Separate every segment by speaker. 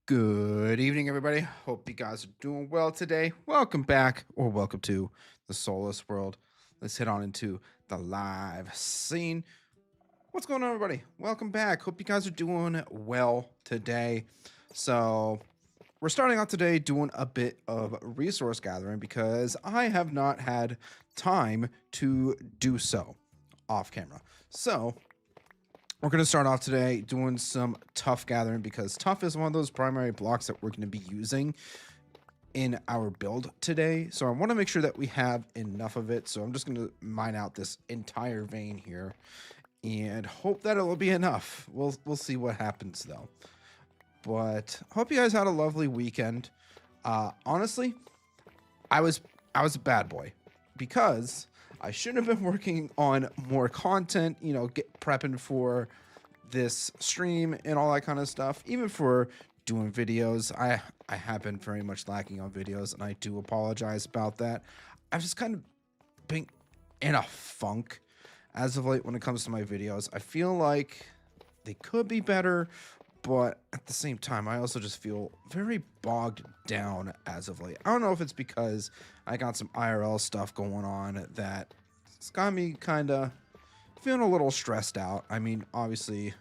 Speaker 1: Good evening, everybody. Hope you guys are doing well today. Welcome back, or welcome to the Soulless World. Let's head on into the live scene. What's going on, everybody? Welcome back. Hope you guys are doing well today. So, we're starting out today doing a bit of resource gathering because I have not had time to do so off camera. So, we're going to start off today doing some tough gathering because tough is one of those primary blocks that we're going to be using in our build today. So I want to make sure that we have enough of it. So I'm just going to mine out this entire vein here and hope that it'll be enough. We'll see what happens though. But hope you guys had a lovely weekend. Honestly, I was a bad boy because I shouldn't have been working on more content, prepping for this stream and all that kind of stuff. Even for doing videos, I have been very much lacking on videos, and I do apologize about that. I've just kind of been in a funk as of late when it comes to my videos. I feel like they could be better, but at the same time, I also just feel very bogged down as of late. I don't know if it's because I got some IRL stuff going on that it's got me kind of feeling a little stressed out. I mean, obviously,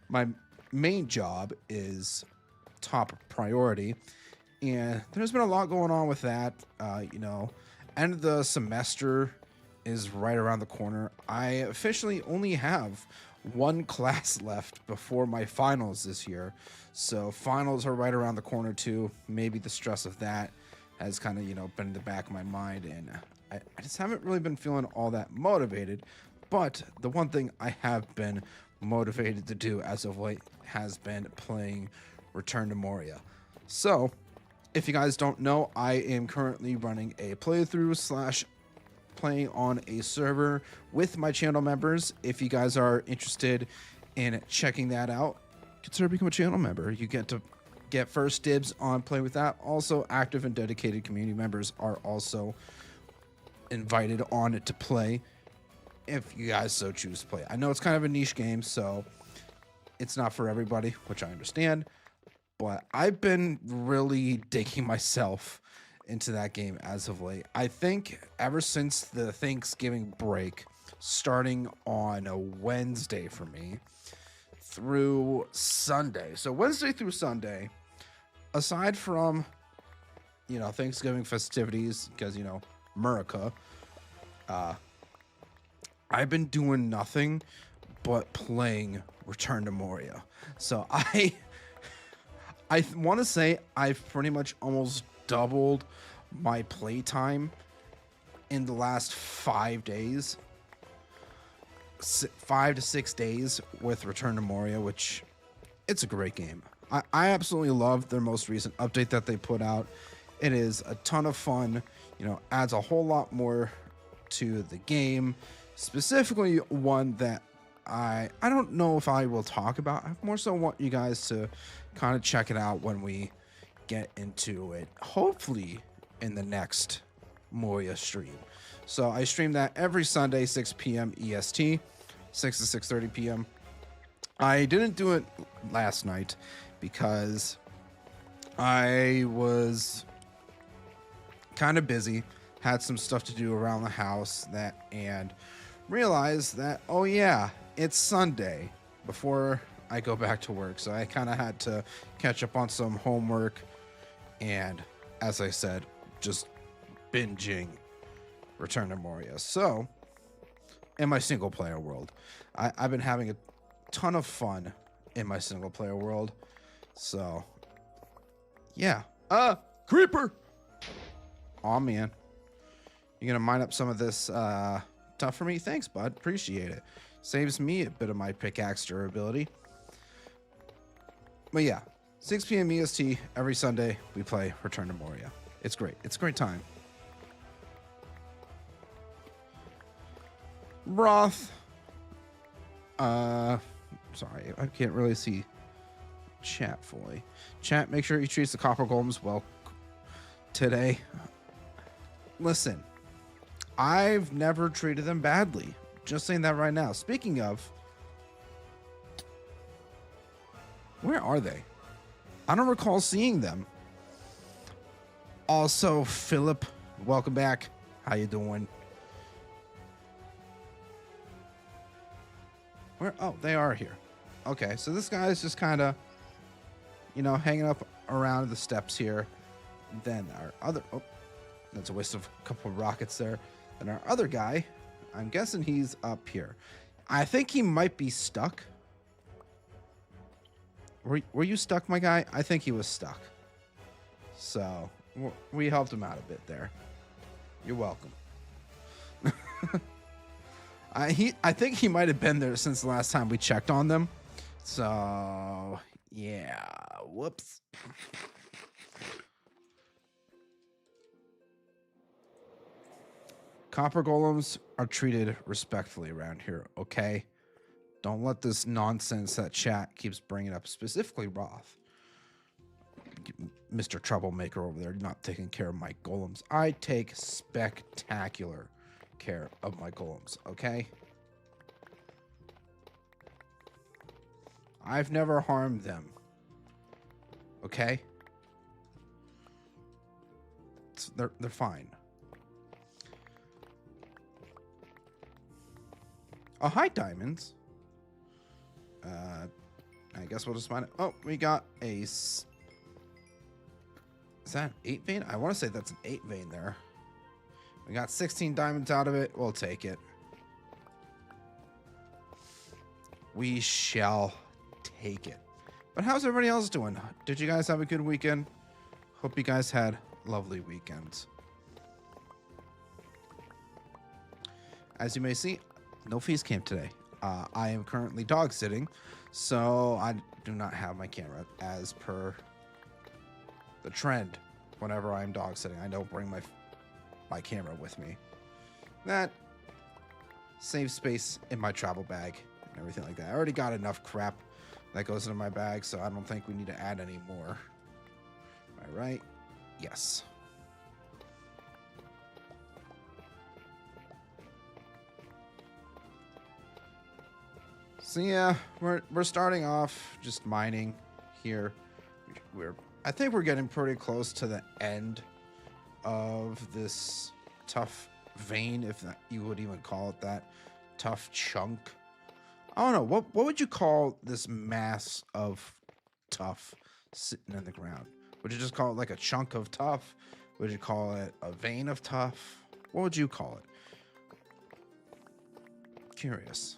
Speaker 1: my main job is top priority, and there's been a lot going on with that. End of the semester is right around the corner. I officially only have one class left before my finals this year. So finals are right around the corner too. Maybe the stress of that has kind of, been in the back of my mind, and I just haven't really been feeling all that motivated. But the one thing I have been motivated to do as of late has been playing Return to Moria. So if you guys don't know, I am currently running a playthrough slash playing on a server with my channel members. If you guys are interested in checking that out, consider becoming a channel member. You get to get first dibs on playing with that. Also, active and dedicated community members are also invited on to play if you guys so choose to play. I know it's kind of a niche game, so it's not for everybody, which I understand, but I've been really digging myself into that game as of late. I think ever since the Thanksgiving break, starting on a Wednesday for me through Sunday. So Wednesday through Sunday, aside from, Thanksgiving festivities, because, America, I've been doing nothing but playing Return to Moria. So I want to say I've pretty much almost doubled my playtime in the last 5 days, 5 to 6 days with Return to Moria, which it's a great game. I absolutely love their most recent update that they put out. It is a ton of fun, adds a whole lot more to the game, specifically one that I don't know if I will talk about. I more so want you guys to kind of check it out when we get into it, hopefully in the next Moria stream. So I stream that every Sunday, 6 p.m. EST, 6 to 6:30 p.m. I didn't do it last night because I was kind of busy, had some stuff to do around the house and realized that, oh yeah, it's Sunday before I go back to work. So I kind of had to catch up on some homework and, as I said, just binging Return to Moria. So in my single player world, I've been having a ton of fun in my single player world. So yeah. Creeper. Aw, man. You're gonna mine up some of this stuff for me? Thanks, bud. Appreciate it. Saves me a bit of my pickaxe durability. But yeah, 6 p.m. EST every Sunday we play Return to Moria. It's great. It's a great time. Broth. Sorry, I can't really see chat fully. Chat, make sure you treat the copper golems well today. Listen, I've never treated them badly. Just saying that right now. Speaking of, where are they? I don't recall seeing them. Also, Philip, welcome back. How you doing? Where? Oh, they are here. Okay, so this guy is just kind of, you know, hanging up around the steps here. Then our other, oh, that's a waste of a couple of rockets there. Then our other guy, I'm guessing he's up here. I think he might be stuck. Were you stuck, my guy? I think he was stuck. So we helped him out a bit there. You're welcome. I think he might have been there since the last time we checked on them. So yeah, whoops. Copper golems are treated respectfully around here, okay? Don't let this nonsense that chat keeps bringing up, specifically Roth. Mr. Troublemaker over there not taking care of my golems. I take spectacular care of my golems, okay? I've never harmed them, okay? They're fine. Oh, hi, diamonds. I guess we'll just find it. Oh, we got a... Is that an 8 vein? I want to say that's an 8 vein there. We got 16 diamonds out of it. We'll take it. We shall take it. But how's everybody else doing? Did you guys have a good weekend? Hope you guys had lovely weekends. As you may see, no feast camp today. I am currently dog sitting, so I do not have my camera as per the trend. Whenever I'm dog sitting, I don't bring my camera with me. That saves space in my travel bag and everything like that. I already got enough crap that goes into my bag, so I don't think we need to add any more. Am I right? Yes. So yeah, we're starting off just mining here. I think we're getting pretty close to the end of this tough vein, if that, you would even call it that. Tough chunk. I don't know. What would you call this mass of tough sitting in the ground? Would you just call it like a chunk of tough? Would you call it a vein of tough? What would you call it? Curious.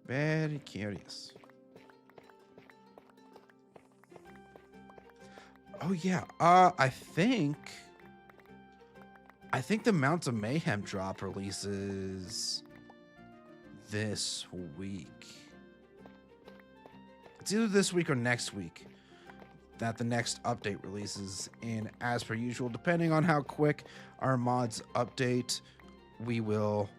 Speaker 1: Very curious. Oh yeah. I think the Mounts of Mayhem drop releases this week. It's either this week or next week that the next update releases. And as per usual, depending on how quick our mods update, we will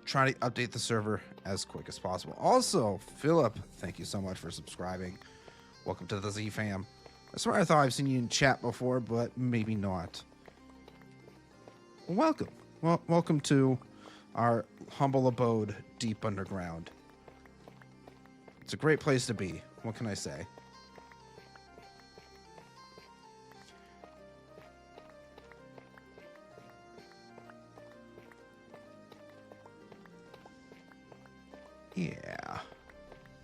Speaker 1: try to update the server as quick as possible. Also, Philip, thank you so much for subscribing. Welcome to the Z fam. I swear I thought I've seen you in chat before, but maybe not. Welcome. Well, welcome to our humble abode deep underground. It's a great place to be. What can I say? Yeah.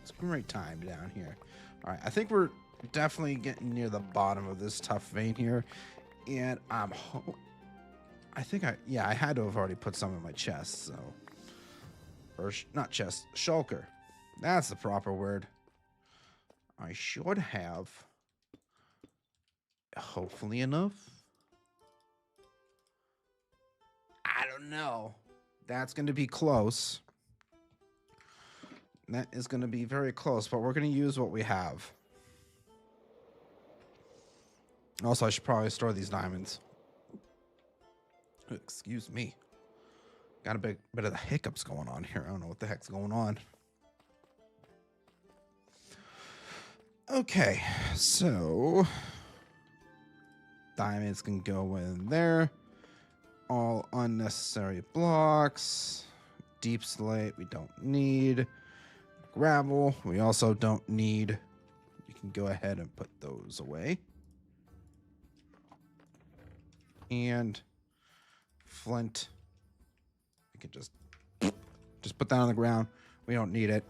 Speaker 1: It's a great time down here. All right, I think we're definitely getting near the bottom of this tough vein here. And I had to have already put some in my chest, so. Or, not chest, shulker. That's the proper word. I should have. Hopefully enough. I don't know. That's going to be close. That is going to be very close, but we're going to use what we have. Also, I should probably store these diamonds. Excuse me. Got a bit of the hiccups going on here. I don't know what the heck's going on. Okay, so diamonds can go in there. All unnecessary blocks. Deep slate we don't need. gravel. We also don't need, you can go ahead and put those away. And flint, we can just put that on the ground. We don't need it.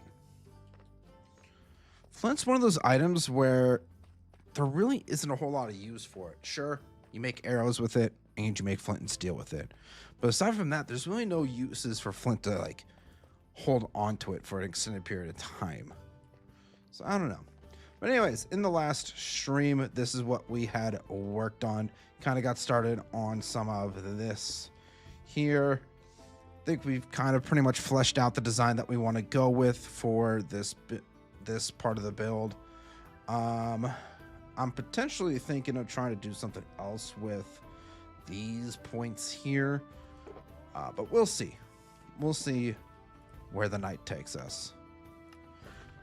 Speaker 1: Flint's one of those items where there really isn't a whole lot of use for it. Sure, you make arrows with it and you make flint and steel with it. But aside from that, there's really no uses for flint to like hold on to it for an extended period of time. So I don't know. But anyways, in the last stream, this is what we had worked on. Kind of got started on some of this here. I think we've kind of pretty much fleshed out the design that we want to go with for this part of the build. I'm potentially thinking of trying to do something else with these points here, but we'll see. We'll see where the night takes us.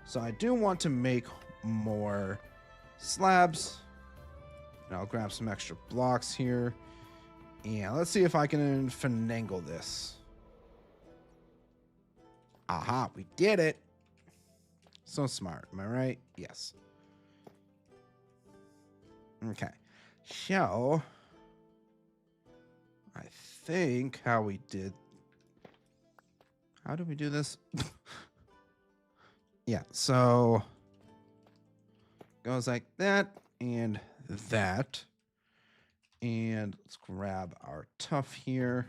Speaker 1: So I do want to make more slabs. And I'll grab some extra blocks here. And let's see if I can finagle this. Aha, we did it. So smart, am I right? Yes. Okay. So I think how we did. How did we do this? Yeah, so goes like that and that. And let's grab our tough here.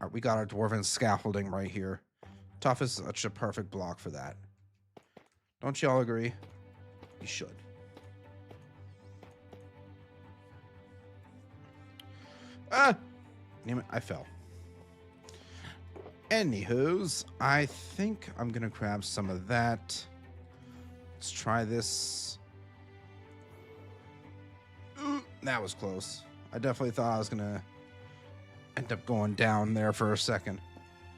Speaker 1: All right, we got our dwarven scaffolding right here. Tough is such a perfect block for that. Don't y'all agree? You should. Ah! Damn it, I fell. Anywho's, I think I'm gonna grab some of that. Let's try this. Ooh, that was close. I definitely thought I was gonna end up going down there for a second.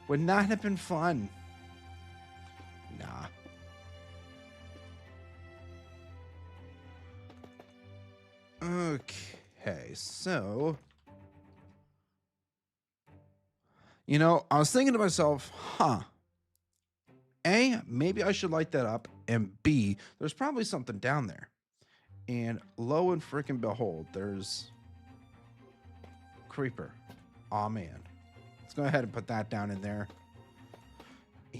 Speaker 1: Would not have been fun. Nah. Okay, so you know, I was thinking to myself, A, maybe I should light that up, and B, there's probably something down there. And lo and freaking behold, there's creeper. Aw, man. Let's go ahead and put that down in there.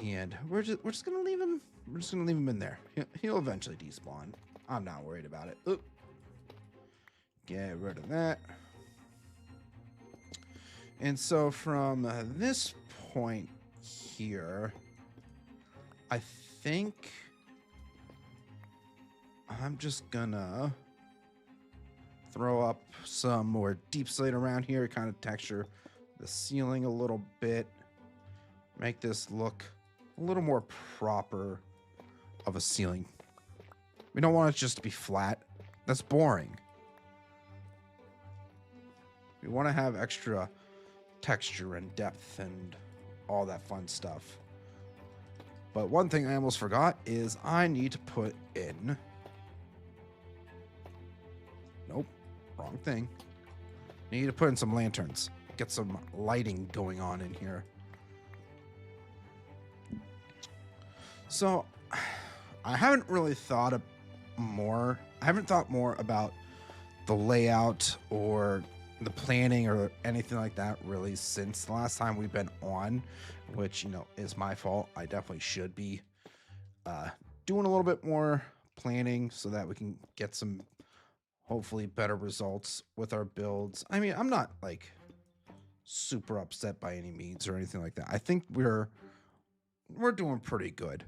Speaker 1: And we're just gonna leave him. We're just gonna leave him in there. He'll eventually despawn. I'm not worried about it. Oop. Get rid of that. And so from this point here, I think I'm just gonna throw up some more deep slate around here, kind of texture the ceiling a little bit, make this look a little more proper of a ceiling. We don't want it just to be flat. That's boring. We want to have extra texture and depth and all that fun stuff. But one thing I almost forgot is I need to put in... Nope, wrong thing. I need to put in some lanterns. Get some lighting going on in here. So I haven't really thought more. I haven't thought more about the layout or the planning or anything like that really since the last time we've been on, which, you know, is my fault. I definitely should be doing a little bit more planning so that we can get some hopefully better results with our builds. I mean, I'm not like super upset by any means or anything like that. I think we're doing pretty good.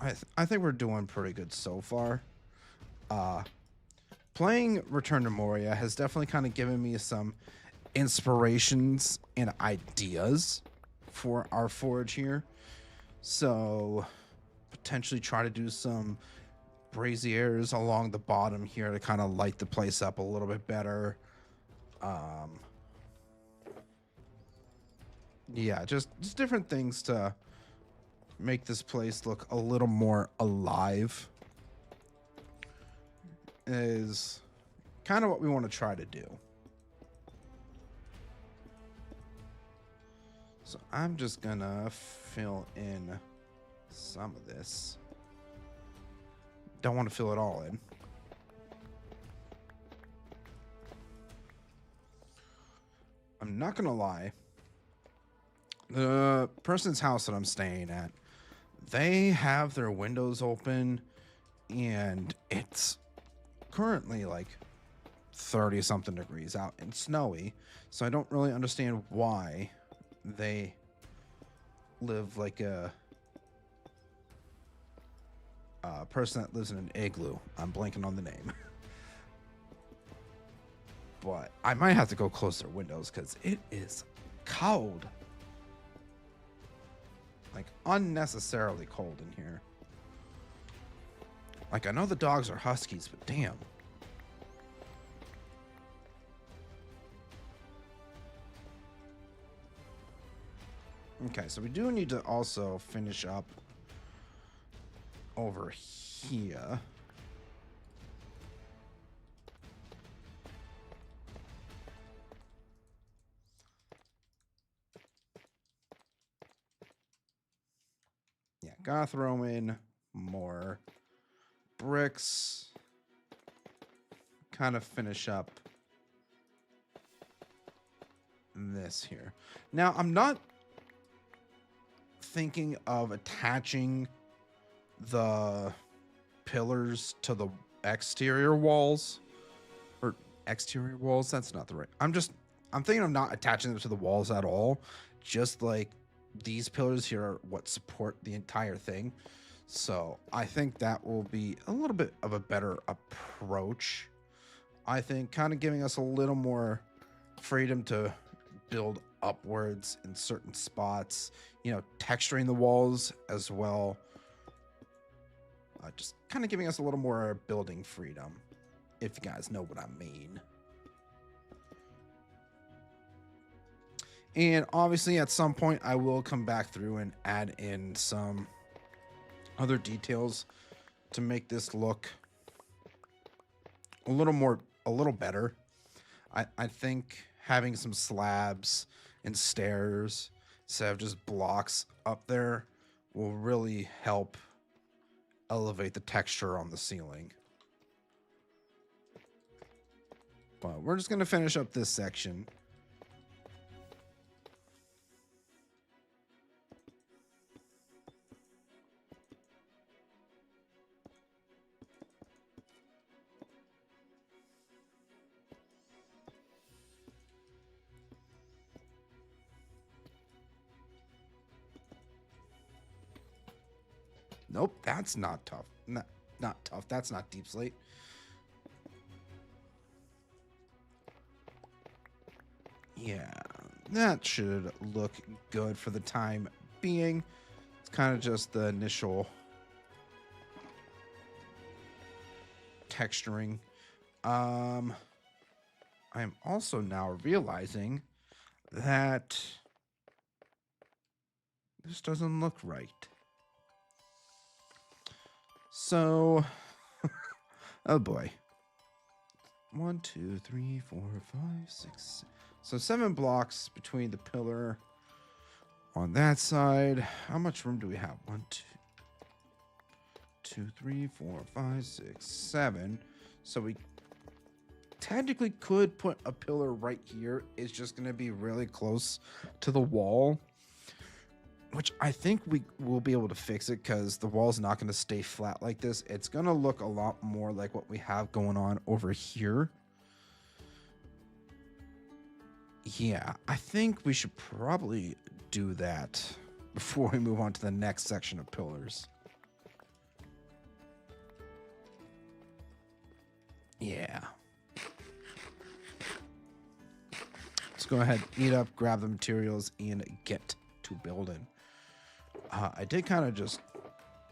Speaker 1: I think we're doing pretty good so far. Playing Return to Moria has definitely kind of given me some inspirations and ideas for our forge here. So potentially try to do some braziers along the bottom here to kind of light the place up a little bit better. Yeah, just different things to make this place look a little more alive is kind of what we want to try to do. So I'm just gonna fill in some of this. Don't want to fill it all in. I'm not gonna lie. The person's house that I'm staying at, they have their windows open and it's currently like 30 something degrees out and snowy. So I don't really understand why they live like a person that lives in an igloo. I'm blanking on the name. But I might have to go close their windows because it is cold. Like unnecessarily cold in here. Like I know the dogs are huskies, but damn. Okay, so we do need to also finish up over here. Yeah, gotta throw in more bricks. Kind of finish up this here. Now, I'm not thinking of attaching the pillars to the exterior walls. Or exterior walls, that's not the right. I'm thinking of not attaching them to the walls at all. Just like these pillars here are what support the entire thing. So I think that will be a little bit of a better approach. I think kind of giving us a little more freedom to build upwards in certain spots, you know, texturing the walls as well. Just kind of giving us a little more building freedom, if you guys know what I mean. And obviously at some point I will come back through and add in some other details to make this look a little better. I think having some slabs and stairs instead of just blocks up there will really help elevate the texture on the ceiling. But we're just going to finish up this section. Nope, that's not tough. Not tough. That's not deep slate. Yeah, that should look good for the time being. It's kind of just the initial texturing. I am also now realizing that this doesn't look right. So, oh boy. 1, 2, 3, 4, 5, 6. So 7 blocks between the pillar on that side. How much room do we have? 1, 2, 3, 4, 5, 6, 7. So we technically could put a pillar right here. It's just going to be really close to the wall, which I think we will be able to fix it because the wall's not going to stay flat like this. It's going to look a lot more like what we have going on over here. Yeah, I think we should probably do that before we move on to the next section of pillars. Yeah. Let's go ahead, eat up, grab the materials, and get to building. I did kind of just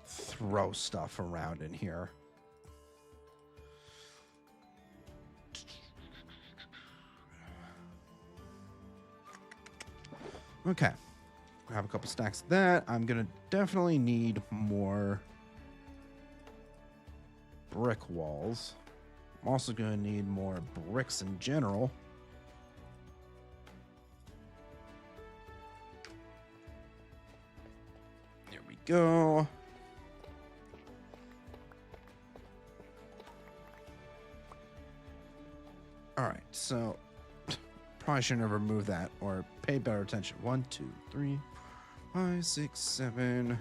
Speaker 1: throw stuff around in here. Okay. Grab a couple stacks of that. I'm going to definitely need more brick walls. I'm also going to need more bricks in general. go. All right, so probably shouldn't have removed that or pay better attention. 1, 2, 3, 5, 6, 7.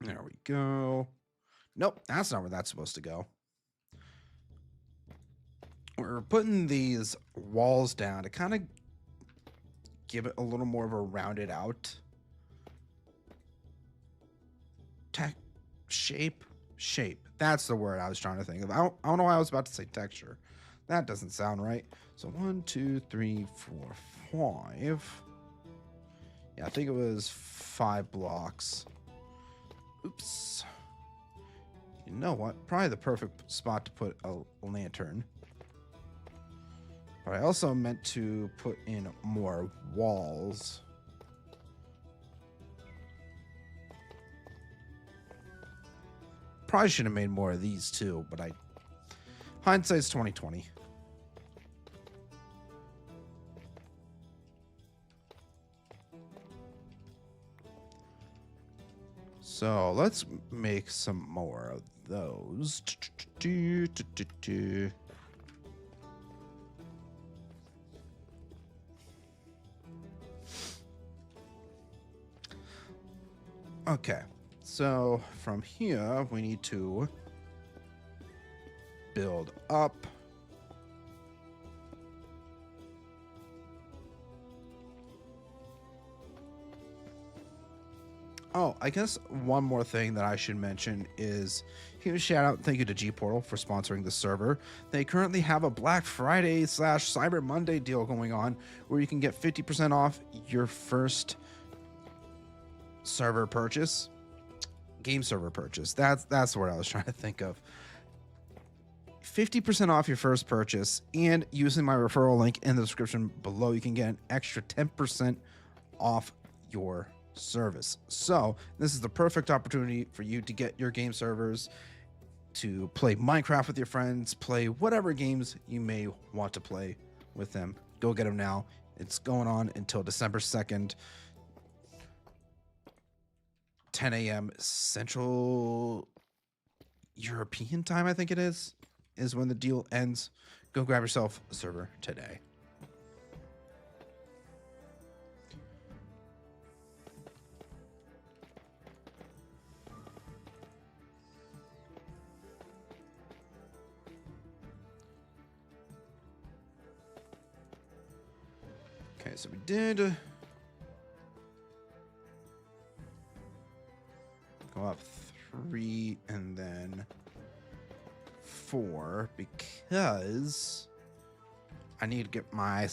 Speaker 1: There we go. Nope, that's not where that's supposed to go. We're putting these walls down to kind of give it a little more of a rounded out shape. That's the word I was trying to think of. I don't know why I was about to say texture. That doesn't sound right. So 1, 2, 3, 4, 5. Yeah, I think it was 5 blocks. Oops. You know what? Probably the perfect spot to put a lantern. But I also meant to put in more walls. Probably should have made more of these too, but hindsight's 2020. So let's make some more of those. Okay, so from here we need to build up. Oh, I guess one more thing that I should mention is huge shout out and thank you to G Portal for sponsoring the server. They currently have a Black Friday / Cyber Monday deal going on where you can get 50% off your first server purchase, game server purchase. That's what I was trying to think of. 50% off your first purchase, and using my referral link in the description below, you can get an extra 10% off your service. So this is the perfect opportunity for you to get your game servers to play Minecraft with your friends, play whatever games you may want to play with them. Go get them now. It's going on until December 2nd, 10 a.m. Central European time, I think it is when the deal ends. Go grab yourself a server today. Okay, so we did go up 3 and then 4 because I need to get my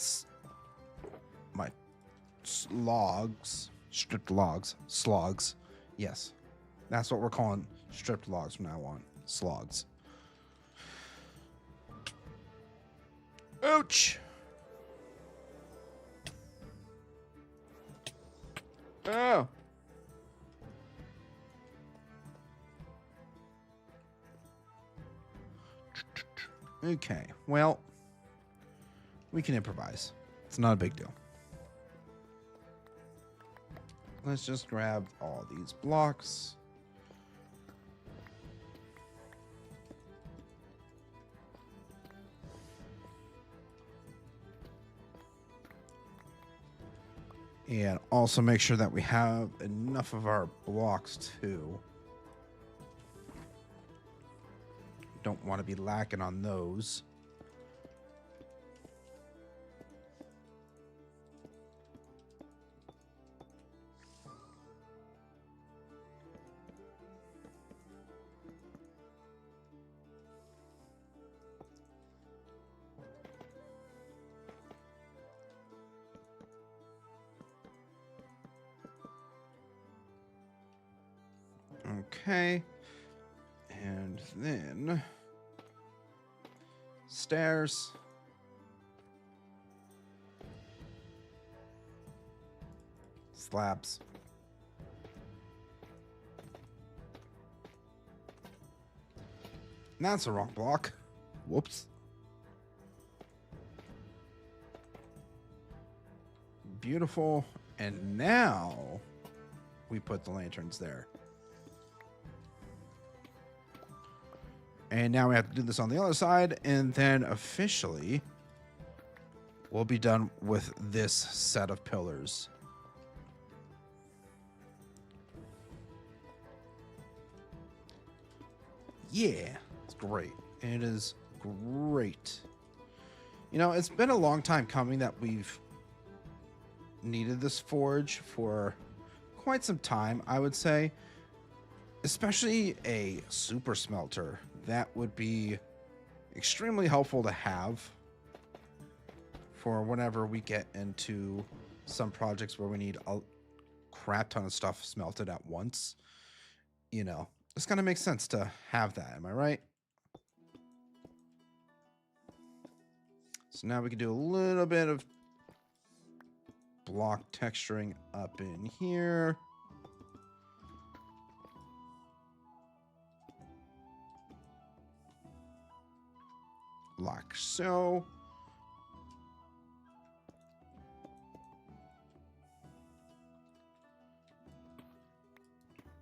Speaker 1: slogs. Yes, that's what we're calling stripped logs from now on. Slogs. Ouch. Oh. Okay, well, we can improvise. It's not a big deal. Let's just grab all these blocks. And also make sure that we have enough of our blocks too. Don't want to be lacking on those. Okay. And then stairs. slabs. That's the wrong block. Whoops. Beautiful. And now we put the lanterns there. And now we have to do this on the other side, and then officially we'll be done with this set of pillars. Yeah, it's great. It is great. You know, it's been a long time coming that we've needed this forge for quite some time, I would say. Especially a super smelter. That would be extremely helpful to have for whenever we get into some projects where we need a crap ton of stuff smelted at once. You know, this kind of makes sense to have that. Am I right? So now we can do a little bit of block texturing up in here. Like so.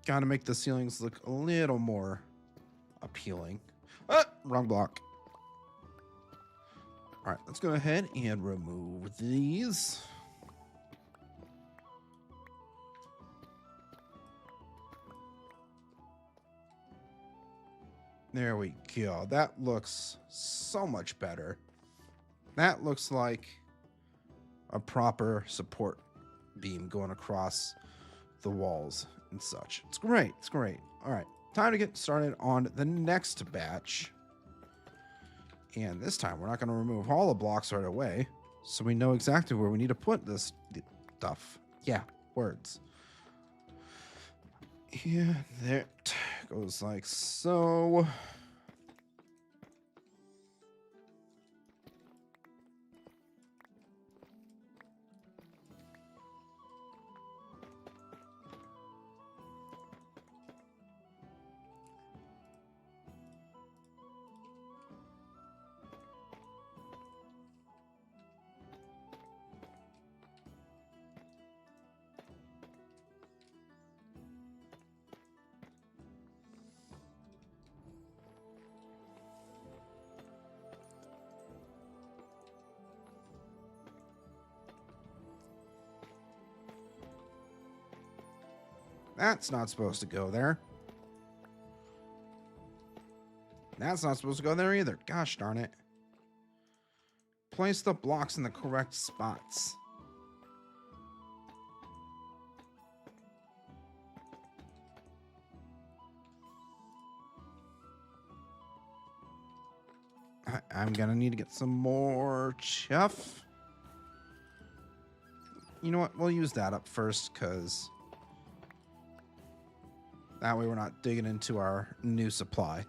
Speaker 1: Gotta make the ceilings look a little more appealing. Ah, wrong block. All right, let's go ahead and remove these. There we go. That looks so much better. That looks like a proper support beam going across the walls and such. It's great. It's great. All right. Time to get started on the next batch. And this time, we're not going to remove all the blocks right away. So we know exactly where we need to put this stuff. Yeah, words. Yeah, there it goes like so. That's not supposed to go there. That's not supposed to go there either. Gosh darn it. Place the blocks in the correct spots. I'm gonna need to get some more chuff. You know what? We'll use that up first, because that way we're not digging into our new supply.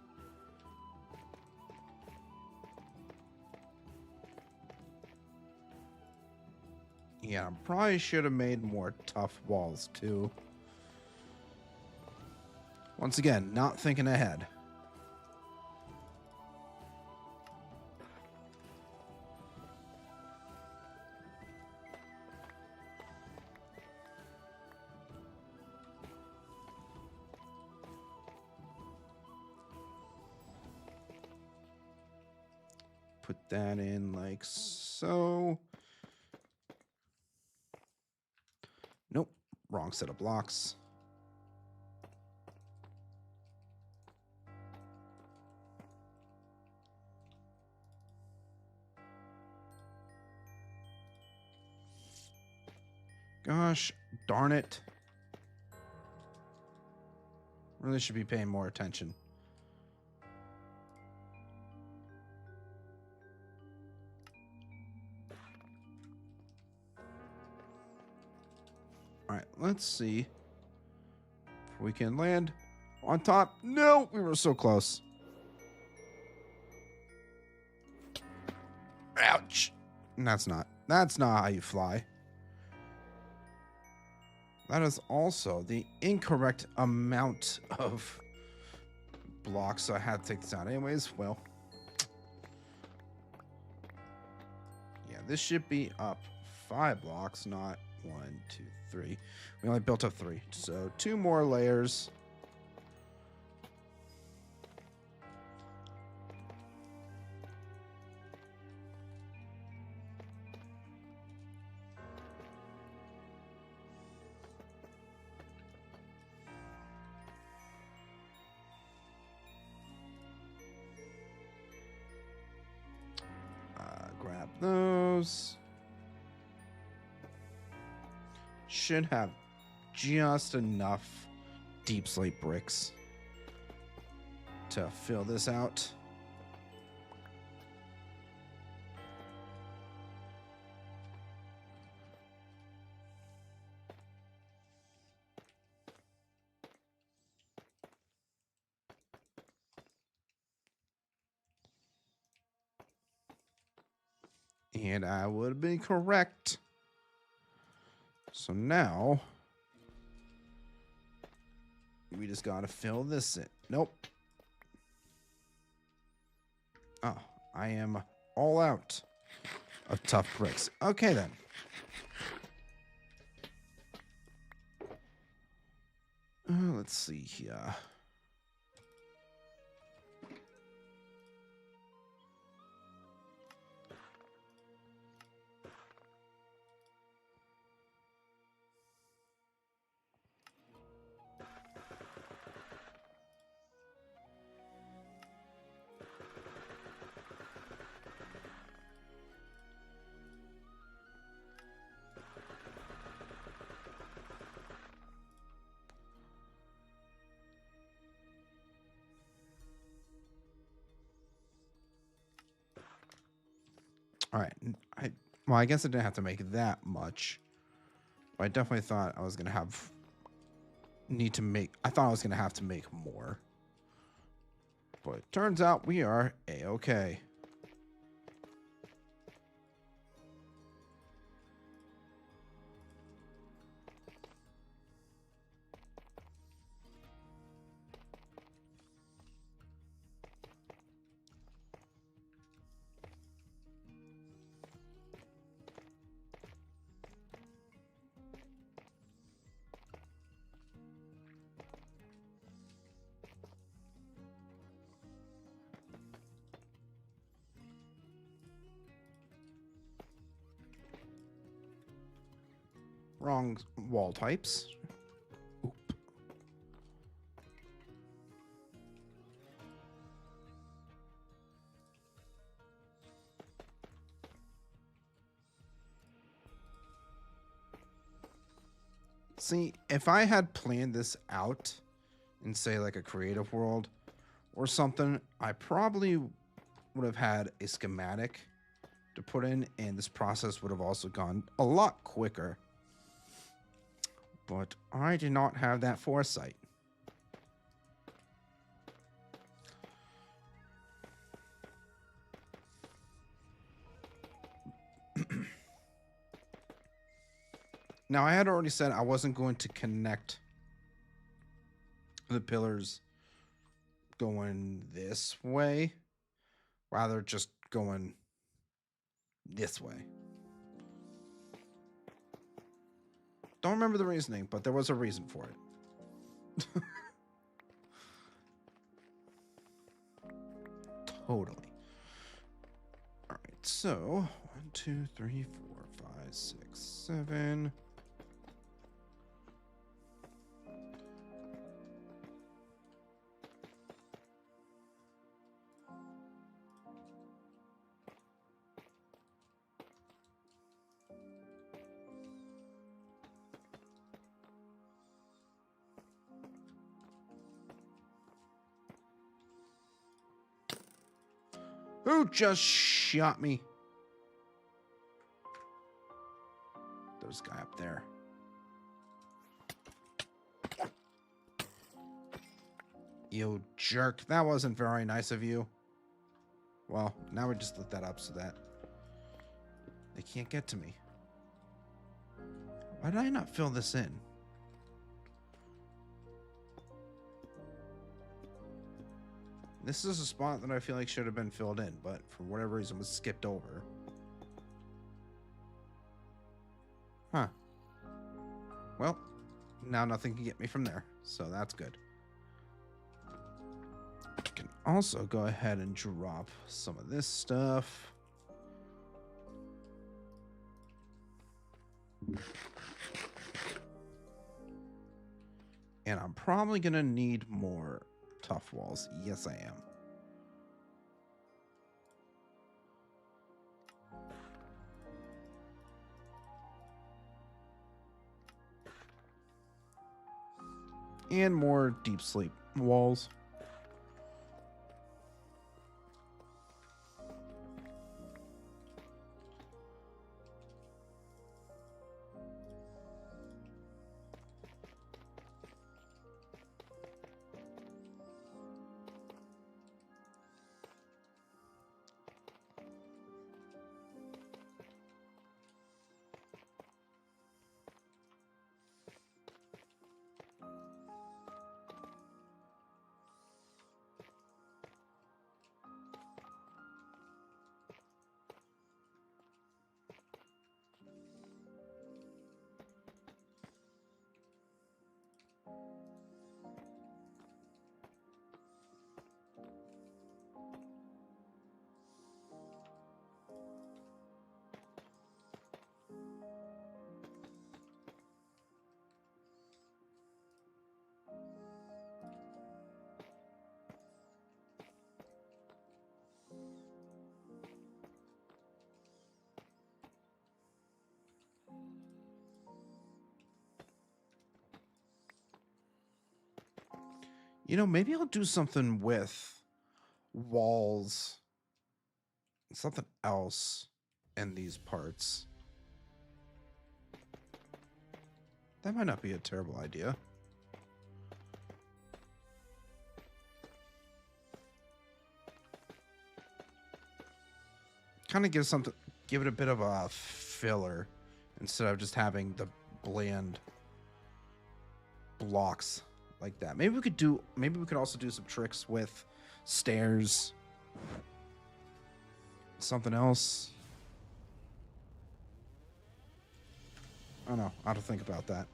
Speaker 1: Yeah, I probably should have made more tough walls too. Once again, not thinking ahead. Put that in like so. Nope, wrong set of blocks. Gosh darn it. Really should be paying more attention. All right, let's see if we can land on top. No, we were so close. Ouch. That's not how you fly. That is also the incorrect amount of blocks, so I had to take this out anyways. Well, yeah, this should be up 5 blocks, not 1, 2, 3. We only built up 3, so 2 more layers. Grab those. Should have just enough deep slate bricks to fill this out. And I would be correct. So now we just gotta fill this in. Nope. Oh, I am all out of tough bricks. Okay then. Let's see here. All right. Well, I guess I didn't have to make that much. But I definitely thought I was going to I thought I was going to have to make more. But it turns out we are A-okay. Wrong wall types. Oop. See, if I had planned this out in, say, like a creative world or something, I probably would have had a schematic to put in, and this process would have also gone a lot quicker. But I did not have that foresight. Now, I had already said I wasn't going to connect the pillars going this way, rather just going this way. Don't remember the reasoning, but there was a reason for it. Totally. All right, so 1, 2, 3, 4, 5, 6, 7. Who just shot me? There's a guy up there. You jerk. That wasn't very nice of you. Well, now we just lit that up so that they can't get to me. Why did I not fill this in? This is a spot that I feel like should have been filled in, but for whatever reason was skipped over. Huh. Well, now nothing can get me from there, so that's good. I can also go ahead and drop some of this stuff. And I'm probably going to need more tough walls. Yes, I am. And more deep sleep walls. You know, maybe I'll do something with walls, something else in these parts. That might not be a terrible idea. Kind of give it a bit of a filler instead of just having the bland blocks like that. Maybe we could also do some tricks with stairs. Something else. I don't know. I have to think about that.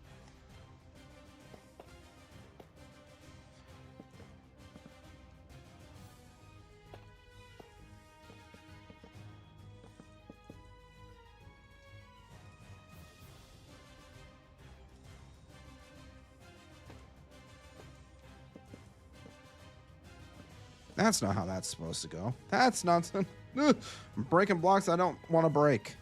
Speaker 1: That's not how that's supposed to go. That's nonsense. I'm breaking blocks I don't want to break.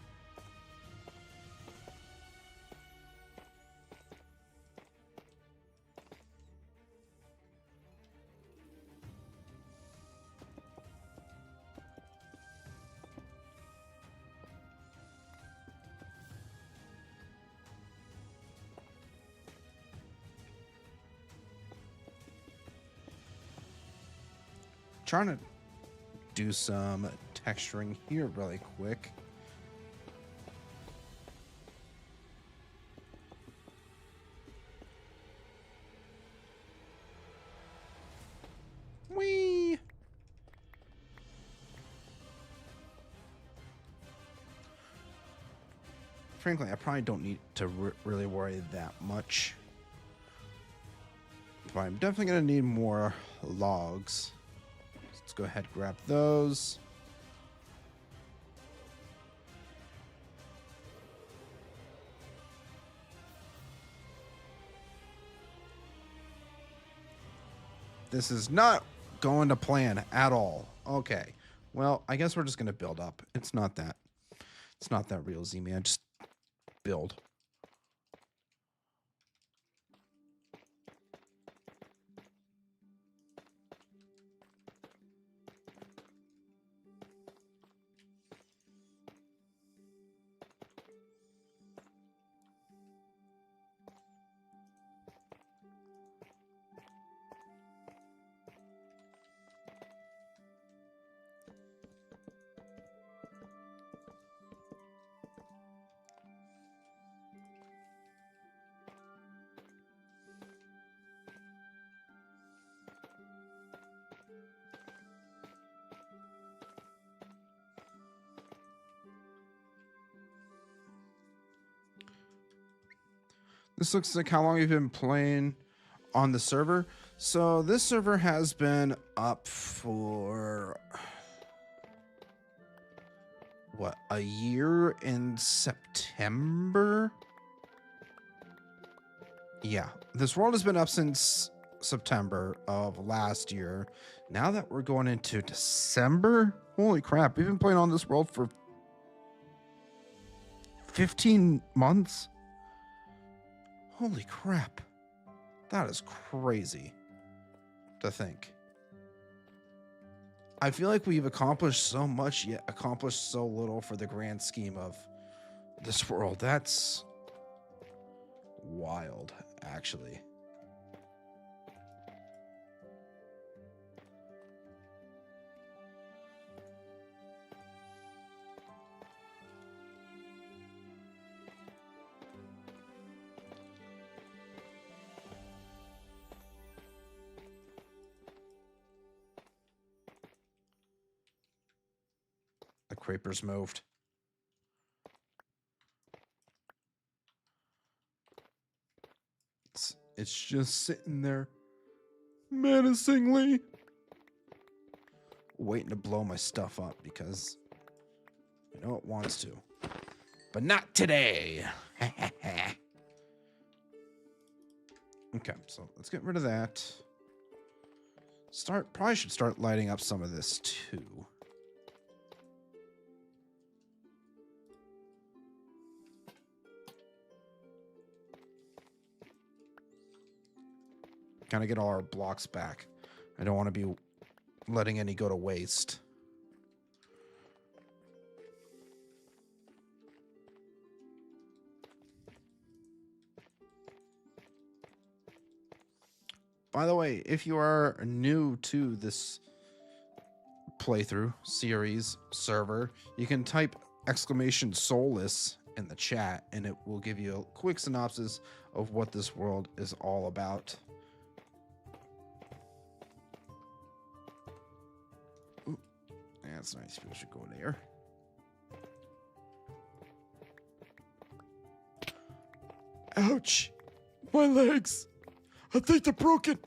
Speaker 1: Trying to do some texturing here really quick. Whee! Frankly, I probably don't need to really worry that much. But I'm definitely going to need more logs. Let's go ahead and grab those. This is not going to plan at all. Okay. Well, I guess we're just going to build up. It's not that real, Zman. Just build. This looks like how long you've been playing on the server. So this server has been up for what, a year in September? Yeah, this world has been up since September of last year. Now that we're going into December, holy crap, we've been playing on this world for 15 months. Holy crap. That is crazy to think. I feel like we've accomplished so much, yet accomplished so little for the grand scheme of this world. That's wild, actually. The creepers moved. It's just sitting there menacingly waiting to blow my stuff up because I know it wants to. But not today. Okay, so let's get rid of that. Probably should start lighting up some of this too. Kind of get all our blocks back. I don't want to be letting any go to waste. By the way, if you are new to this playthrough series server, you can type !soulless in the chat and it will give you a quick synopsis of what this world is all about. Ooh, that's nice. People should go there. Ouch! My legs! I think they're broken.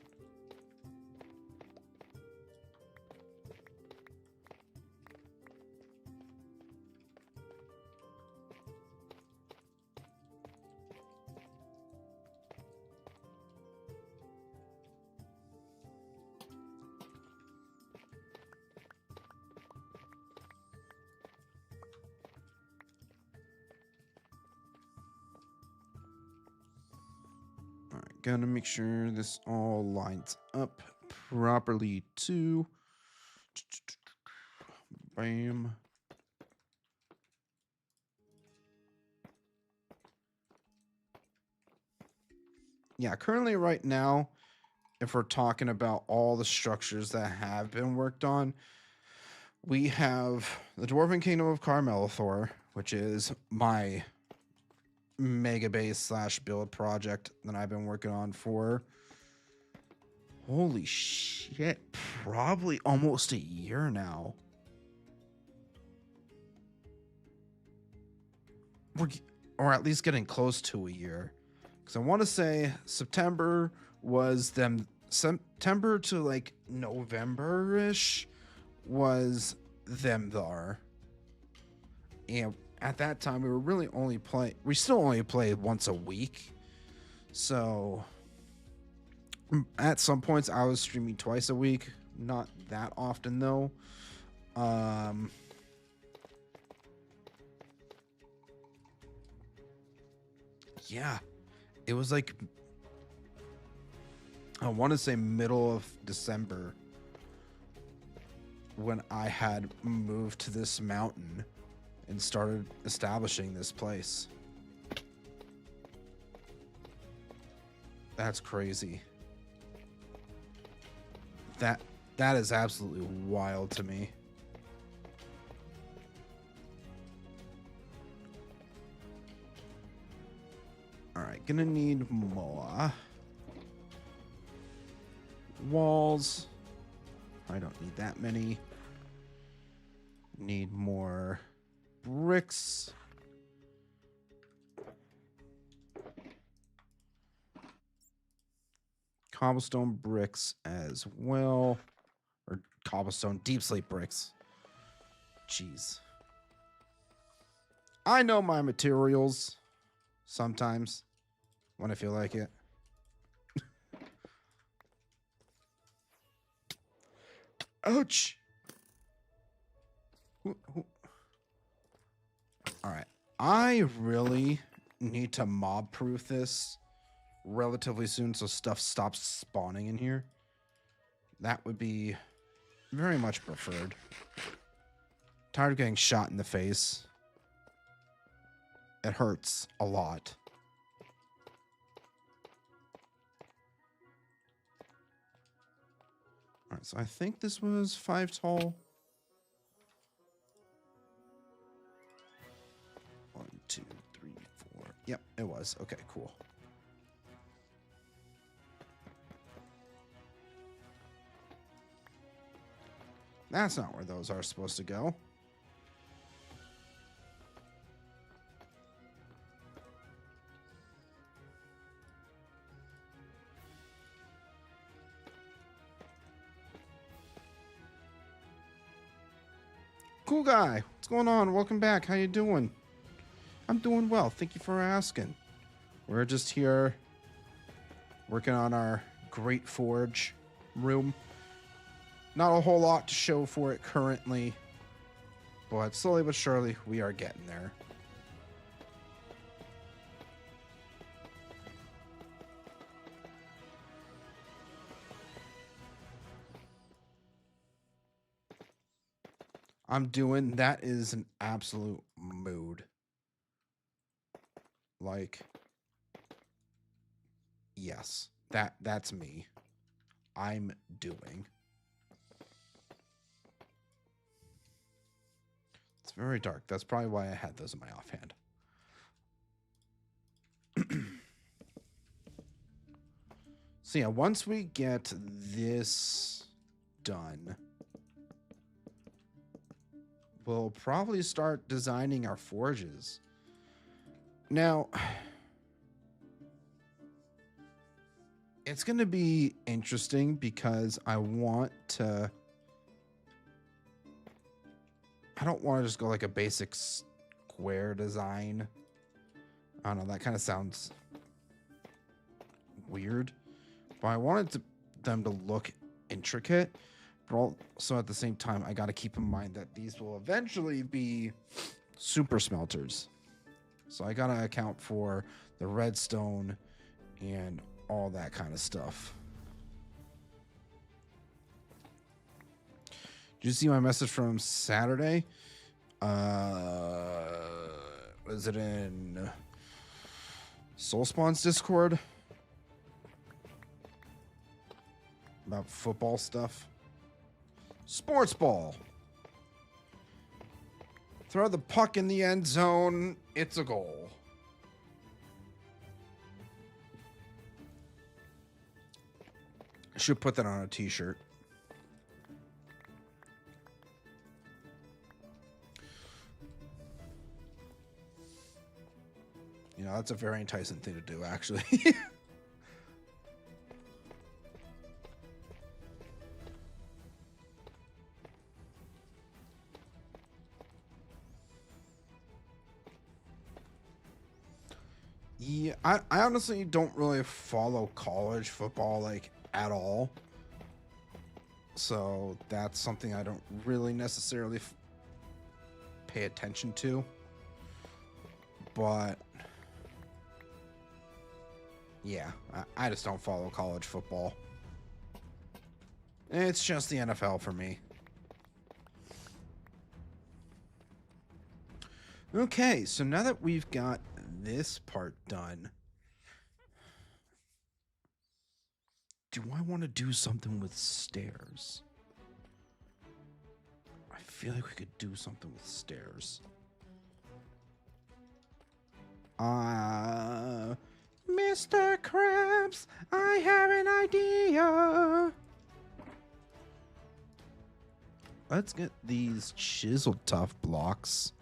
Speaker 1: Gotta make sure this all lines up properly too. Bam. Yeah, currently right now, if we're talking about all the structures that have been worked on, we have the Dwarven Kingdom of Kar-Melethor, which is my mega base / build project that I've been working on for, holy shit, probably almost a year now. Or at least getting close to a year. Because I want to say September was them, September to like November-ish was them there. And at that time, we were really only we still only played once a week. So at some points I was streaming twice a week. Not that often though. Yeah, it was like, I want to say middle of December when I had moved to this mountain and started establishing this place. That's crazy. That is absolutely wild to me. All right, gonna need more walls. I don't need that many. Need more bricks. cobblestone bricks as well. Or cobblestone deep slate bricks. Jeez. I know my materials sometimes when I feel like it. Ouch. All right. I really need to mob proof this relatively soon so stuff stops spawning in here. That would be very much preferred. Tired of getting shot in the face. It hurts a lot. All right, so I think this was 5 tall. 1, 2, 3, 4. Yep, it was. Okay, cool. That's not where those are supposed to go. Cool guy, what's going on? Welcome back. How you doing? I'm doing well. Thank you for asking. We're just here working on our Great Forge room. Not a whole lot to show for it currently, but slowly but surely we are getting there. I'm doing, that is an absolute mood. Like, yes, that's me. I'm doing. It's very dark. That's probably why I had those in my offhand. So yeah, once we get this done, we'll probably start designing our forges. Now, it's going to be interesting because I don't want to just go like a basic square design. I don't know, that kind of sounds weird. But I wanted them to look intricate. But also at the same time, I got to keep in mind that these will eventually be super smelters. So I got to account for the redstone and all that kind of stuff. Did you see my message from Saturday? Was it in Soulspawn's Discord? About football stuff? Sports ball. Throw the puck in the end zone. It's a goal. I should put that on a t-shirt. You know, that's a very enticing thing to do, actually. Yeah, I honestly don't really follow college football, like, at all. So that's something I don't really necessarily pay attention to. But yeah, I just don't follow college football. It's just the NFL for me. Okay, so now that we've got this part done, do I want to do something with stairs? I feel like we could do something with stairs. Mr. Krabs, I have an idea. Let's get these chiseled tough blocks.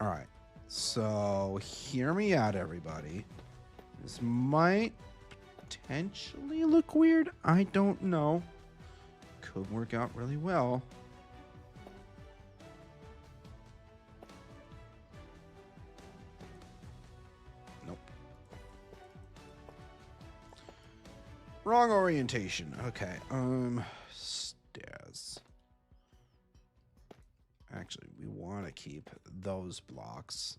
Speaker 1: All right. So hear me out, everybody. This might potentially look weird. I don't know. Could work out really well. Nope. Wrong orientation. Okay. Stairs. Actually, we want to keep those blocks.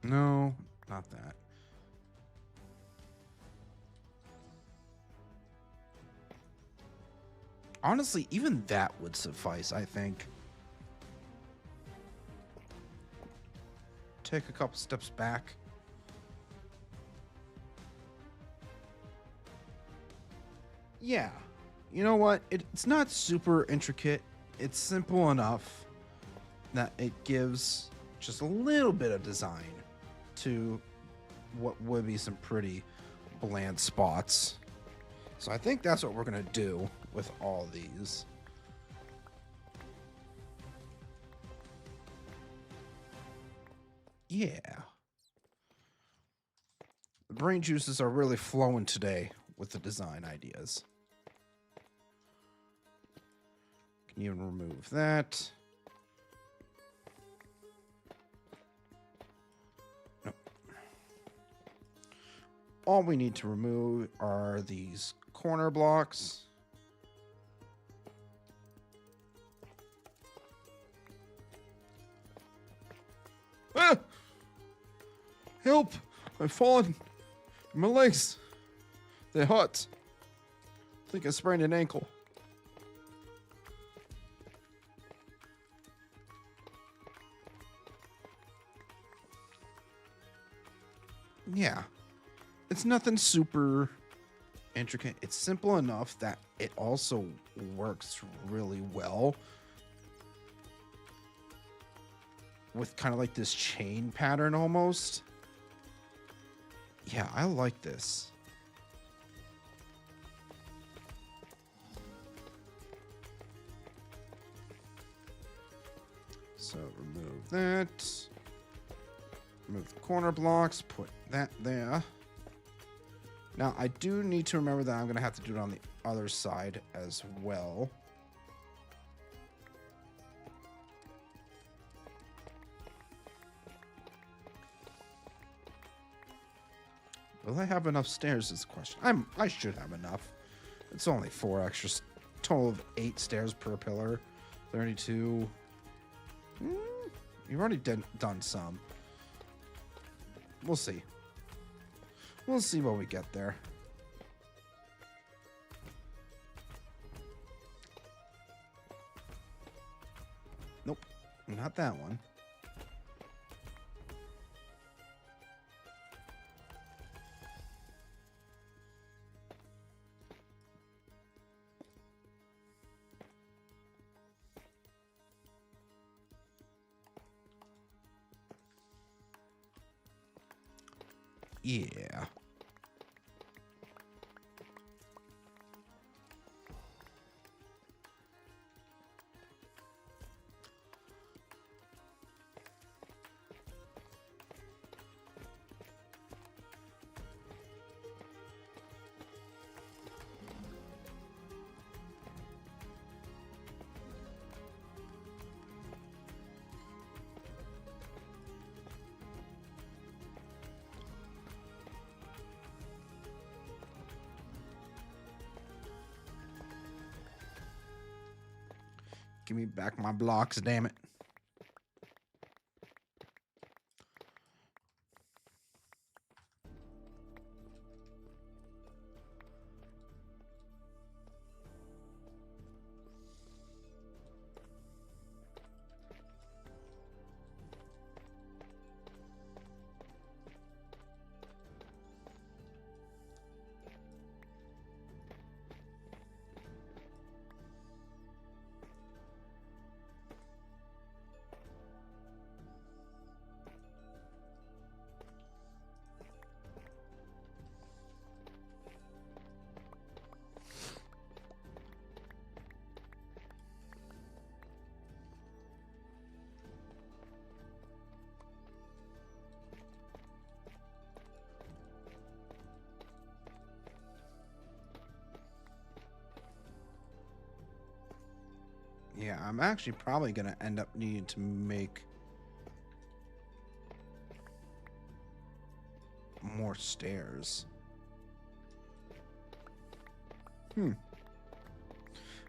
Speaker 1: No, not that. Honestly, even that would suffice, I think. Take a couple steps back. Yeah. You know what? It's not super intricate. It's simple enough that it gives just a little bit of design to what would be some pretty bland spots. So I think that's what we're going to do with all these. Yeah. The brain juices are really flowing today with the design ideas. Can even remove that. Nope. All we need to remove are these corner blocks. Ah! Help! I've fallen. My legs. They're hot. I think I sprained an ankle. Yeah. It's nothing super intricate. It's simple enough that it also works really well with kind of like this chain pattern almost. Yeah, I like this. So remove that. Remove the corner blocks. Put that there. Now, I do need to remember that I'm going to have to do it on the other side as well. Will I have enough stairs is the question. I should have enough. It's only 4 extra. Total of 8 stairs per pillar. 32. You've already done some. We'll see. We'll see when we get there. Nope. Not that one. Yeah. Give me back my blocks, damn it. Yeah, I'm actually probably going to end up needing to make more stairs.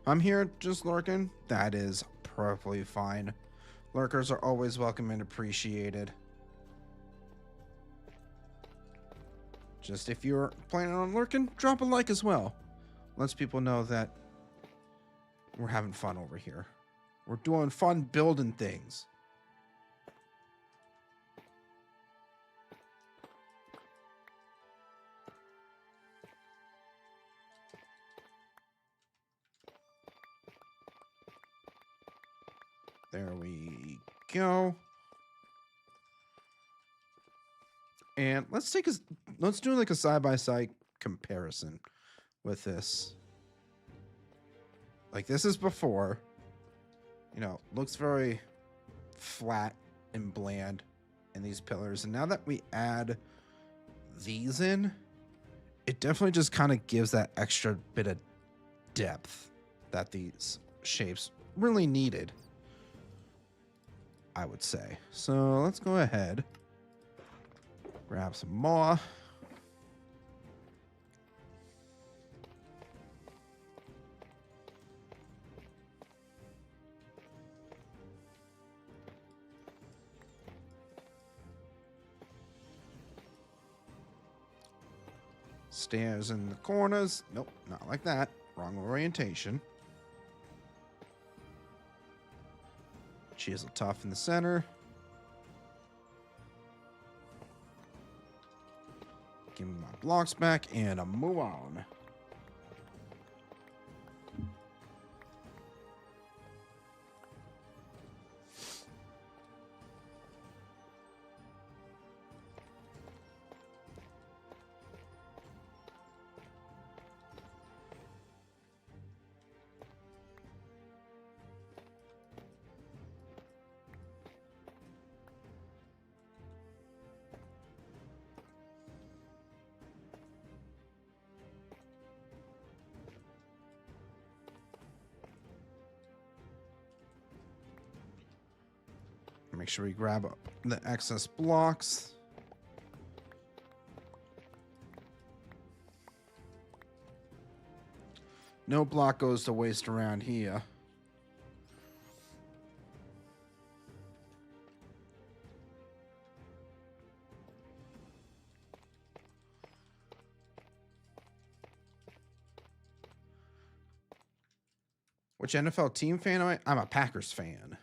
Speaker 1: I'm here just lurking. That is perfectly fine. Lurkers are always welcome and appreciated. Just if you're planning on lurking, drop a like as well. Lets people know that we're having fun over here. We're doing fun building things. There we go. And let's do like a side-by-side comparison with this. Like this is before, looks very flat and bland in these pillars. And now that we add these in, it definitely just kind of gives that extra bit of depth that these shapes really needed, I would say. So let's go ahead, grab some more. Stairs in the corners. Nope, not like that. Wrong orientation. Chisel tough in the center. Give me my blocks back and a move on. Make sure we grab the excess blocks. No block goes to waste around here. Which NFL team fan am I? I'm a Packers fan.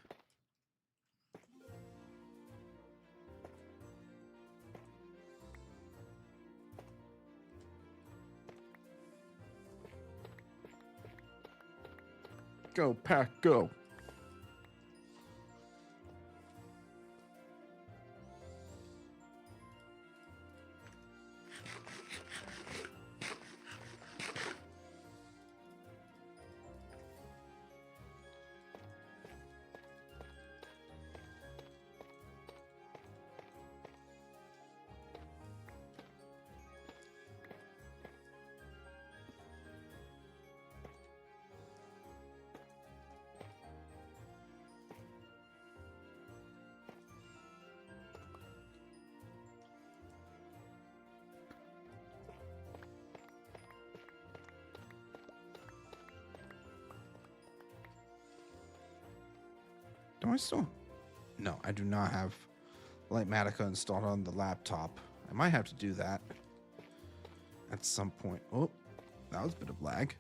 Speaker 1: Go, Pack, go. Do I still? No, I do not have Lightmatica installed on the laptop. I might have to do that at some point. Oh, that was a bit of lag.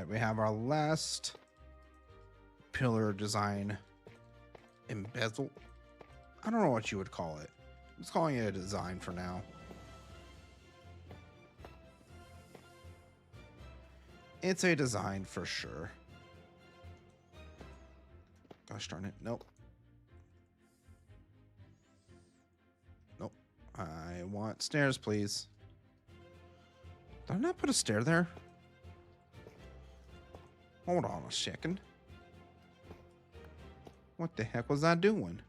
Speaker 1: right, we have our last pillar design embezzle. I don't know what you would call it. I'm just calling it a design for now. It's a design for sure. Gosh darn it. Nope. Nope. I want stairs, please. Did I not put a stair there? Hold on a second. What the heck was I doing?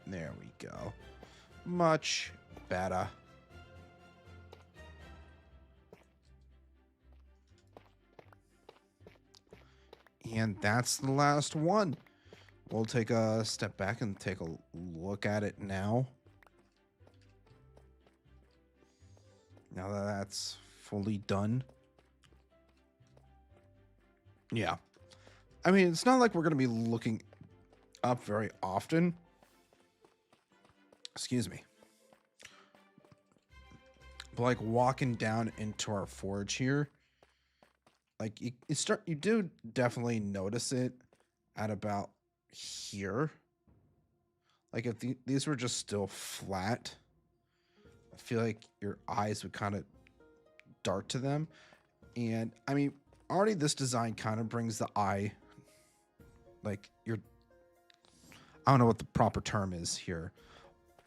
Speaker 1: There we go. Much better. And that's the last one. We'll take a step back and take a look at it now. Now that that's fully done. Yeah. I mean, it's not like we're going to be looking up very often. Excuse me. But like walking down into our forge here, like you do definitely notice it at about here. Like if these were just still flat, I feel like your eyes would kind of dart to them. And I mean, already this design kind of brings the eye, like I don't know what the proper term is here,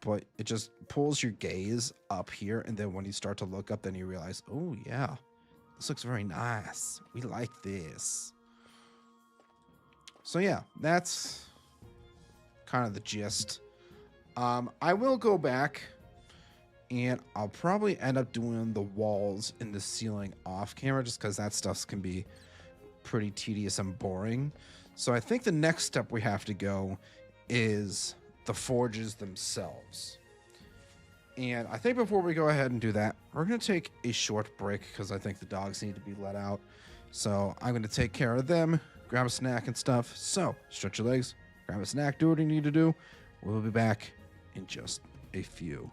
Speaker 1: but it just pulls your gaze up here. And then when you start to look up, then you realize, oh yeah, this looks very nice. We like this. So yeah, that's kind of the gist. I will go back and I'll probably end up doing the walls and the ceiling off camera just because that stuff can be pretty tedious and boring. So I think the next step we have to go is the forges themselves. And I think before we go ahead and do that, we're going to take a short break because I think the dogs need to be let out. So I'm going to take care of them, grab a snack and stuff. So stretch your legs, grab a snack, do what you need to do. We'll be back in just a few.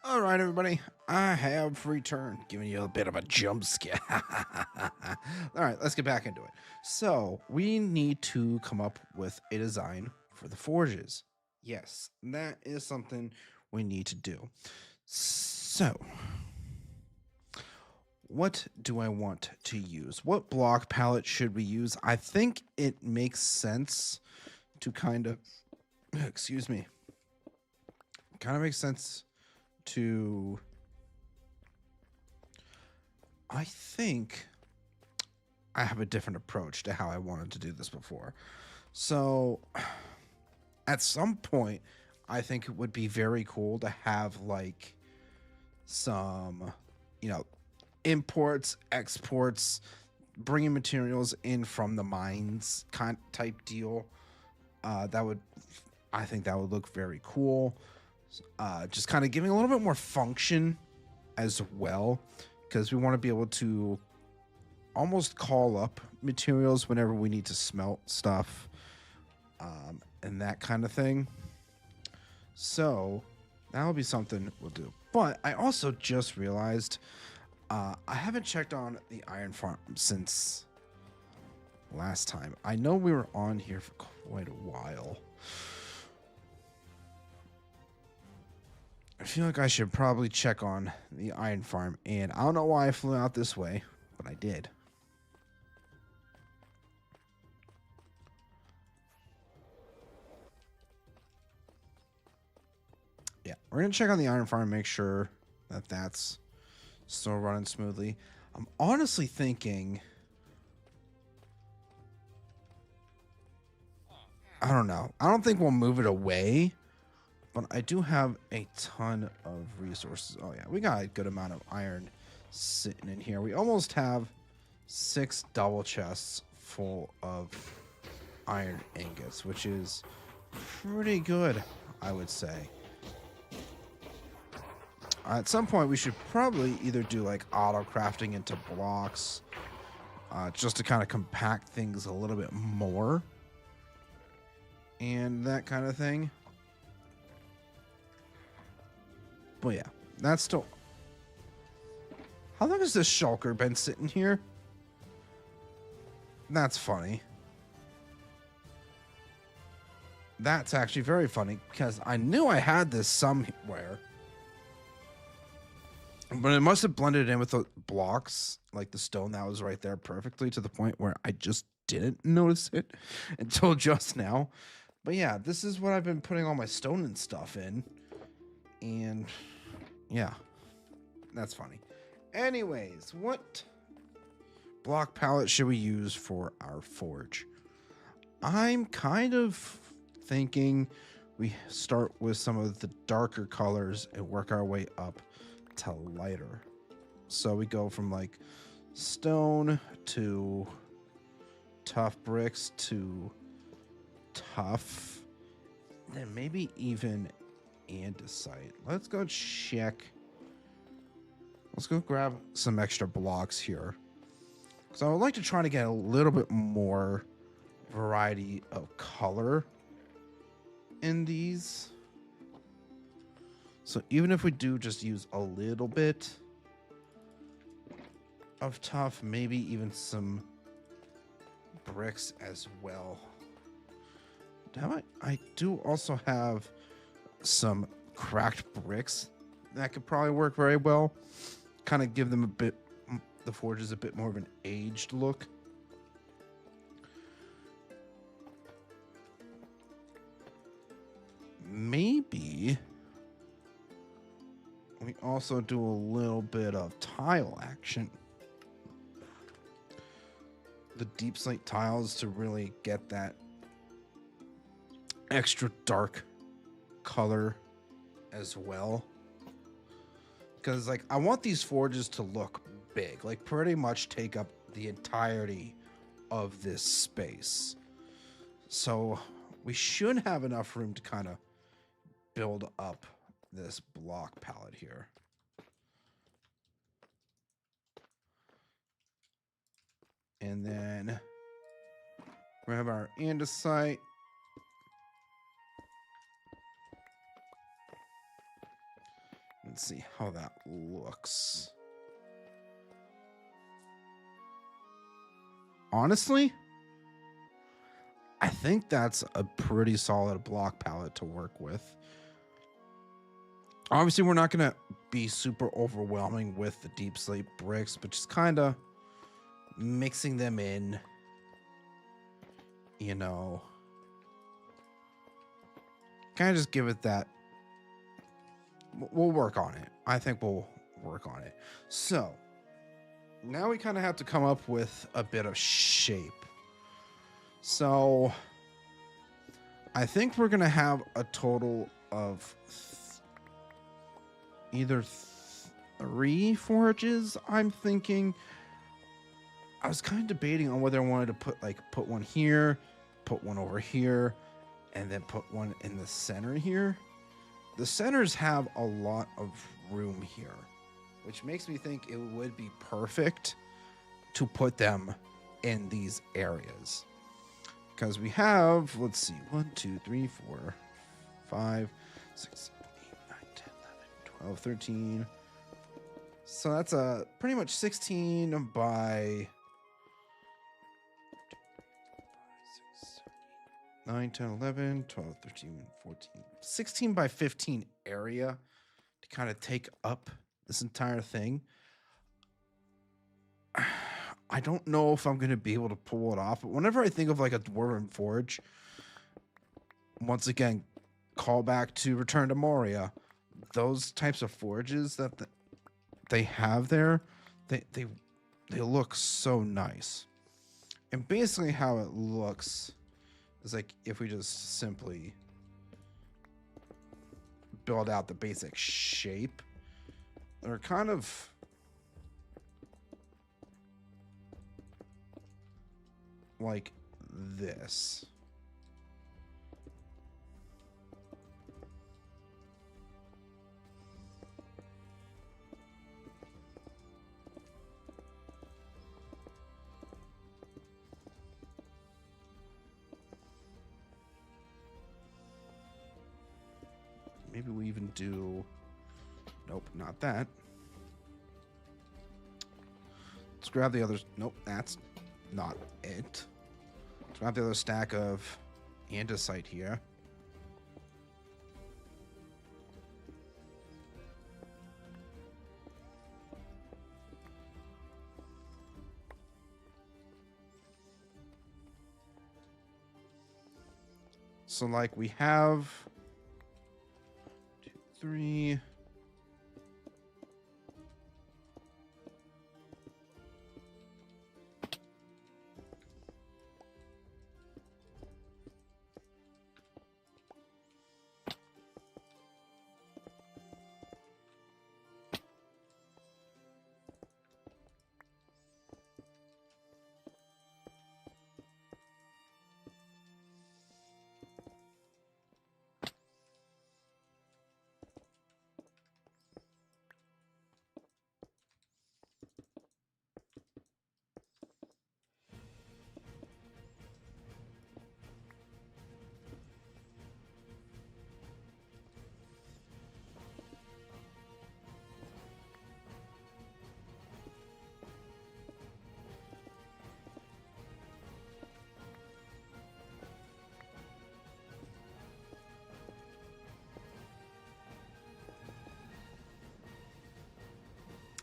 Speaker 1: All right, everybody, I have returned, giving you a bit of a jump scare. All right, let's get back into it. So we need to come up with a design for the forges. Yes, that is something we need to do. So what do I want to use? What block palette should we use? I think it makes sense to kind of, excuse me, kind of makes sense to, I think I have a different approach to how I wanted to do this before. So at some point, I think it would be very cool to have like some, imports, exports, bringing materials in from the mines kind type deal. I think that would look very cool. Just kind of giving a little bit more function as well, because we want to be able to almost call up materials whenever we need to smelt stuff, and that kind of thing. So that'll be something we'll do. But I also just realized I haven't checked on the iron farm since last time. I know we were on here for quite a while. I feel like I should probably check on the iron farm, and I don't know why I flew out this way, but I did. Yeah, we're gonna check on the iron farm, make sure that that's still running smoothly. I'm honestly thinking, I don't know. I don't think we'll move it away, but I do have a ton of resources. Oh yeah, we got a good amount of iron sitting in here. We almost have 6 double chests full of iron ingots, which is pretty good, I would say. At some point, we should probably either do like auto crafting into blocks, just to kind of compact things a little bit more, and that kind of thing. But yeah, that's still... How long has this shulker been sitting here? That's funny. That's actually very funny, because I knew I had this somewhere. But it must have blended in with the blocks, like the stone that was right there perfectly, to the point where I just didn't notice it until just now. But yeah, this is what I've been putting all my stone and stuff in. And yeah, that's funny. Anyways, what block palette should we use for our forge? I'm kind of thinking we start with some of the darker colors and work our way up to lighter. So we go from like stone to tough bricks to tough, and maybe even andesite. Let's go check. Let's go grab some extra blocks here, so I would like to try to get a little bit more variety of color in these. So even if we do just use a little bit of tough, maybe even some bricks as well. Damn it, I do also have some cracked bricks that could probably work very well. Kind of give them a bit, the forges a bit more of an aged look. Maybe we also do a little bit of tile action. The deep slate tiles to really get that extra dark color as well. Because like I want these forges to look big, like pretty much take up the entirety of this space. So we should have enough room to kind of build up this block palette here. And then we have our andesite. and see how that looks. Honestly, I think that's a pretty solid block palette to work with. Obviously, we're not going to be super overwhelming with the deep slate bricks, but just kind of mixing them in, you know, kind of just give it that. We'll work on it. I think we'll work on it. So now we kind of have to come up with a bit of shape. So I think we're going to have a total of either 3 forges. I'm thinking. I was kind of debating on whether I wanted to put one here, put one over here, and then put one in the center here. The centers have a lot of room here, which makes me think it would be perfect to put them in these areas. Because we have, let's see, 1, 2, 3, 4, 5, 6, 7, 8, 9, 10, 11, 12, 13. So that's pretty much 16 by 9, 10, 11, 12, 13, 14, 16 by 15 area to kind of take up this entire thing. I don't know if I'm going to be able to pull it off, but whenever I think of like a dwarven forge, once again, call back to Return to Moria, those types of forges that they have there, they look so nice. And basically how it looks is like if we just simply build out the basic shape, they're kind of like this. Maybe we even do, nope, not that. Let's grab the others. Nope, that's not it. Let's grab the other stack of andesite here. So like we have 2, 3.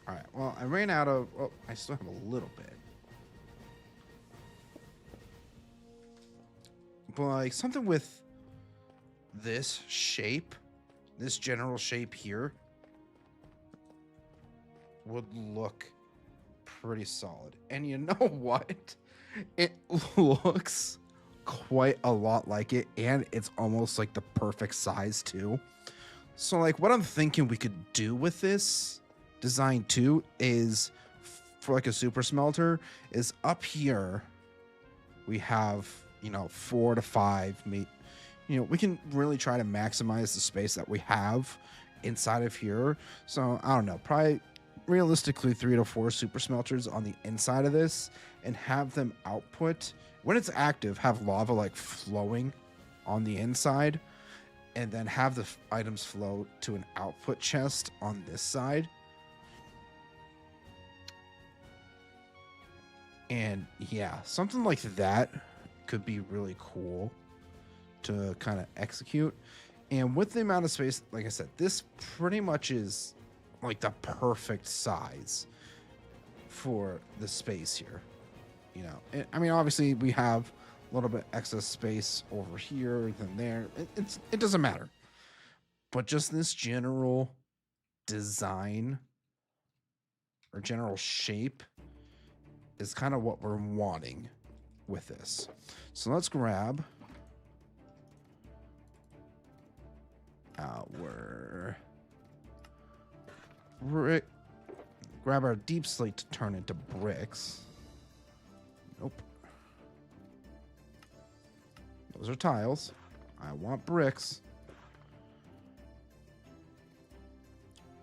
Speaker 1: All right, well, I ran out of, oh, I still have a little bit. But like something with this shape, this general shape here, would look pretty solid. And you know what? It looks quite a lot like it, and it's almost like the perfect size too. So like what I'm thinking we could do with this design too is for like a super smelter is up here we have, you know, 4 to 5 you know, we can really try to maximize the space that we have inside of here. So I don't know, probably realistically 3 to 4 super smelters on the inside of this, and have them output when it's active, have lava like flowing on the inside, and then have the items flow to an output chest on this side. And yeah, something like that could be really cool to kind of execute. And with the amount of space, like I said, this pretty much is like the perfect size for the space here. You know, I mean, obviously we have a little bit excess space over here than there. It doesn't matter. But just this general design or general shape is kind of what we're wanting with this. So let's grab our brick. Grab our deep slate to turn into bricks. Nope. Those are tiles. I want bricks.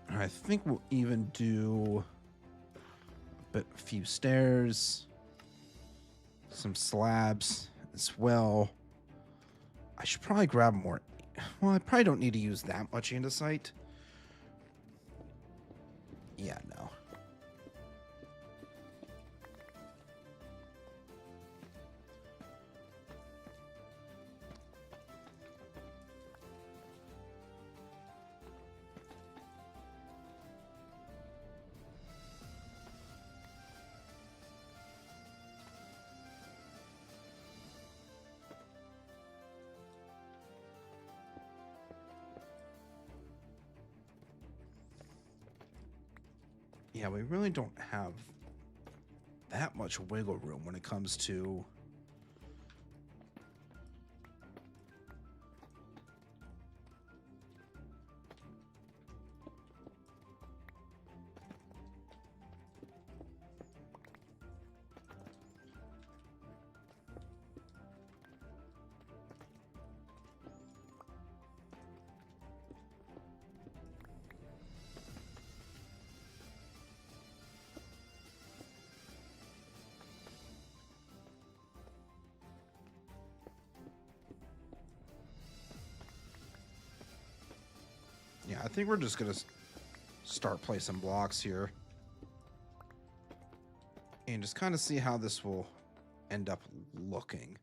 Speaker 1: I think we'll even do a few stairs, some slabs as well. I should probably grab more. Well, I probably don't need to use that much andesite. Yeah, no. Yeah, we really don't have that much wiggle room when it comes to yeah, I think we're just gonna start placing blocks here and just kind of see how this will end up looking.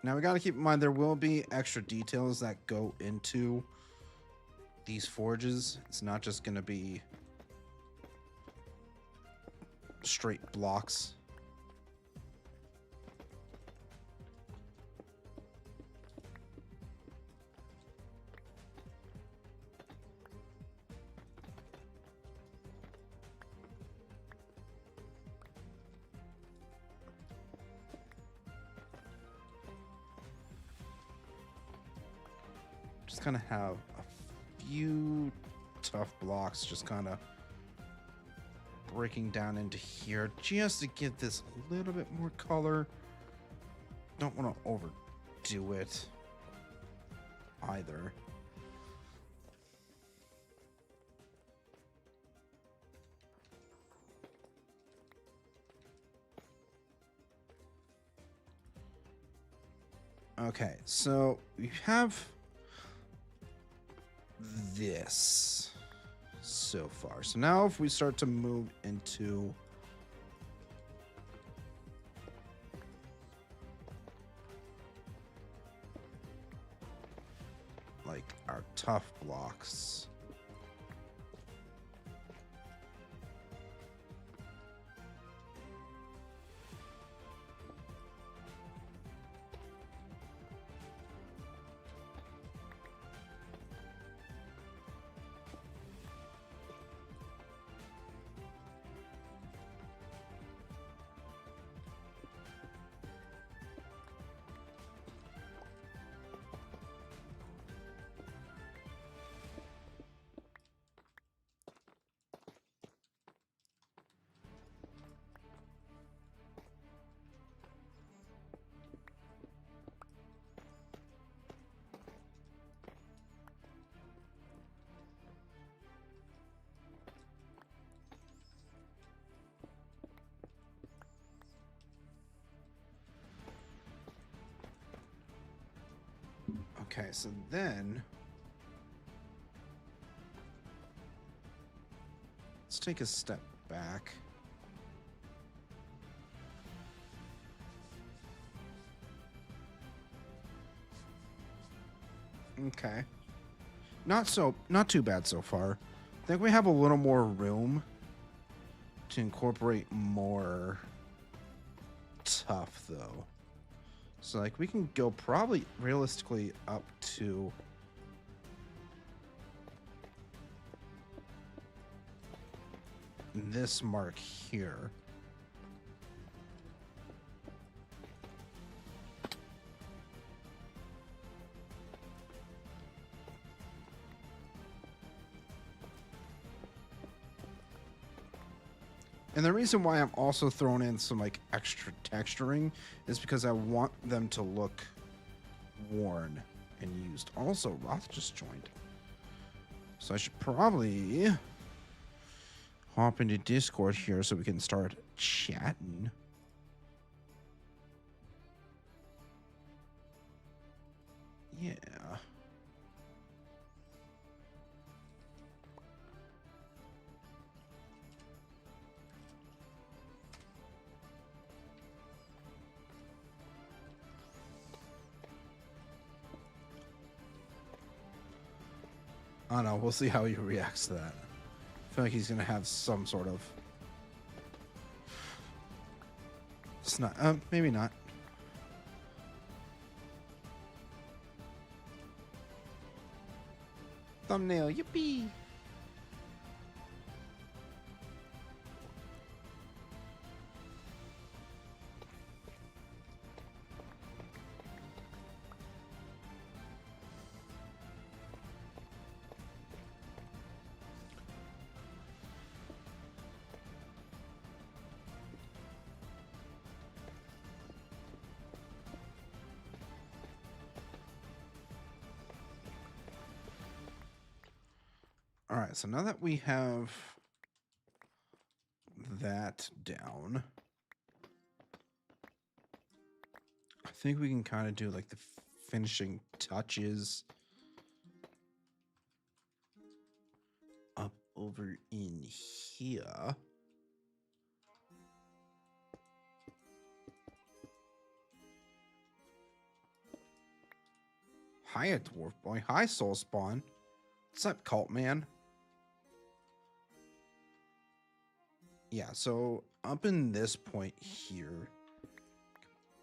Speaker 1: Now we got to keep in mind there will be extra details that go into these forges. It's not just going to be straight blocks. Just kind of have a few tough blocks just kind of breaking down into here just to give this a little bit more color. Don't want to overdo it either. Okay, so we have this so far. So now if we start to move into like our tough blocks. Okay, so then let's take a step back. Okay. Not too bad so far. I think we have a little more room to incorporate more tough though. So like we can go probably realistically up to this mark here. And the reason why I'm also throwing in some like extra texturing is because I want them to look worn and used. Also, Roth just joined. So I should probably hop into Discord here so we can start chatting. Yeah. I don't know. We'll see how he reacts to that. I feel like he's going to have some sort of... It's not... maybe not. Thumbnail. Yippee! All right, so now that we have that down, I think we can kind of do like the finishing touches up over in here. Hiya, dwarf boy. Hi, soul spawn. What's up, cult man? Yeah, so up in this point here,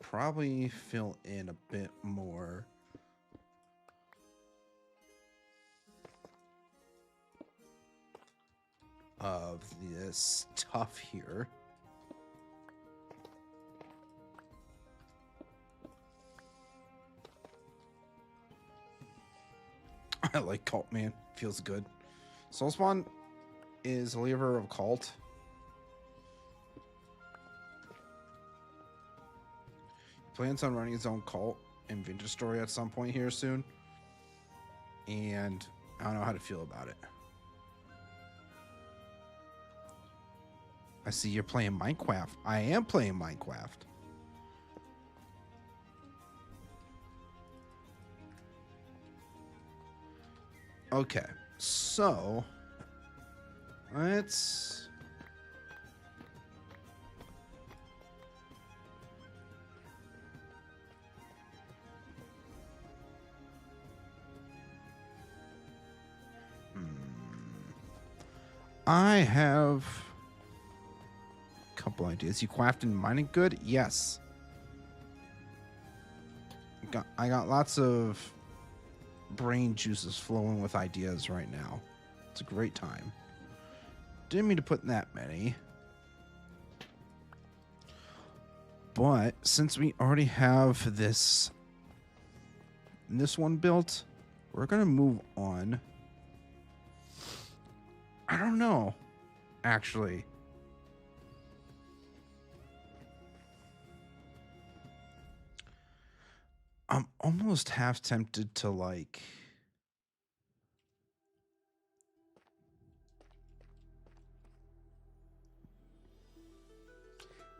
Speaker 1: probably fill in a bit more of this stuff here. I like cult man. Feels good. Soulspawn is a leader of cult. Plans on running his own cult and vintage story at some point here soon. And I don't know how to feel about it. I see you're playing Minecraft. I am playing Minecraft. Okay, so let's... I have a couple ideas. You crafting mining good? Yes. I got lots of brain juices flowing with ideas right now. It's a great time. Didn't mean to put that many. But since we already have this one built, we're going to move on. I don't know, actually. I'm almost half tempted to like...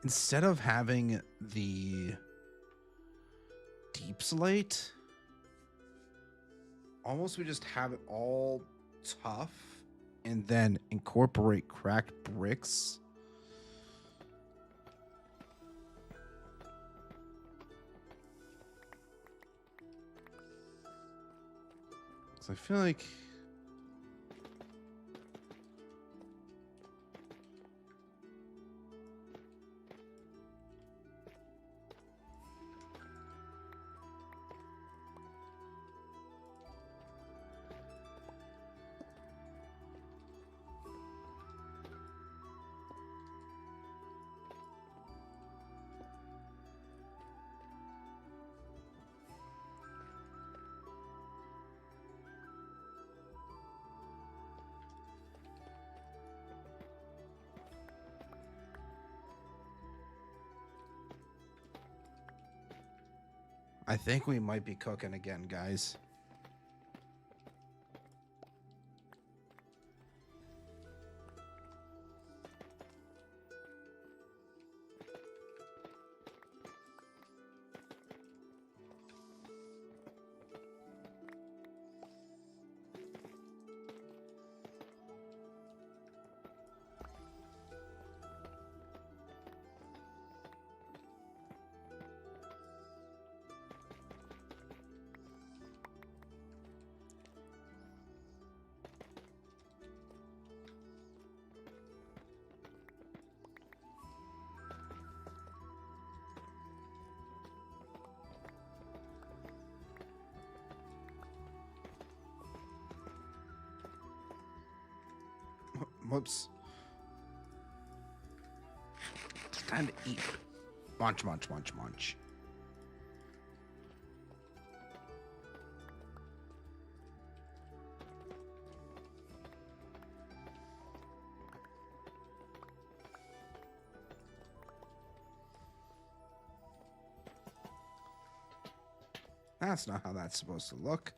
Speaker 1: Instead of having the deep slate, almost we just have it all tough and then incorporate cracked bricks. So I feel like I think we might be cooking again, guys. Whoops. It's time to eat. Munch, munch, munch, munch. That's not how that's supposed to look.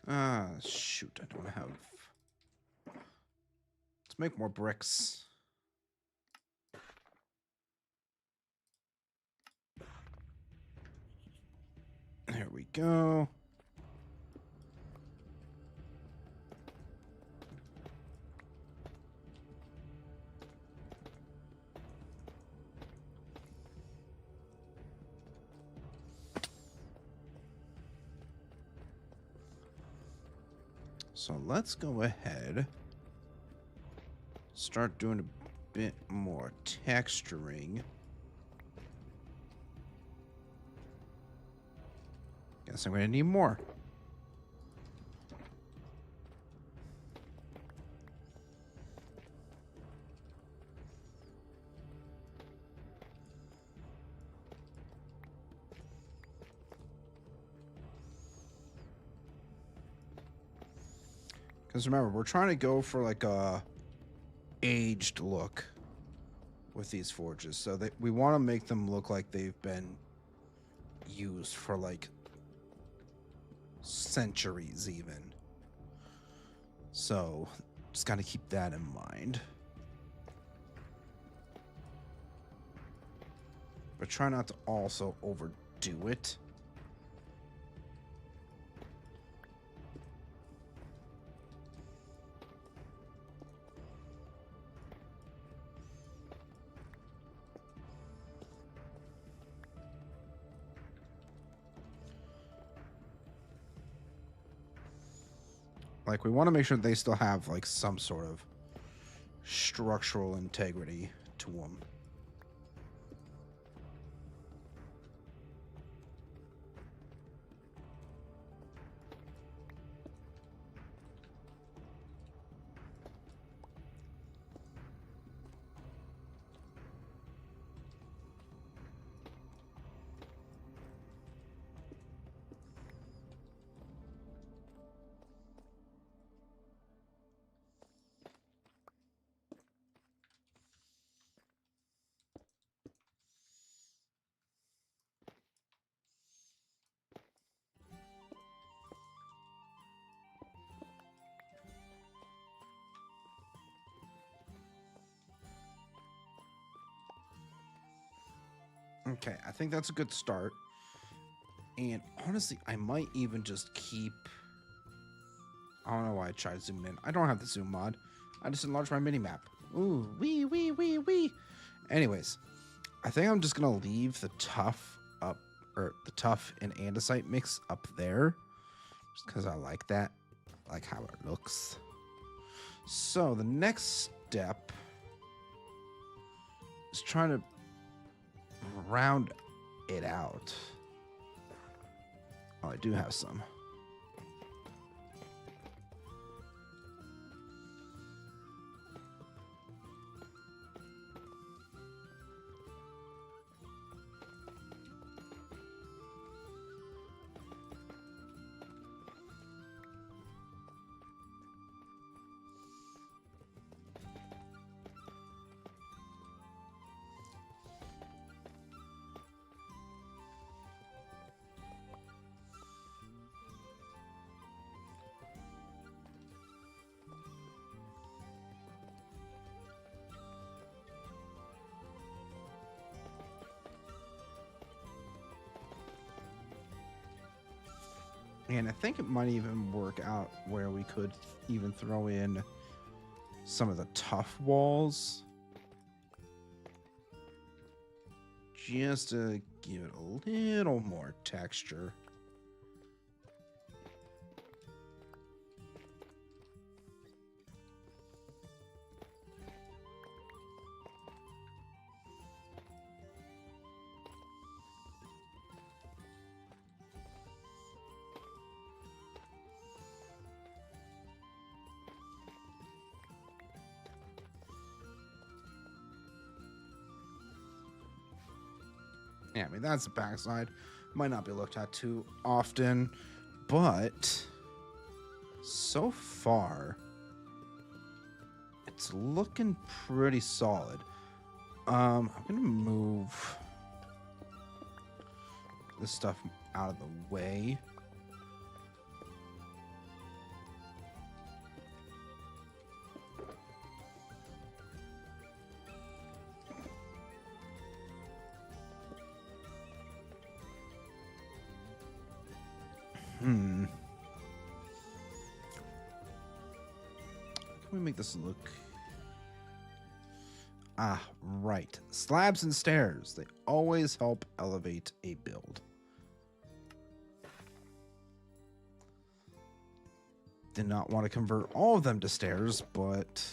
Speaker 1: Ah, shoot. I don't have... Let's make more bricks. There we go. So let's go ahead. Start doing a bit more texturing. Guess I'm going to need more. Because remember, we're trying to go for like a aged look with these forges. So that we want to make them look like they've been used for like centuries even. So just got to keep that in mind. But try not to also overdo it. Like, we want to make sure they still have, like, some sort of structural integrity to them. Okay, I think that's a good start. And honestly, I might even just keep... I don't know why I tried zooming in. I don't have the zoom mod. I just enlarged my mini-map. Ooh, wee, wee, wee, wee. Anyways, I think I'm just going to leave the tough up, or the tough and andesite mix up there. Just because I like that. I like how it looks. So the next step is trying to round it out. Oh, I do have some. And I think it might even work out where we could even throw in some of the tough walls. Just to give it a little more texture. Yeah, I mean, that's the backside. Might not be looked at too often, but so far, it's looking pretty solid. I'm gonna move this stuff out of the way. How can we make this look? Ah, right. Slabs and stairs. They always help elevate a build. Did not want to convert all of them to stairs, but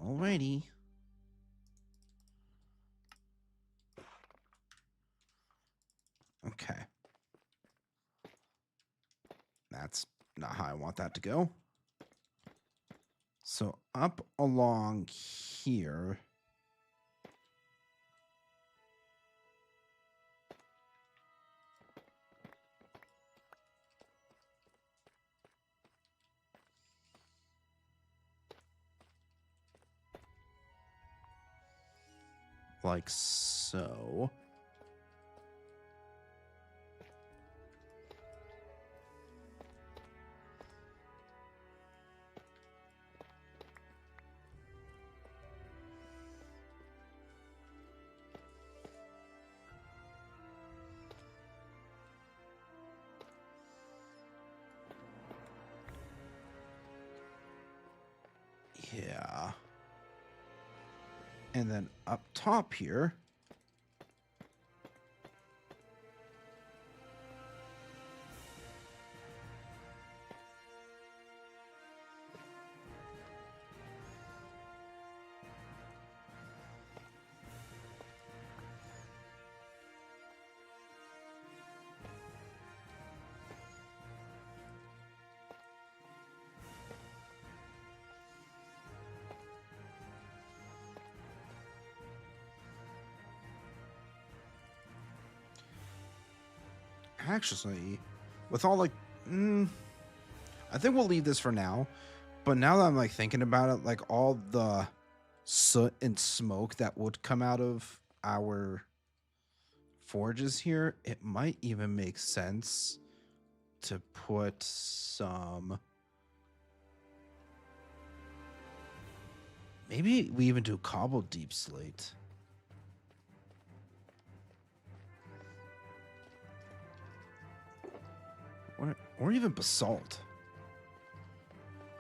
Speaker 1: alrighty. Okay. That's not how I want that to go. So up along here. Like so. Yeah. And then up top here. Actually, with all like, I think we'll leave this for now. But now that I'm like thinking about it, like all the soot and smoke that would come out of our forges here, it might even make sense to put some. Maybe we even do cobbled deep slate. or even basalt.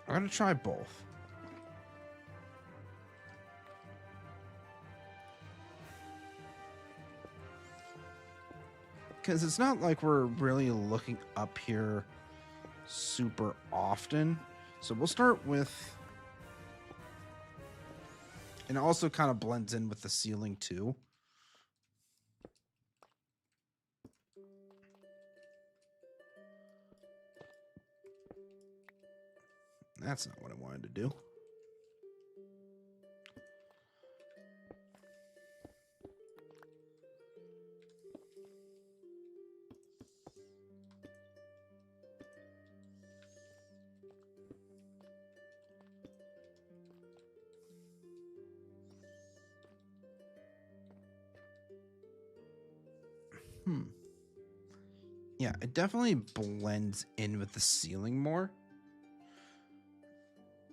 Speaker 1: I'm gonna try both. Because it's not like we're really looking up here super often. So we'll start with... And it also kind of blends in with the ceiling too. That's not what I wanted to do. Yeah, it definitely blends in with the ceiling more.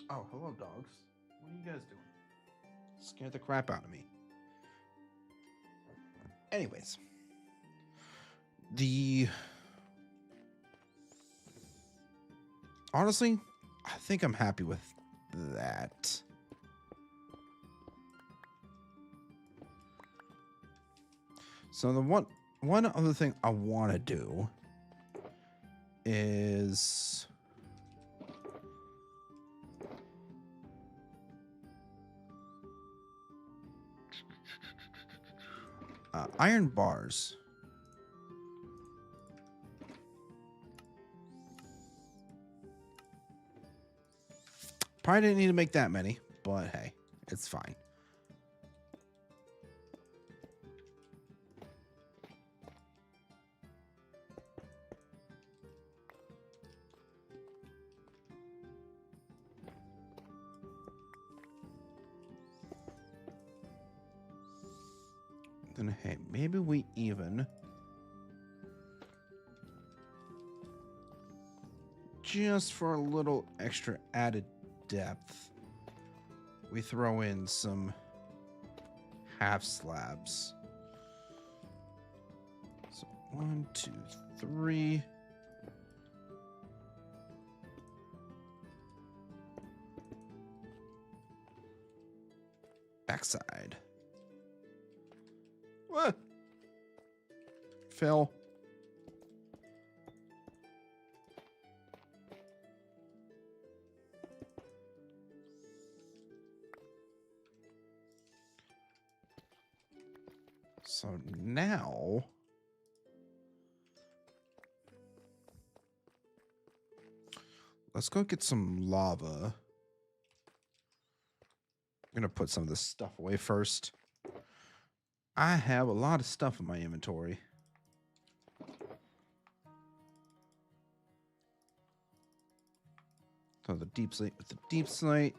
Speaker 1: Oh, hello, dogs. What are you guys doing? Scared the crap out of me. Anyways. Honestly, I think I'm happy with that. So the one other thing I want to do is iron bars. Probably didn't need to make that many, but hey, it's fine. Then hey, maybe we even just for a little extra added depth, we throw in some half slabs. So 1, 2, 3. Backside. What? Phil. So now let's go get some lava. I'm gonna put some of this stuff away first. I have a lot of stuff in my inventory. So the deep slate with the deep slate,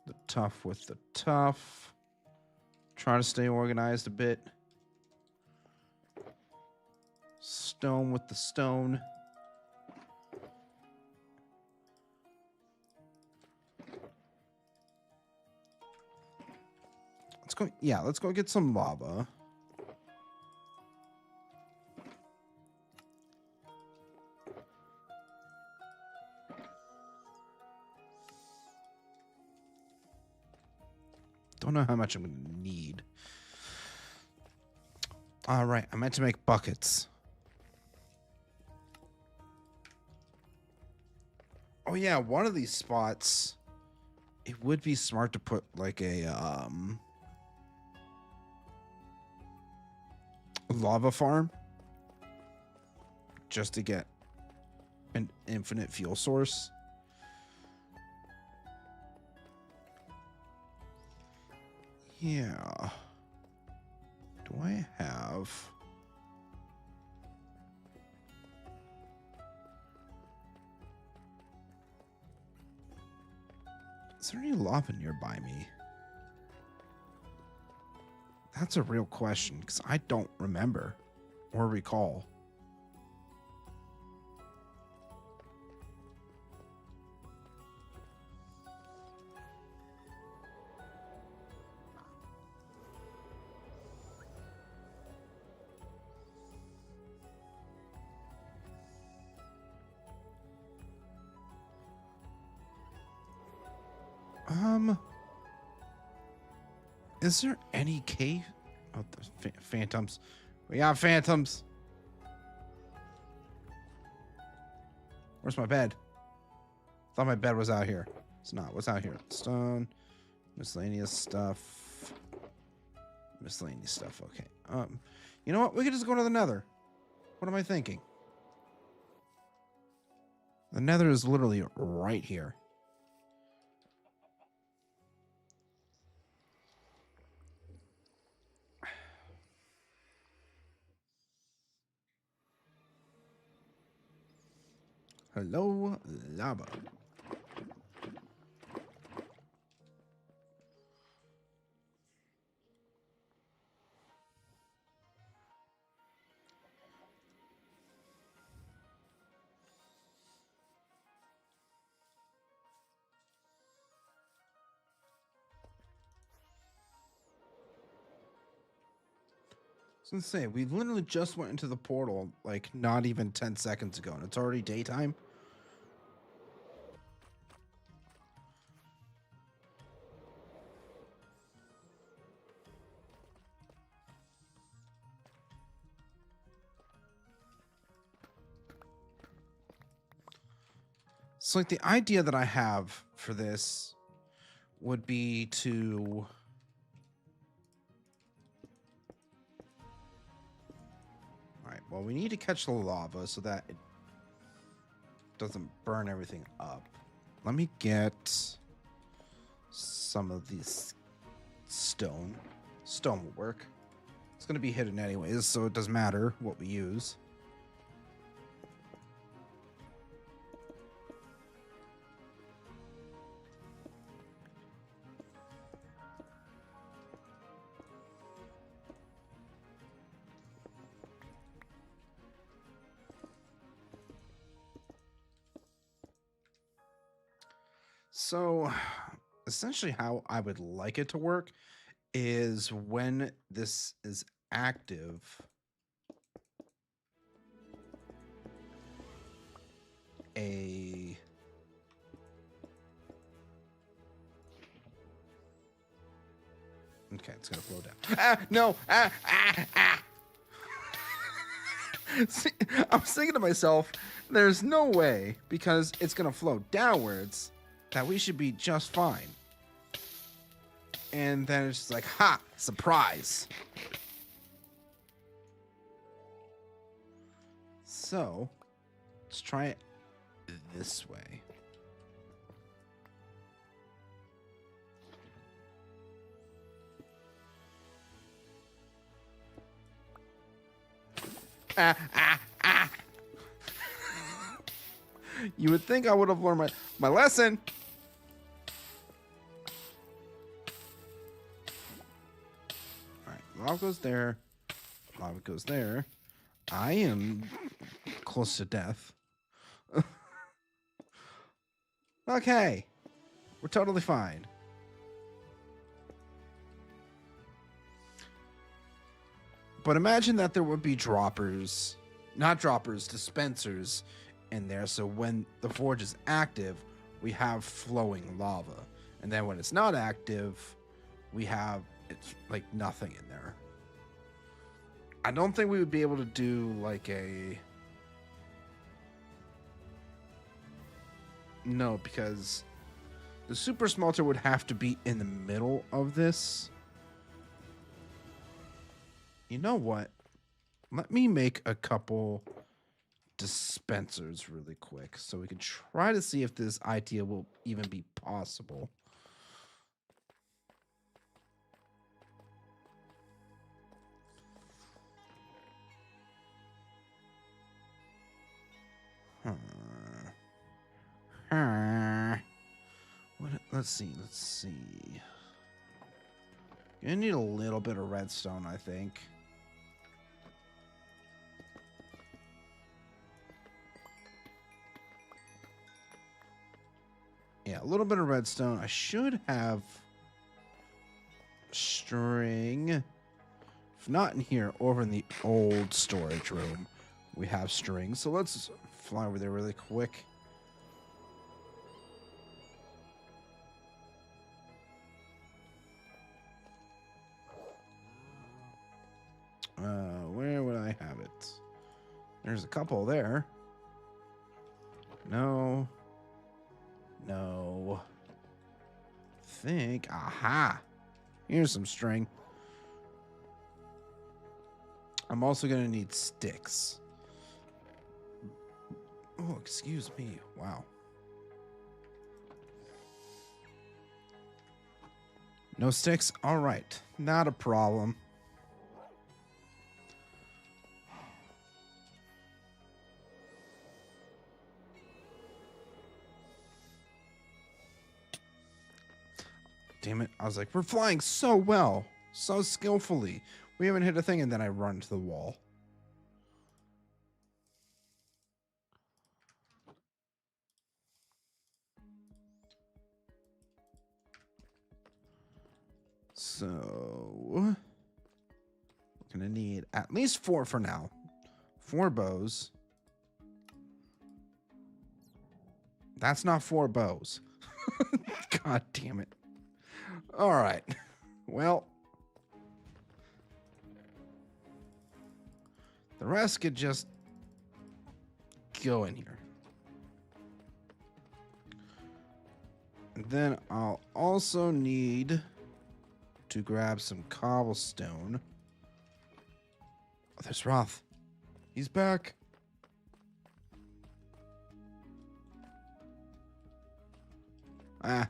Speaker 1: the tough with the tough. Try to stay organized a bit. Stone with the stone. Let's go. Yeah, let's go get some lava. Don't know how much I'm going to need. All right, I meant to make buckets. Oh yeah, one of these spots, it would be smart to put like a lava farm just to get an infinite fuel source. Yeah. Do I have... Is there any lava nearby me? That's a real question, because I don't remember or recall. Is there any cave? Oh, there's phantoms. We got phantoms. Where's my bed? Thought my bed was out here. It's not. What's out here? Stone, miscellaneous stuff. Miscellaneous stuff. Okay. You know what? We could just go to the Nether. What am I thinking? The Nether is literally right here. Hello, lava. I was gonna say, we literally just went into the portal like not even 10 seconds ago, and it's already daytime. So like the idea that I have for this would be to well, we need to catch the lava so that it doesn't burn everything up. Let me get some of these stone. Stone will work. It's going to be hidden anyways, so it doesn't matter what we use. So, essentially how I would like it to work is when this is active, okay, it's gonna flow down. No! See, I was thinking to myself, there's no way, because it's gonna flow downwards, that we should be just fine. And then it's just like, ha! Surprise! So, let's try it this way. You would think I would have learned my lesson. All right, lava goes there. Lava goes there. I am close to death. Okay, we're totally fine. But imagine that there would be droppers, not droppers, dispensers in there. So when the forge is active, we have flowing lava. And then when it's not active, we have it's like nothing in there. I don't think we would be able to do like a... No, because the super smelter would have to be in the middle of this. You know what? Let me make a couple dispensers really quick so we can try to see if this idea will even be possible. Let's see. Gonna need a little bit of redstone, I think. Yeah, a little bit of redstone. I should have string. If not in here, over in the old storage room, we have string. So let's fly over there really quick. There's a couple there. No. No. Think. Aha. Here's some string. I'm also going to need sticks. Oh, excuse me. Wow. No sticks? All right. Not a problem. Damn it. I was like, we're flying so well, so skillfully. We haven't hit a thing, and then I run to the wall. So, we're going to need at least 4 for now. 4 bows. That's not 4 bows. God damn it. All right. Well, the rest could just go in here. And then I'll also need to grab some cobblestone. Oh, there's Roth. He's back. Ah.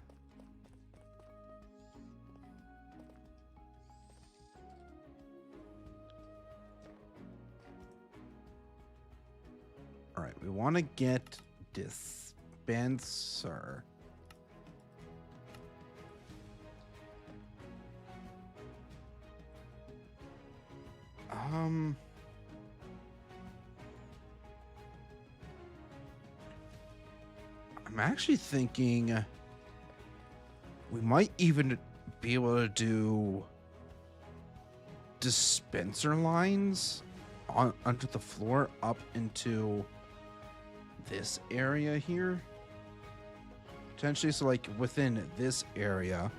Speaker 1: All right, we want to get dispenser. I'm actually thinking we might even be able to do dispenser lines under the floor up into this area here. Potentially, so like within this area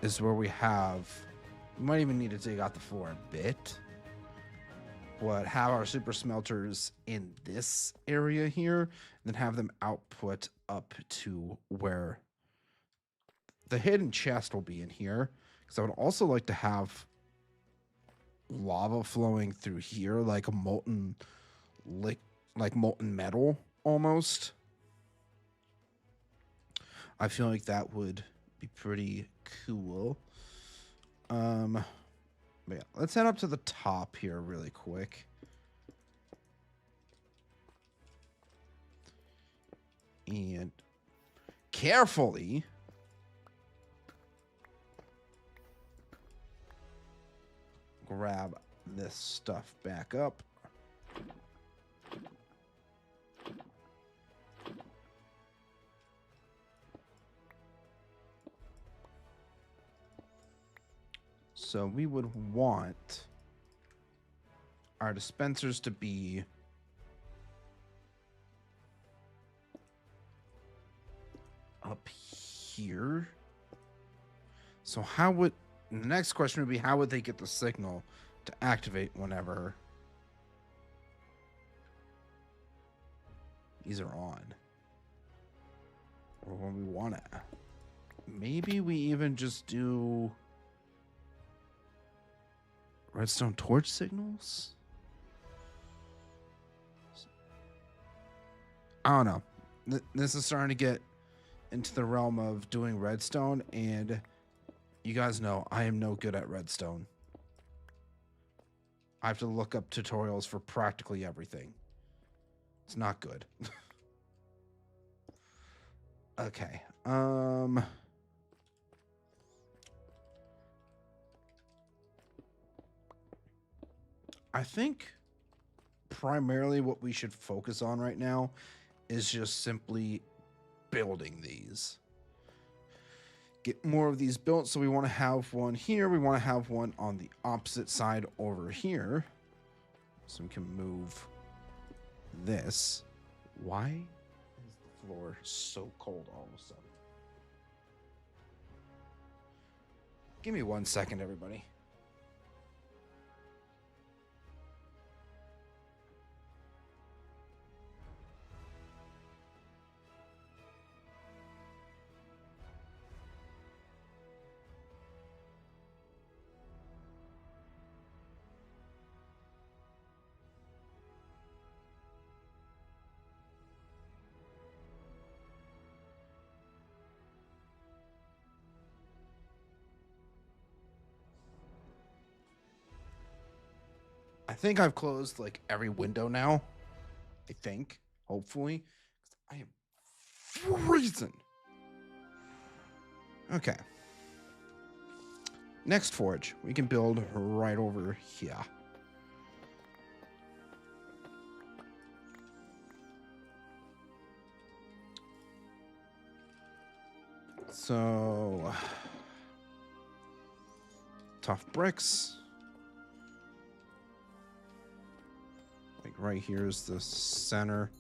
Speaker 1: is where we might even need to dig out the floor a bit. But have our super smelters in this area here, and then have them output up to where the hidden chest will be in here. Because I would also like to have lava flowing through here, like a molten metal almost. I feel like that would be pretty cool. But yeah, let's head up to the top here really quick. And carefully grab this stuff back up. So we would want our dispensers to be up here. So the next question would be, how would they get the signal to activate whenever these are on? Or when we want to. Maybe we even just do redstone torch signals? I don't know. This is starting to get into the realm of doing redstone, and you guys know I am no good at redstone. I have to look up tutorials for practically everything. It's not good. Okay. I think primarily what we should focus on right now is just simply building these. Get more of these built. So we want to have one here. We want to have one on the opposite side over here. So we can move this. Why is the floor so cold all of a sudden? Give me 1 second, everybody. think I've closed like every window now. I think, hopefully. I am freezing. Okay. Next forge, we can build right over here. So, tough bricks. Like right here is the center.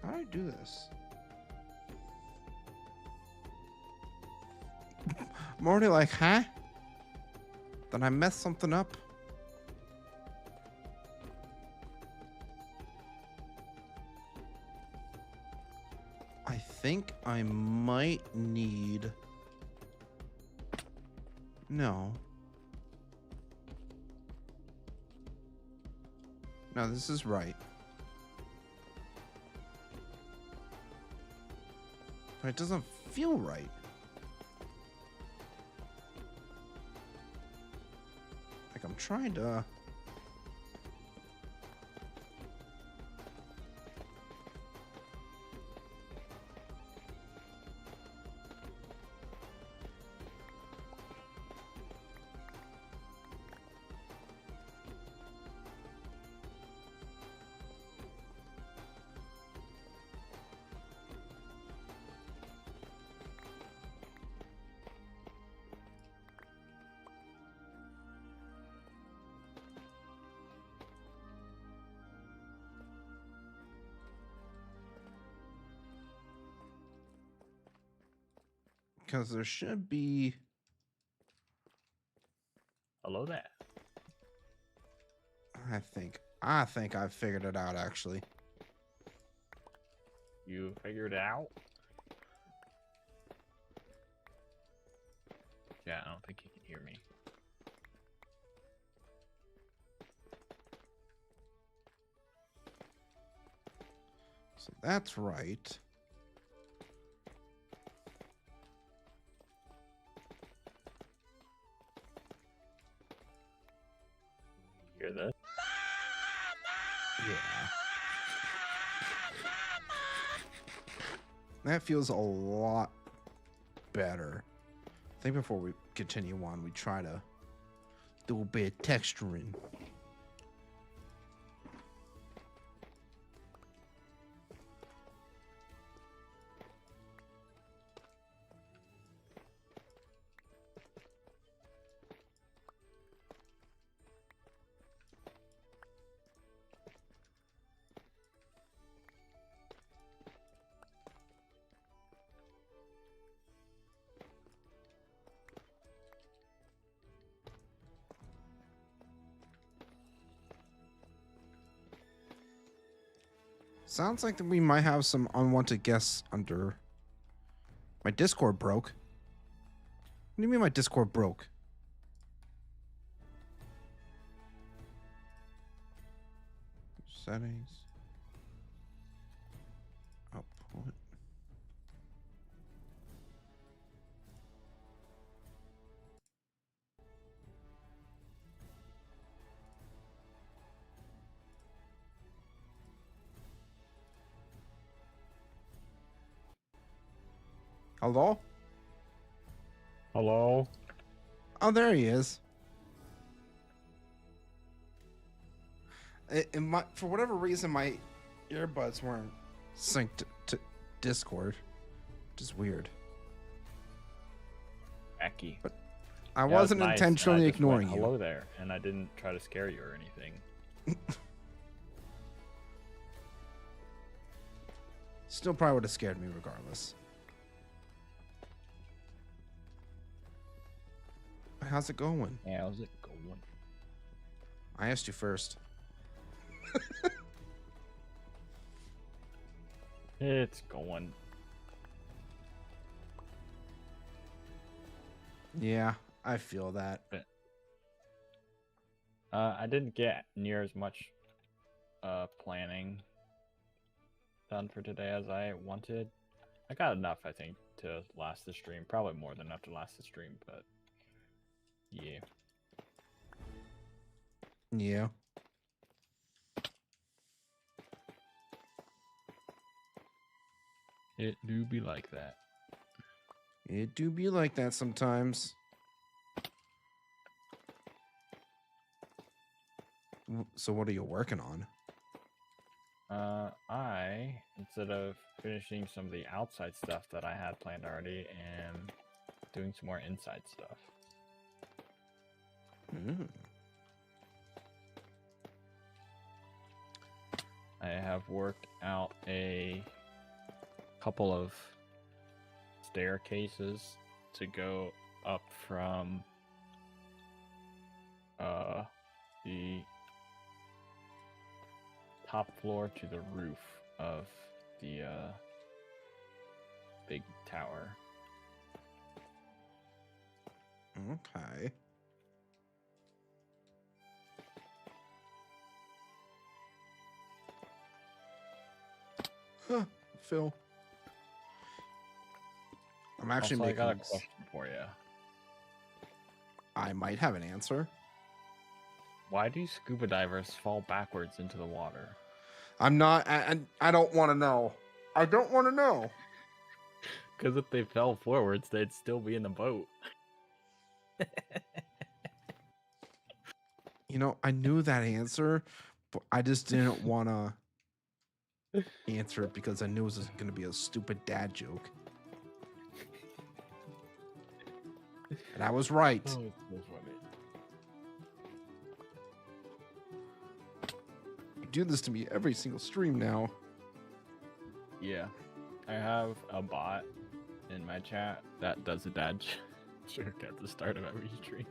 Speaker 1: How do I do this? I'm already like, huh? Did I mess something up? I think I might need... No. No, this is right. But it doesn't feel right. Like I'm trying to... Because there should be...
Speaker 2: Hello there.
Speaker 1: I think I figured it out, actually.
Speaker 2: You figured it out? Yeah, I don't think you can hear me.
Speaker 1: So that's right.
Speaker 2: Hear this?
Speaker 1: Yeah. That feels a lot better. I think before we continue on, we try to do a bit of texturing. Sounds like that we might have some unwanted guests under... My Discord broke. What do you mean my Discord broke? Settings. Output. Hello?
Speaker 2: Hello?
Speaker 1: Oh, there he is. For whatever reason, my earbuds weren't synced to Discord, which is weird.
Speaker 2: Wacky.
Speaker 1: But I wasn't
Speaker 2: nice,
Speaker 1: intentionally
Speaker 2: and I just
Speaker 1: ignoring
Speaker 2: went,
Speaker 1: you.
Speaker 2: Hello there, and I didn't try to scare you or anything.
Speaker 1: Still probably would have scared me regardless. How's it going?
Speaker 2: Yeah, how's it going?
Speaker 1: I asked you first.
Speaker 2: It's going.
Speaker 1: Yeah, I feel that.
Speaker 2: I didn't get near as much planning done for today as I wanted. I got enough, I think, to last the stream. Probably more than enough to last the stream, but yeah.
Speaker 1: Yeah.
Speaker 2: It do be like that.
Speaker 1: It do be like that sometimes. So what are you working on?
Speaker 2: Instead of finishing some of the outside stuff that I had planned already, am doing some more inside stuff.
Speaker 1: Mm.
Speaker 2: I have worked out a couple of staircases to go up from the top floor to the roof of the big tower.
Speaker 1: Okay. Huh, Phil. I'm actually
Speaker 2: Also, I
Speaker 1: making.
Speaker 2: got a question for you.
Speaker 1: I might have an answer.
Speaker 2: Why do scuba divers fall backwards into the water?
Speaker 1: I'm not. I don't want to know. I don't want to know.
Speaker 2: Because if they fell forwards, they'd still be in the boat.
Speaker 1: You know, I knew that answer, but I just didn't want to answer it because I knew it was going to be a stupid dad joke. And I was right.
Speaker 2: Oh, it's so funny.
Speaker 1: You do this to me every single stream now.
Speaker 2: Yeah. I have a bot in my chat that does a dad joke at the start of every stream.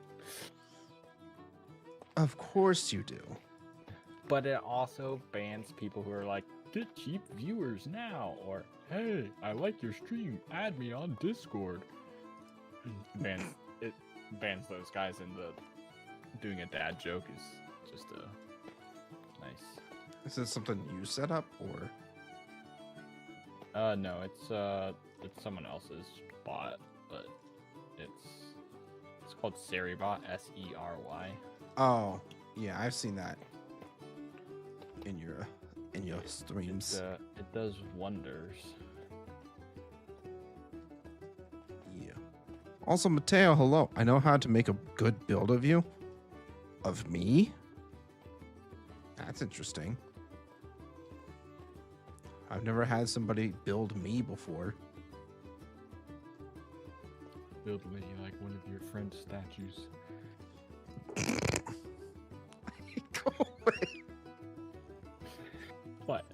Speaker 1: Of course you do.
Speaker 2: But it also bans people who are like, get cheap viewers now, or hey, I like your stream, add me on Discord. It bans those guys, and doing a dad joke is just a nice.
Speaker 1: Is this something you set up or?
Speaker 2: No, it's someone else's bot, but it's called Serybot, Sery.
Speaker 1: Oh, yeah, I've seen that in your streams.
Speaker 2: It does wonders.
Speaker 1: Yeah. Also, Mateo, hello. I know how to make a good build of you. Of me? That's interesting. I've never had somebody build me before.
Speaker 2: Build me like one of your friend's statues.
Speaker 1: Go away.
Speaker 2: What?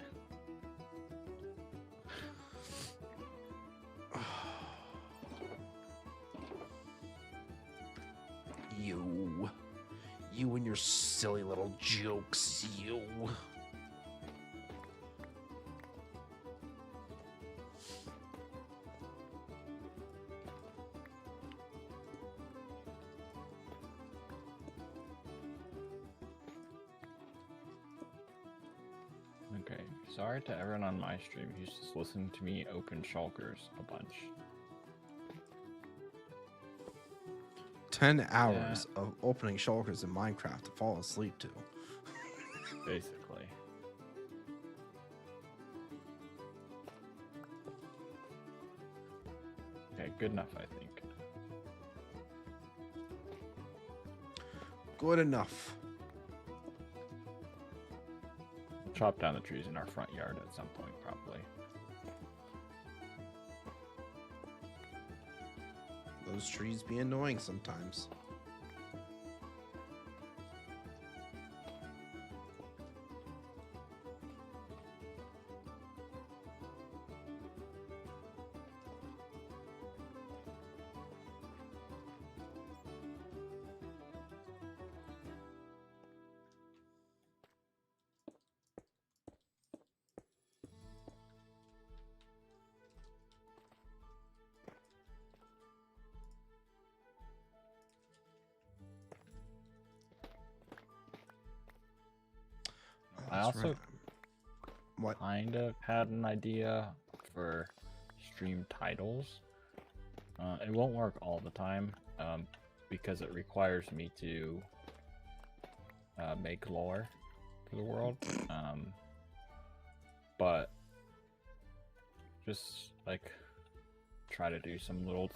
Speaker 1: You and your silly little jokes, you.
Speaker 2: Okay, sorry to everyone on my stream who's just listening to me open shulkers a bunch.
Speaker 1: 10 hours of opening shulkers in Minecraft to fall asleep to.
Speaker 2: Basically. Okay, good enough, I think.
Speaker 1: Good enough.
Speaker 2: We'll chop down the trees in our front yard at some point, probably.
Speaker 1: Those trees be annoying sometimes.
Speaker 2: also
Speaker 1: right. What?
Speaker 2: kind of had an idea for stream titles. It won't work all the time because it requires me to make lore for the world. But just like try to do some little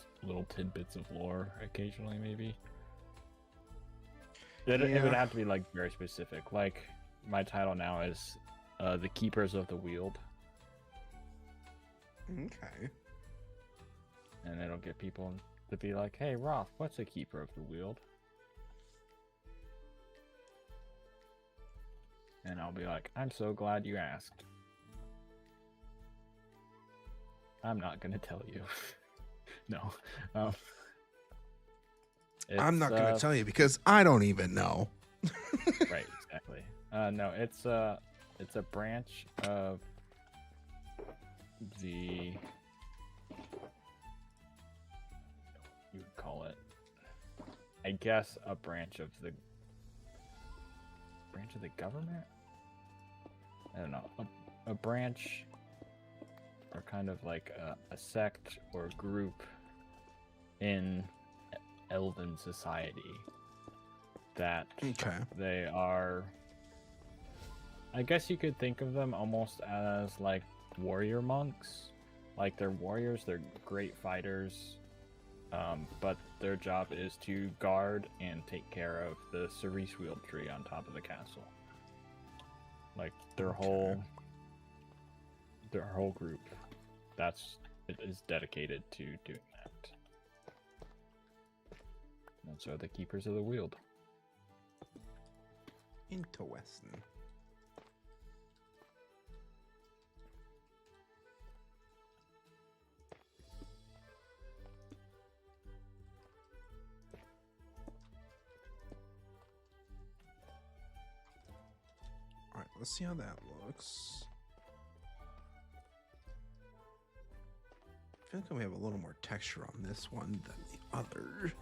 Speaker 2: tidbits of lore occasionally, maybe. It would have to be like very specific. Like my title now is the Keepers of the Wield.
Speaker 1: Okay.
Speaker 2: And it'll get people to be like, hey, Roth, what's a Keeper of the Wield? And I'll be like, I'm so glad you asked. I'm not going to tell you. No.
Speaker 1: I'm not going to tell you because I don't even know.
Speaker 2: Right, exactly. No, it's a branch of the... You would call it, I guess, a branch of the government. I don't know, a branch, or kind of like a sect or group in Elven society that they are. I guess you could think of them almost as like warrior monks. Like they're warriors, they're great fighters. But their job is to guard and take care of the Soulless World tree on top of the castle. Like their whole group, it is dedicated to doing that. And so the Keepers of the Wield.
Speaker 1: Interesting. All right, let's see how that looks. I feel like we have a little more texture on this one than the other.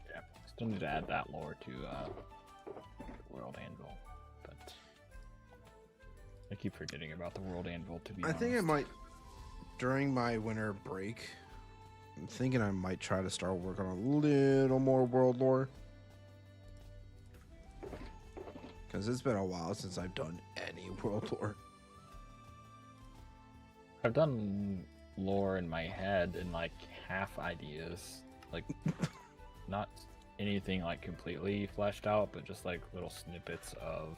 Speaker 2: Yeah, still need to add that lore to WorldAnvil, but I keep forgetting about the WorldAnvil, to be honest.
Speaker 1: I think I might, during my winter break, I'm thinking I might try to start working on a little more world lore. Because it's been a while since I've done any world lore.
Speaker 2: I've done lore in my head in like half ideas. Like, not anything like completely fleshed out, but just like little snippets of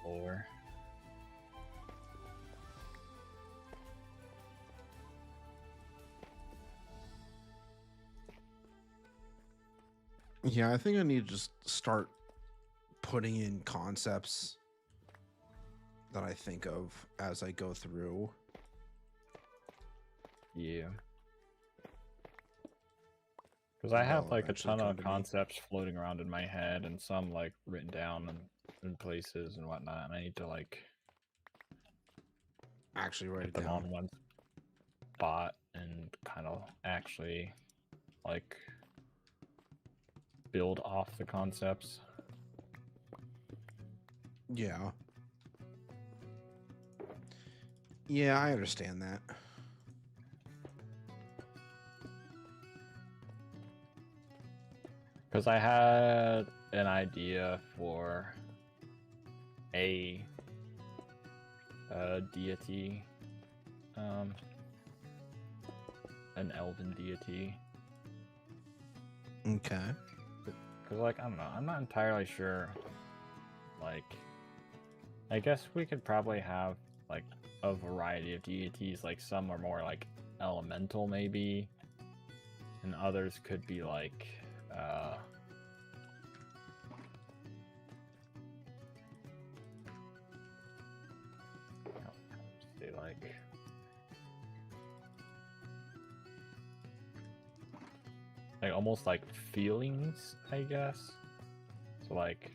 Speaker 2: lore.
Speaker 1: Yeah, I think I need to just start putting in concepts that I think of as I go through.
Speaker 2: Yeah. Because I have like a ton of concepts floating around in my head and some like written down in places and whatnot, and I need to like
Speaker 1: actually write it
Speaker 2: them
Speaker 1: down
Speaker 2: on one spot and kind of actually like build off the concepts.
Speaker 1: Yeah. Yeah, I understand that.
Speaker 2: Because I had an idea for a deity, an elven deity.
Speaker 1: Okay.
Speaker 2: Because, like, I don't know, I'm not entirely sure. Like, I guess we could probably have, like, a variety of deities. Like, some are more, like, elemental, maybe. And others could be, like, say, like, almost like feelings, I guess. So, like,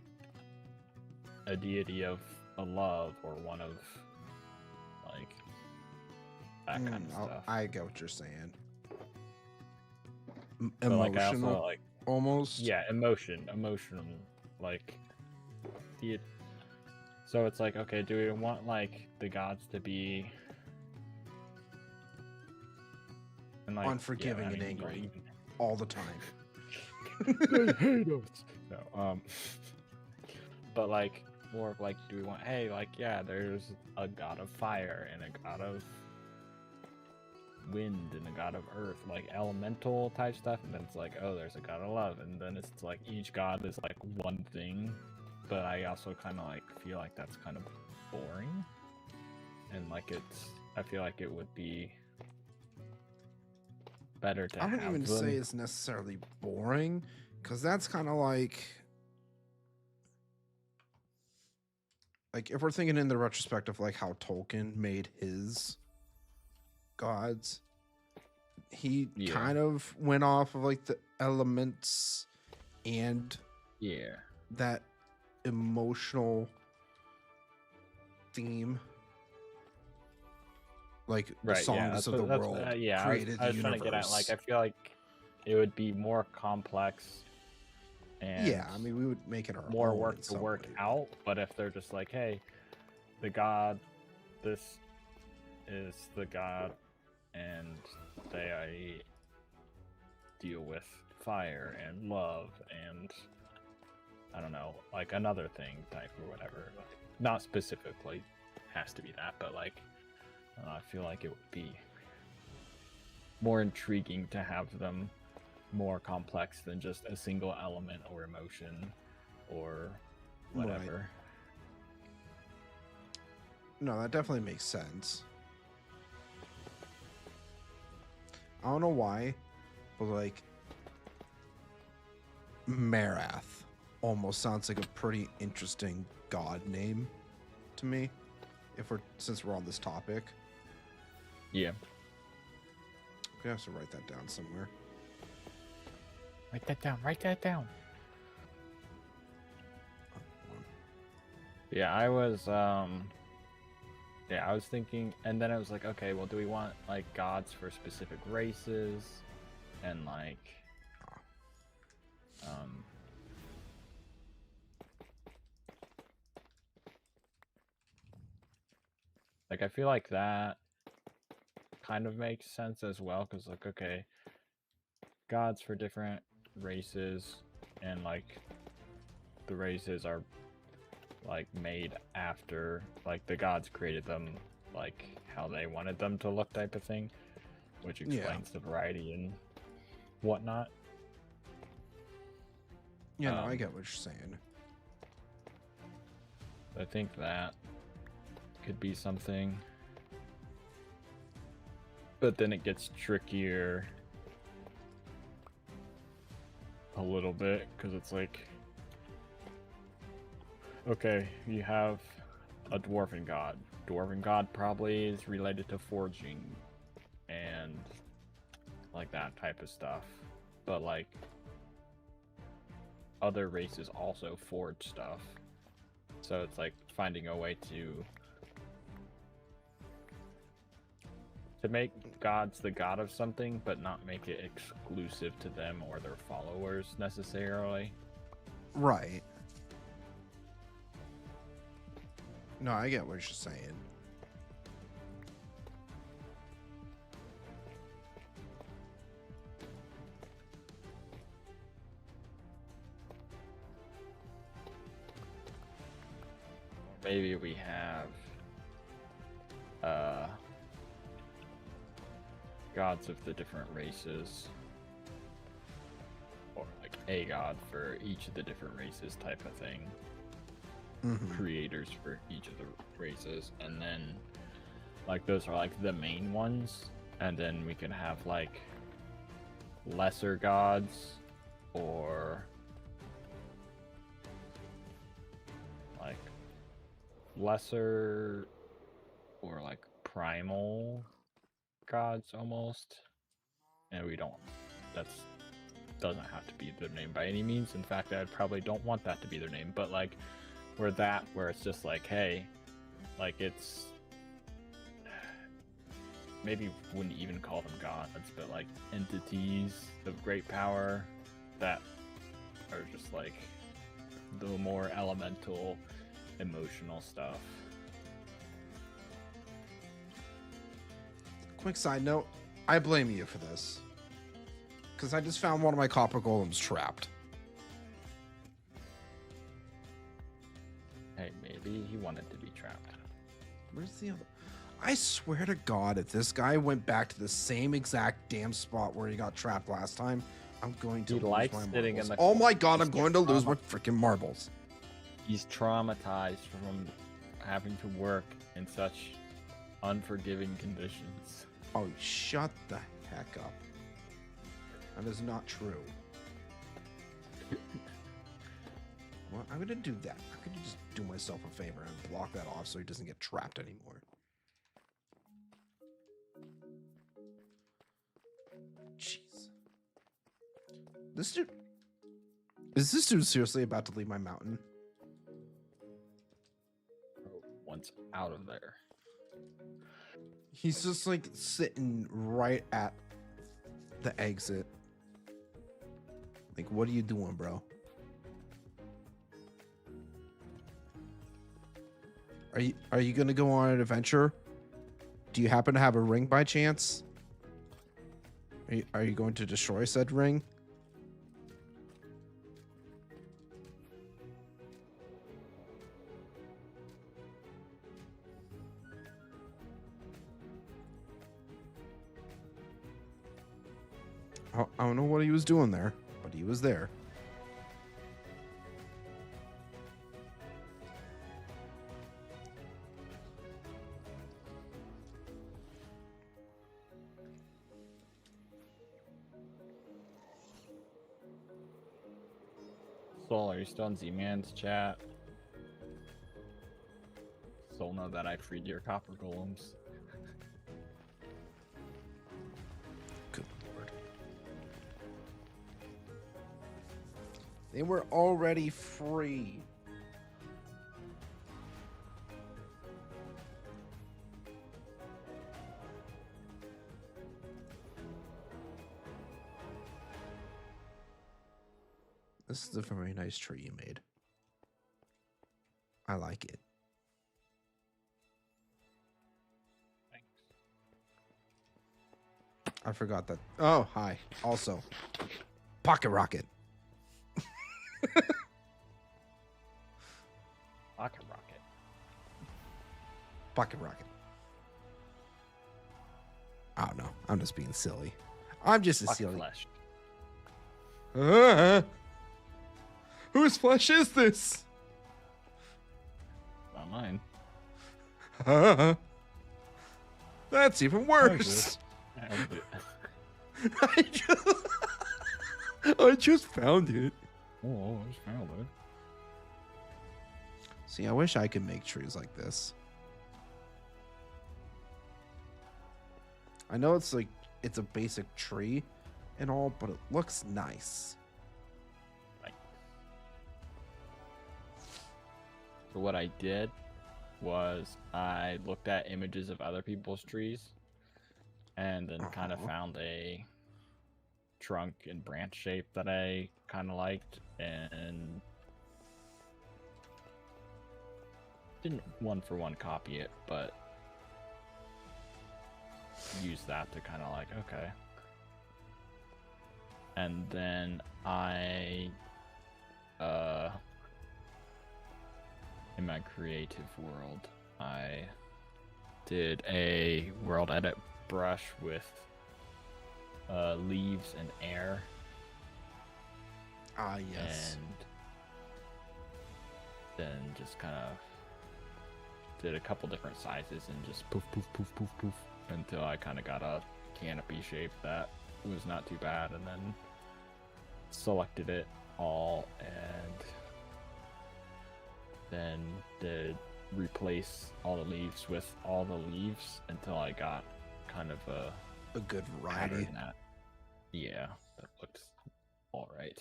Speaker 2: a deity of a love, or one of, like, that kind of stuff.
Speaker 1: I get what you're saying.
Speaker 2: But like I
Speaker 1: Emotional,
Speaker 2: also like
Speaker 1: almost.
Speaker 2: yeah, emotional, like the. So it's like, okay, do we want like the gods to be and like
Speaker 1: Unforgiving and angry all the time.
Speaker 2: They hate us. No, but like more of like, do we want? Hey, like yeah, there's a god of fire and a god of wind and a god of earth, like elemental type stuff, and then it's like, oh, there's a god of love, and then it's like each god is like one thing. But I also kind of like feel like that's kind of boring, and like I feel like it would be better to
Speaker 1: I wouldn't
Speaker 2: have
Speaker 1: even
Speaker 2: them.
Speaker 1: say it's necessarily boring, because that's kind of like if we're thinking in the retrospect of like how Tolkien made his gods, he kind of went off of like the elements and that emotional theme, like the songs of the world created
Speaker 2: I was
Speaker 1: the
Speaker 2: trying to get at, like,
Speaker 1: universe.
Speaker 2: I feel like it would be more complex and
Speaker 1: Yeah, I mean, we would make it our
Speaker 2: more
Speaker 1: own
Speaker 2: work
Speaker 1: in
Speaker 2: to
Speaker 1: some
Speaker 2: work
Speaker 1: way.
Speaker 2: out. But if they're just like, hey, the god, this is the god, and they deal with fire and love and I don't know, like another thing type or whatever. Like, not specifically has to be that, but like I feel like it would be more intriguing to have them more complex than just a single element or emotion or whatever.
Speaker 1: Right. No, that definitely makes sense. I don't know why, but like Marath almost sounds like a pretty interesting god name to me. Since we're on this topic.
Speaker 2: Yeah.
Speaker 1: We have to write that down somewhere.
Speaker 2: Write that down. Write that down. Yeah, I was thinking, and then I was like, okay, well, do we want like gods for specific races and like I feel like that kind of makes sense as well, because like, okay, gods for different races, and like the races are like made after like the gods created them like how they wanted them to look type of thing, which explains the variety and whatnot.
Speaker 1: Yeah, no, I get what you're saying.
Speaker 2: I think that could be something, but then it gets trickier a little bit, because it's like, okay, you have a dwarven god. Dwarven god probably is related to forging and like that type of stuff, but like other races also forge stuff, so it's like finding a way to make gods the god of something, but not make it exclusive to them or their followers necessarily.
Speaker 1: Right. No, I get what you're saying.
Speaker 2: Maybe we have gods of the different races, or like a god for each of the different races type of thing. Creators for each of the races, and then like those are like the main ones, and then we can have like lesser gods or like lesser or like primal gods almost, and we don't, that's doesn't have to be their name by any means. In fact, I probably don't want that to be their name, but like where it's just like, hey, like it's maybe wouldn't even call them gods, but like entities of great power that are just like the more elemental, emotional stuff.
Speaker 1: Quick side note, I blame you for this. Because I just found one of my copper golems trapped.
Speaker 2: Hey, maybe he wanted to be trapped.
Speaker 1: Where's the other? I swear to God, if this guy went back to the same exact damn spot where he got trapped last time, I'm going to lose my marbles. Oh my God, I'm going to lose my freaking marbles.
Speaker 2: He's traumatized from having to work in such unforgiving conditions.
Speaker 1: Oh, shut the heck up. That is not true. Well, I'm going to do that. I'm going to just do myself a favor and block that off so he doesn't get trapped anymore. Jeez. This dude... Is this dude seriously about to leave my mountain?
Speaker 2: Once out of there.
Speaker 1: He's just like sitting right at the exit. Like, what are you doing, bro? Are you gonna go on an adventure? Do you happen to have a ring by chance? Are you going to destroy said ring? I don't know what he was doing there, but he was there.
Speaker 2: Soul, are you still in Z-Man's chat? Soul, know that I freed your copper golems.
Speaker 1: Good Lord. They were already free. This is a very nice tree you made. I like it.
Speaker 2: Thanks.
Speaker 1: I forgot that. Oh, hi. Also, pocket rocket.
Speaker 2: Pocket rocket.
Speaker 1: Pocket rocket. I don't know. I'm just being silly. I'm just a
Speaker 2: Pocket
Speaker 1: silly.
Speaker 2: flesh.
Speaker 1: Whose flesh is this?
Speaker 2: Not mine.
Speaker 1: That's even worse. I just found it.
Speaker 2: Oh, I just found it.
Speaker 1: See, I wish I could make trees like this. I know it's like it's a basic tree and all, but it looks nice.
Speaker 2: So what I did was I looked at images of other people's trees and then kind of found a trunk and branch shape that I kind of liked and didn't one-for-one copy it, but use that to kind of like, okay. And then I in my creative world, I did a world edit brush with leaves and air.
Speaker 1: Ah, yes.
Speaker 2: And then just kind of did a couple different sizes and just poof, poof, poof, poof, poof until I kind of got a canopy shape that was not too bad, and then selected it all and then did replace all the leaves with all the leaves until I got kind of a
Speaker 1: good variety.
Speaker 2: That, yeah, that looks all right.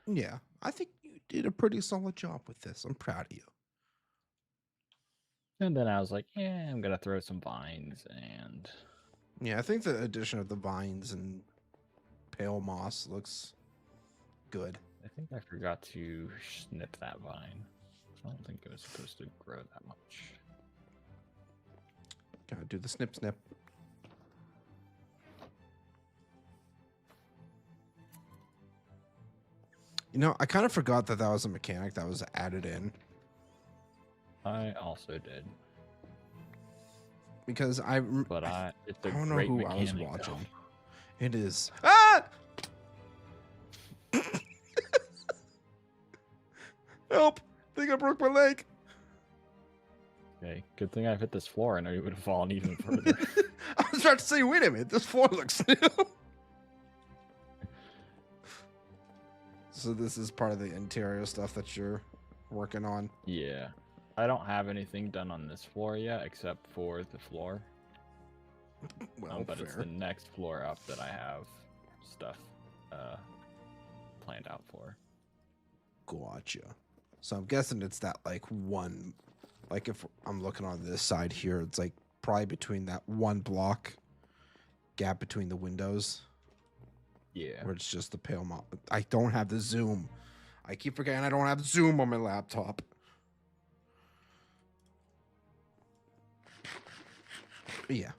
Speaker 1: Yeah, I think you did a pretty solid job with this. I'm proud of you.
Speaker 2: And then I was like, yeah, I'm gonna throw some vines and
Speaker 1: Yeah, I think the addition of the vines and pale moss looks good.
Speaker 2: I think I forgot to snip that vine. I don't think it was supposed to grow that much.
Speaker 1: Gotta do the snip snip. You know, I kind of forgot that that was a mechanic that was added in.
Speaker 2: I also did.
Speaker 1: Because
Speaker 2: But it's a
Speaker 1: I don't know
Speaker 2: great
Speaker 1: who
Speaker 2: mechanic,
Speaker 1: I was
Speaker 2: though.
Speaker 1: watching. It is. Ah! Help! I think I broke my leg.
Speaker 2: Okay, good thing I've hit this floor. I know you would have fallen even further.
Speaker 1: I was about to say, wait a minute, this floor looks new. So this is part of the interior stuff that you're working on.
Speaker 2: Yeah. I don't have anything done on this floor yet, except for the floor.
Speaker 1: Well,
Speaker 2: but it's
Speaker 1: fair.
Speaker 2: the next floor up that I have stuff planned out for.
Speaker 1: Gotcha. So I'm guessing it's that like one, like if I'm looking on this side here, it's like probably between that one block gap between the windows.
Speaker 2: Yeah.
Speaker 1: Where it's just the pale moss. I don't have the zoom. I keep forgetting I don't have zoom on my laptop. But yeah.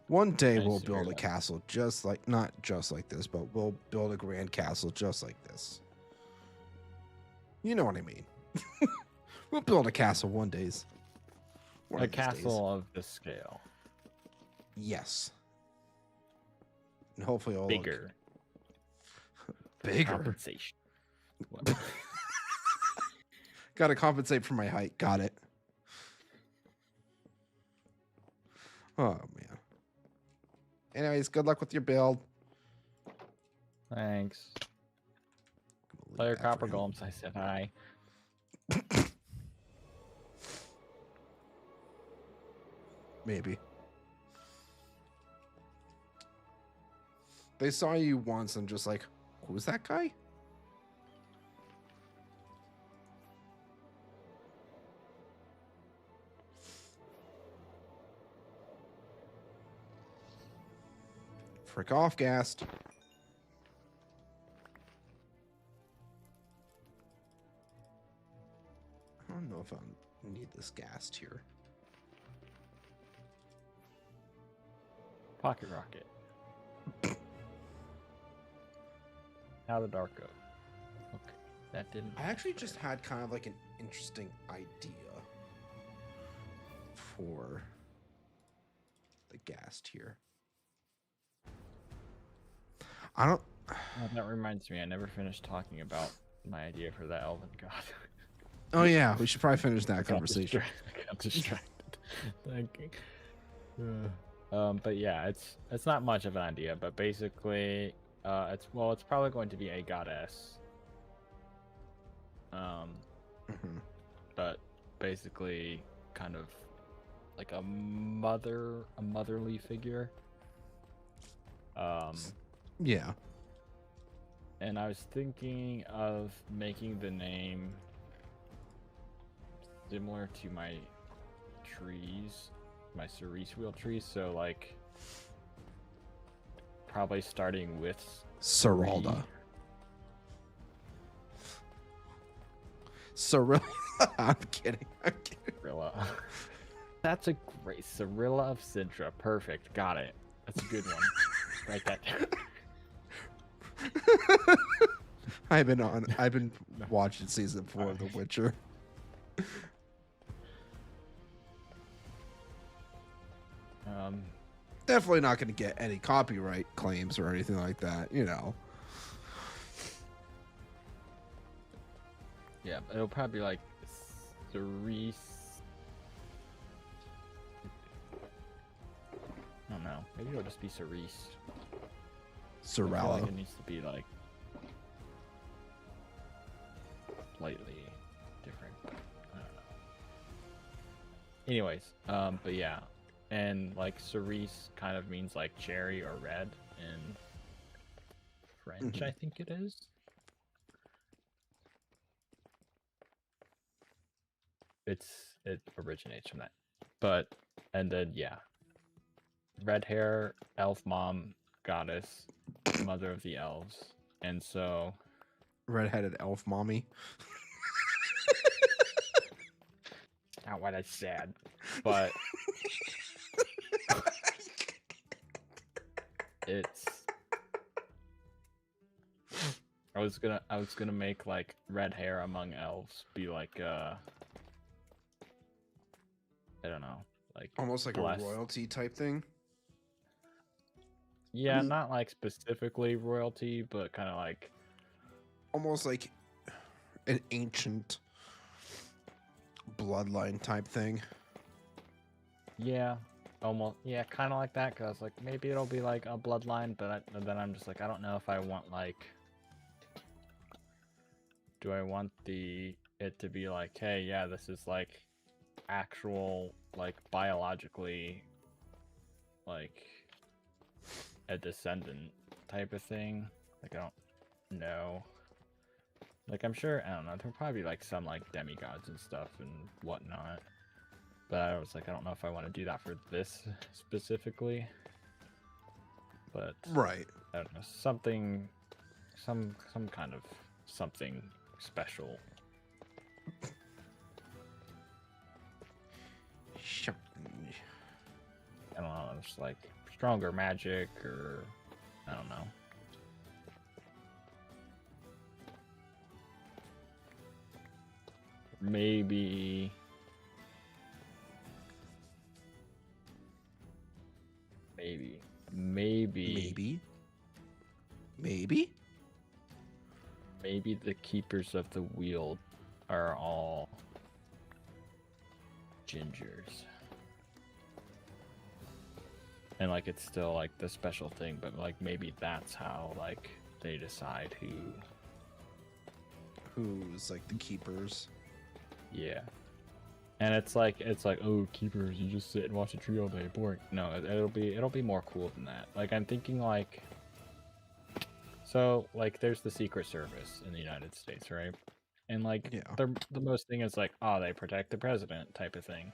Speaker 1: One day we'll build a castle just like, not just like this, but we'll build a grand castle just like this. You know what I mean. We'll build a castle one day.
Speaker 2: A castle of this scale.
Speaker 1: Yes. And hopefully all
Speaker 2: bigger.
Speaker 1: Bigger.
Speaker 2: Compensation.
Speaker 1: Got to compensate for my height. Got it. Oh, man. Anyways, good luck with your build.
Speaker 2: Thanks. Player Copper Golems, I said hi.
Speaker 1: Maybe. They saw you once and just like, who's that guy? Frick off, gassed. I don't know if I need this gassed here.
Speaker 2: Pocket rocket. How did dark go? Okay, that didn't.
Speaker 1: I actually just had kind of like an interesting idea for the gassed here. I don't.
Speaker 2: Oh, that reminds me, I never finished talking about my idea for that elven god.
Speaker 1: Oh yeah, we should probably finish that conversation.
Speaker 2: I got distracted. Thinking. But yeah, it's not much of an idea, but basically, it's probably going to be a goddess. But basically, kind of like a motherly figure.
Speaker 1: Yeah.
Speaker 2: And I was thinking of making the name similar to my trees, my cerise wheel trees. So like, probably starting with
Speaker 1: Seralda. Cirilla. I'm kidding.
Speaker 2: Cirilla. That's a great Cirilla of Sintra. Perfect. Got it. That's a good one. Write that down.
Speaker 1: I've been watching season 4 of The Witcher. Definitely not going to get any copyright claims or anything like that, you know.
Speaker 2: Yeah, it'll probably be like cerise. I don't know. Maybe it'll just be cerise.
Speaker 1: Cirella.
Speaker 2: Like it needs to be like slightly different. I don't know. Anyways, but yeah, and like cerise kind of means like cherry or red in French, I think it is. It originates from that. But and then yeah, red hair, elf mom, goddess, mother of the elves, and so
Speaker 1: Redheaded elf mommy.
Speaker 2: not what I said, but it's. I was gonna make like red hair among elves be like I don't know, like
Speaker 1: Almost like
Speaker 2: blessed.
Speaker 1: a royalty type thing.
Speaker 2: Yeah, not like specifically royalty, but kind of like
Speaker 1: Almost like an ancient bloodline type thing.
Speaker 2: yeah, almost yeah, kind of like that. Cause like maybe it'll be like a bloodline, but then I'm just like I don't know if I want like. Do I want it to be like, hey, yeah, this is like actual like biologically like a descendant type of thing? Like I don't know. Like I'm sure I don't know. There'll probably be like some like demigods and stuff and whatnot. But I was like, I don't know if I want to do that for this specifically. But
Speaker 1: Right.
Speaker 2: I don't know, something, some kind of something special. I don't know, it's like stronger magic or I don't know. Maybe the keepers of the wheel are all gingers. And like it's still like the special thing, but like maybe that's how like they decide
Speaker 1: who's like the keepers.
Speaker 2: Yeah. And it's like oh, keepers, you just sit and watch a tree all day, boring. No, it'll be more cool than that. Like I'm thinking like so like there's the Secret Service in the United States, right? And like the most thing is like, oh, they protect the president type of thing.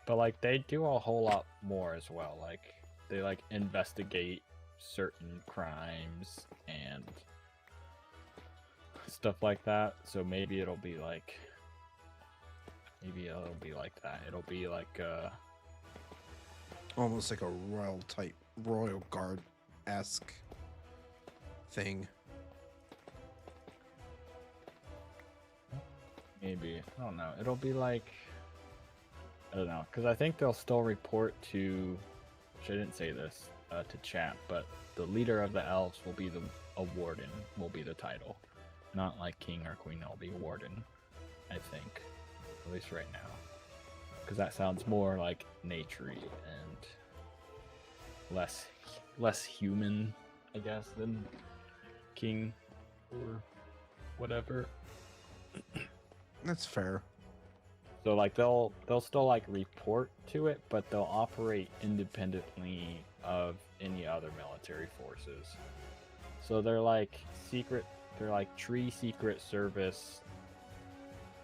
Speaker 2: But like they do a whole lot more as well. Like they like investigate certain crimes and stuff like that. So maybe it'll be like that. It'll be like
Speaker 1: almost like a royal guard-esque thing.
Speaker 2: Maybe. I don't know. It'll be like I don't know, because I think they'll still report to which I didn't say this to chat, but the leader of the elves will be a warden, will be the title. Not like king or queen, it'll be warden, I think. At least right now. Because that sounds more like naturey and less human, I guess, than king or whatever.
Speaker 1: That's fair.
Speaker 2: So like they'll still like report to it, but they'll operate independently of any other military forces. So they're like tree secret service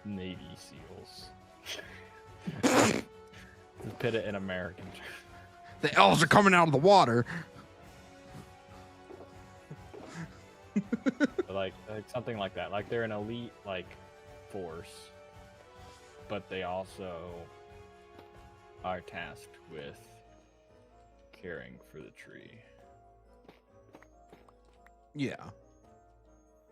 Speaker 2: Navy SEALs. To put it in American terms.
Speaker 1: The elves are coming out of the water.
Speaker 2: like something like that. Like they're an elite like force, but they also are tasked with caring for the tree.
Speaker 1: Yeah.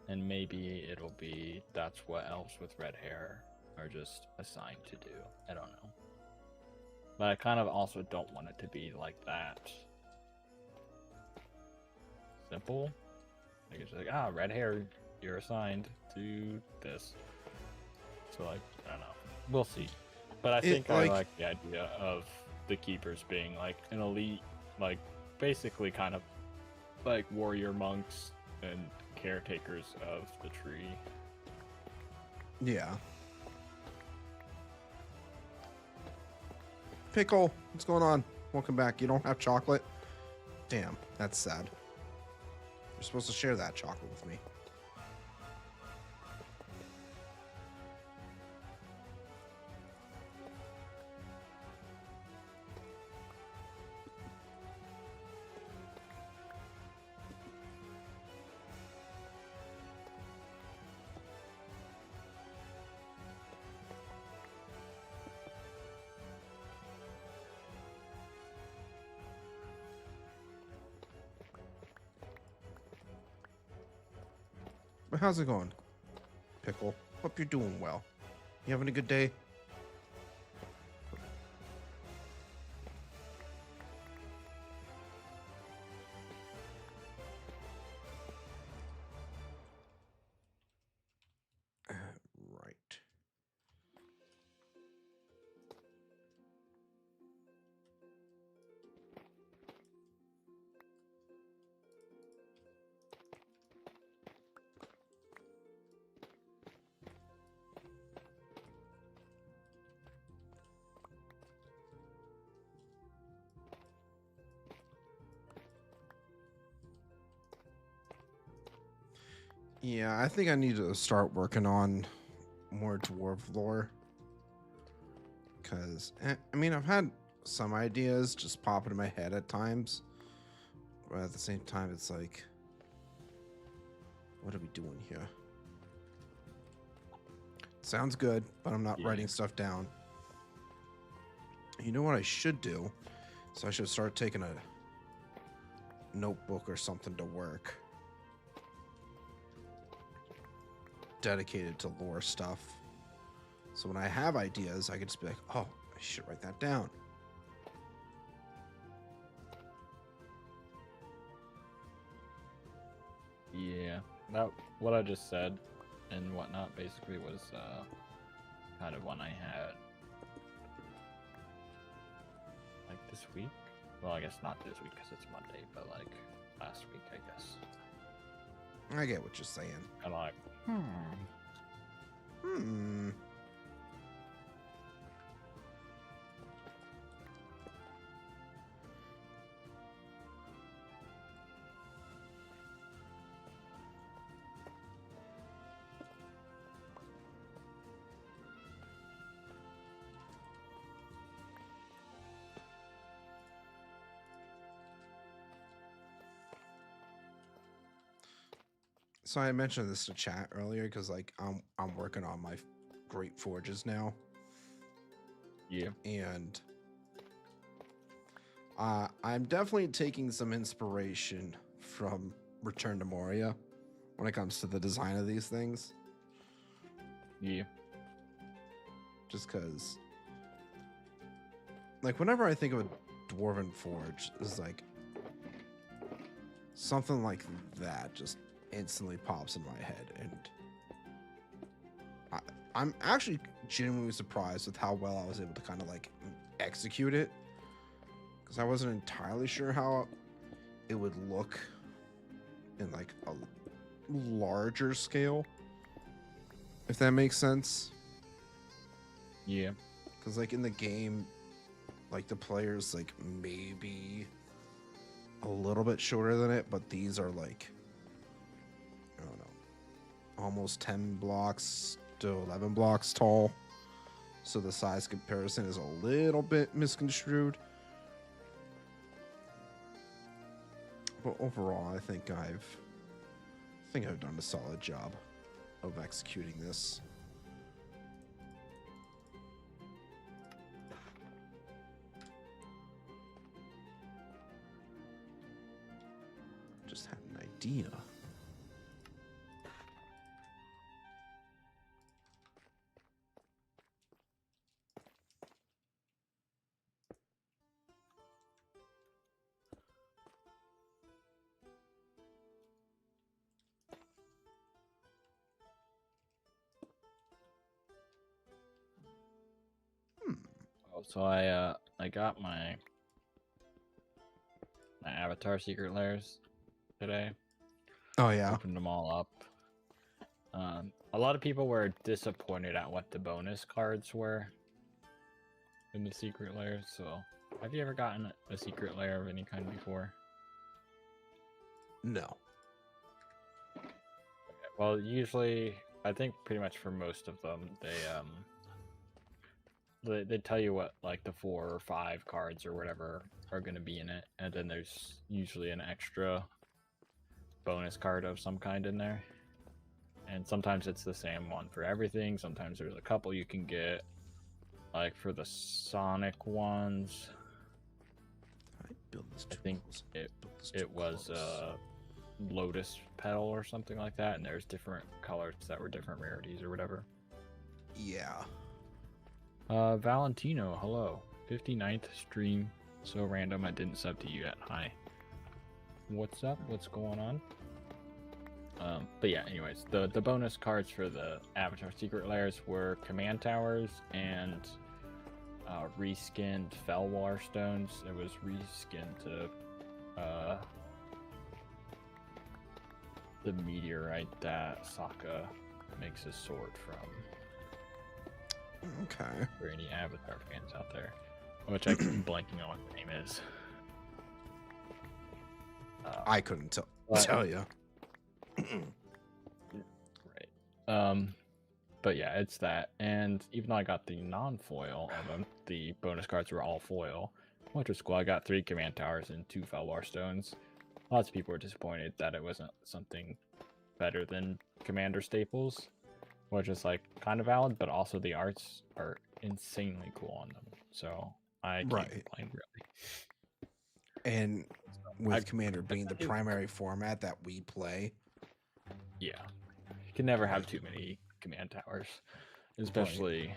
Speaker 2: And maybe it'll be that's what elves with red hair are just assigned to do. I don't know. But I kind of also don't want it to be like that simple. Like it's like, red hair, you're assigned to this. So like, I don't know. We'll see. But I think I like the idea of the keepers being like an elite, like basically kind of like warrior monks and caretakers of the tree.
Speaker 1: Yeah. Pickle, what's going on? Welcome back. You don't have chocolate? Damn, that's sad. You're supposed to share that chocolate with me. But how's it going, Pickle? Hope you're doing well. You having a good day? Right. Yeah, I think I need to start working on more dwarf lore. Because, I mean, I've had some ideas just pop into my head at times. But at the same time, it's like, what are we doing here? Sounds good, but I'm not writing stuff down. You know what I should do? So I should start taking a notebook or something to work. Dedicated to lore stuff. So when I have ideas, I can just be like, oh, I should write that down.
Speaker 2: Yeah, that what I just said and whatnot basically was kind of one I had like this week. Well, I guess not this week because it's Monday, but like last week, I guess.
Speaker 1: I get what you're saying.
Speaker 2: And like,
Speaker 1: So I mentioned this to chat earlier because like I'm working on my great forges now.
Speaker 2: yeah,
Speaker 1: And I'm definitely taking some inspiration from Return to Moria when it comes to the design of these things.
Speaker 2: yeah,
Speaker 1: Just because, like, whenever I think of a dwarven forge, it's like something like that just instantly pops in my head, and I'm actually genuinely surprised with how well I was able to kind of like execute it, because I wasn't entirely sure how it would look in like a larger scale, if that makes sense.
Speaker 2: yeah.
Speaker 1: Because like in the game, like the players like maybe a little bit shorter than it, but these are like, I don't know, almost 10 blocks to 11 blocks tall. So the size comparison is a little bit misconstrued. But overall, I think I've done a solid job of executing this. Just had an idea.
Speaker 2: Oh, so I got my avatar secret layers today.
Speaker 1: Oh yeah.
Speaker 2: Opened them all up. A lot of people were disappointed at what the bonus cards were in the secret layers. So, have you ever gotten a secret layer of any kind before?
Speaker 1: No.
Speaker 2: Well, usually, I think pretty much for most of them, they tell you what like the 4 or 5 cards or whatever are going to be in it, and then there's usually an extra bonus card of some kind in there. And sometimes it's the same one for everything. Sometimes there's a couple you can get. Like for the Sonic ones,
Speaker 1: I build this
Speaker 2: I think it was lotus petal or something like that, and there's different colors that were different rarities or whatever.
Speaker 1: Yeah.
Speaker 2: Valentino, hello. 59th stream. So random I didn't sub to you yet. Hi. What's up? What's going on? But yeah, anyways, the bonus cards for the Avatar Secret Lairs were Command Towers and reskinned Felwar Stones. It was reskinned to the meteorite that Sokka makes his sword from.
Speaker 1: Okay.
Speaker 2: For any Avatar fans out there, which I keep blanking on what the name is.
Speaker 1: I couldn't tell you.
Speaker 2: Right. But yeah, it's that. And even though I got the non-foil of them, the bonus cards were all foil, which was cool. I got 3 Command Towers and 2 Felwar Stones. Lots of people were disappointed that it wasn't something better than Commander Staples, which is like kind of valid, but also the arts are insanely cool on them. So I can't complain really.
Speaker 1: And with Commander being the primary format that we play,
Speaker 2: yeah, you can never have too many Command Towers, especially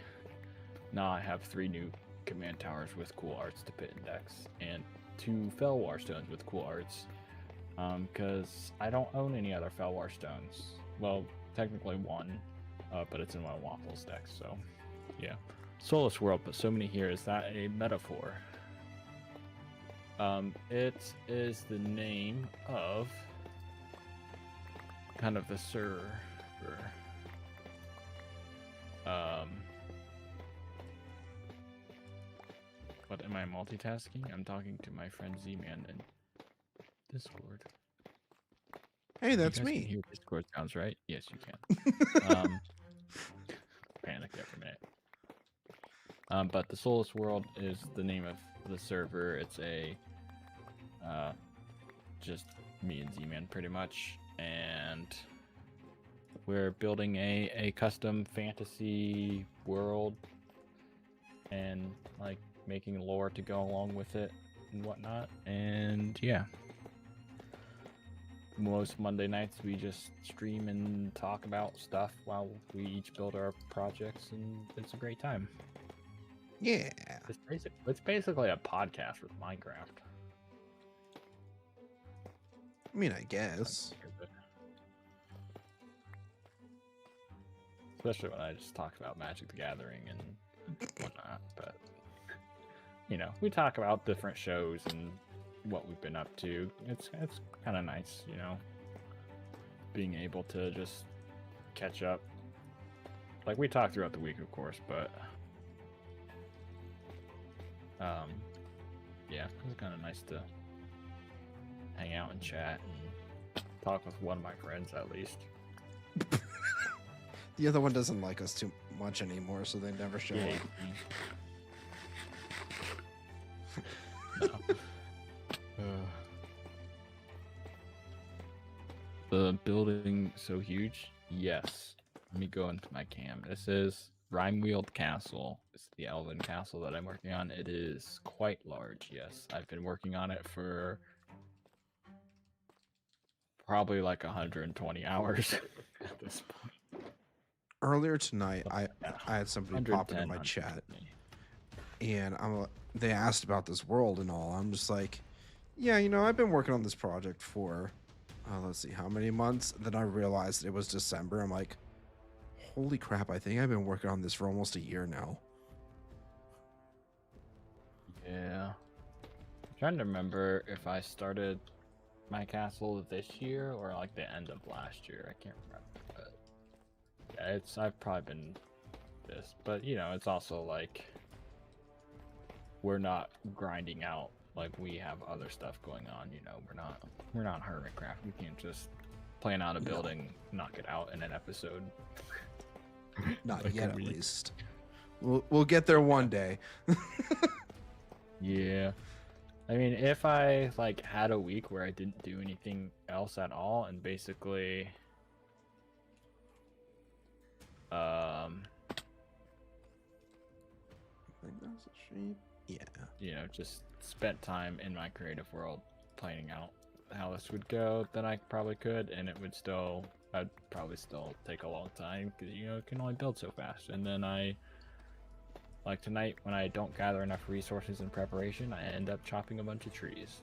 Speaker 2: now. I have 3 new Command Towers with cool arts to pit index and 2 Felwar Stones with cool arts, because I don't own any other Felwar Stones. Well, technically 1, but it's in my Waffles deck, so yeah. Soulless World, but so many here. Is that a metaphor? It is the name of kind of the server. What am I multitasking? I'm talking to my friend Zman in Discord.
Speaker 1: Hey, that's
Speaker 2: you guys
Speaker 1: me.
Speaker 2: Can hear Discord sounds, right? Yes, you can. Panic there for a minute. But the Soulless World is the name of the server. It's a just me and Z-Man pretty much, and we're building a custom fantasy world and like making lore to go along with it and whatnot. And yeah, most Monday nights we just stream and talk about stuff while we each build our projects, and it's a great time.
Speaker 1: Yeah,
Speaker 2: it's basically a podcast with Minecraft.
Speaker 1: I mean, I guess.
Speaker 2: Especially when I just talk about Magic the Gathering and whatnot. But, you know, we talk about different shows and what we've been up to. It's kind of nice, you know, being able to just catch up. Like, we talk throughout the week, of course, but yeah, it's kind of nice to hang out and chat and talk with one of my friends at least.
Speaker 1: The other one doesn't like us too much anymore, so they never show up.
Speaker 2: The building so huge? Yes. Let me go into my cam. This is Rhymeweald Castle. It's the elven castle that I'm working on. It is quite large, yes. I've been working on it for probably like 120 hours at this point.
Speaker 1: Earlier tonight, I had somebody pop into my chat, and they asked about this world and all. I'm just like, yeah, you know, I've been working on this project for, let's see, how many months? Then I realized it was December. I'm like, holy crap, I think I've been working on this for almost a year now.
Speaker 2: Yeah. I'm trying to remember if I started my castle this year or like the end of last year. I can't remember. But yeah, I've probably been this. But you know, it's also like we're not grinding out like we have other stuff going on, you know. We're not Hermitcraft. We can't just plan out a building, knock it out in an episode.
Speaker 1: Not yet, at least. We'll get there one day.
Speaker 2: Yeah. I mean, if I like had a week where I didn't do anything else at all and basically
Speaker 1: I think that's a sheep. Yeah.
Speaker 2: you know, just spent time in my creative world planning out how this would go, then I probably could, and it would still, I'd probably still take a long time because you know it can only build so fast. And then like tonight, when I don't gather enough resources in preparation, I end up chopping a bunch of trees.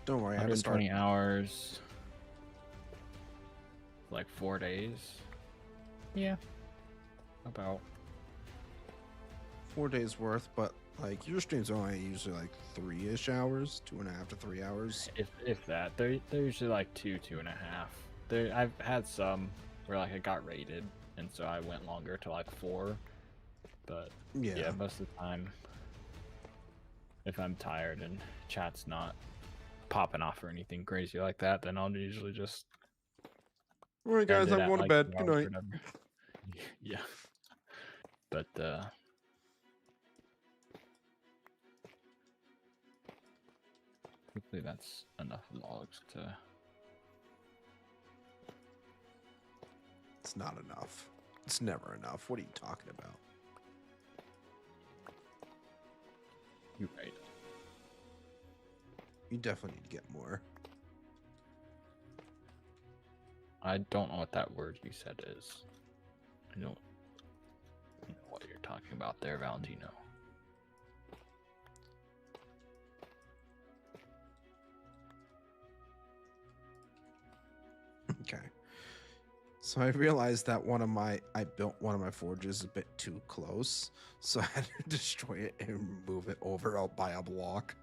Speaker 1: Don't worry, I had to start.
Speaker 2: 120 hours, like 4 days. Yeah, about
Speaker 1: 4 days worth, but like your streams are only usually like 3-ish hours, 2.5 to 3 hours.
Speaker 2: If that, they're usually like 2.5. I've had some where like I got raided, and so I went longer to like 4. But yeah, most of the time, if I'm tired and chat's not popping off or anything crazy like that, then I'll usually just.
Speaker 1: All right, guys, I'm going to bed. Good night.
Speaker 2: Yeah, but hopefully that's enough logs to.
Speaker 1: It's not enough. It's never enough. What are you talking about?
Speaker 2: You're right.
Speaker 1: You definitely need to get more.
Speaker 2: I don't know what that word you said is. I don't know what you're talking about there, Valentino.
Speaker 1: Okay. So I realized that I built one of my forges a bit too close, so I had to destroy it and move it over by a block.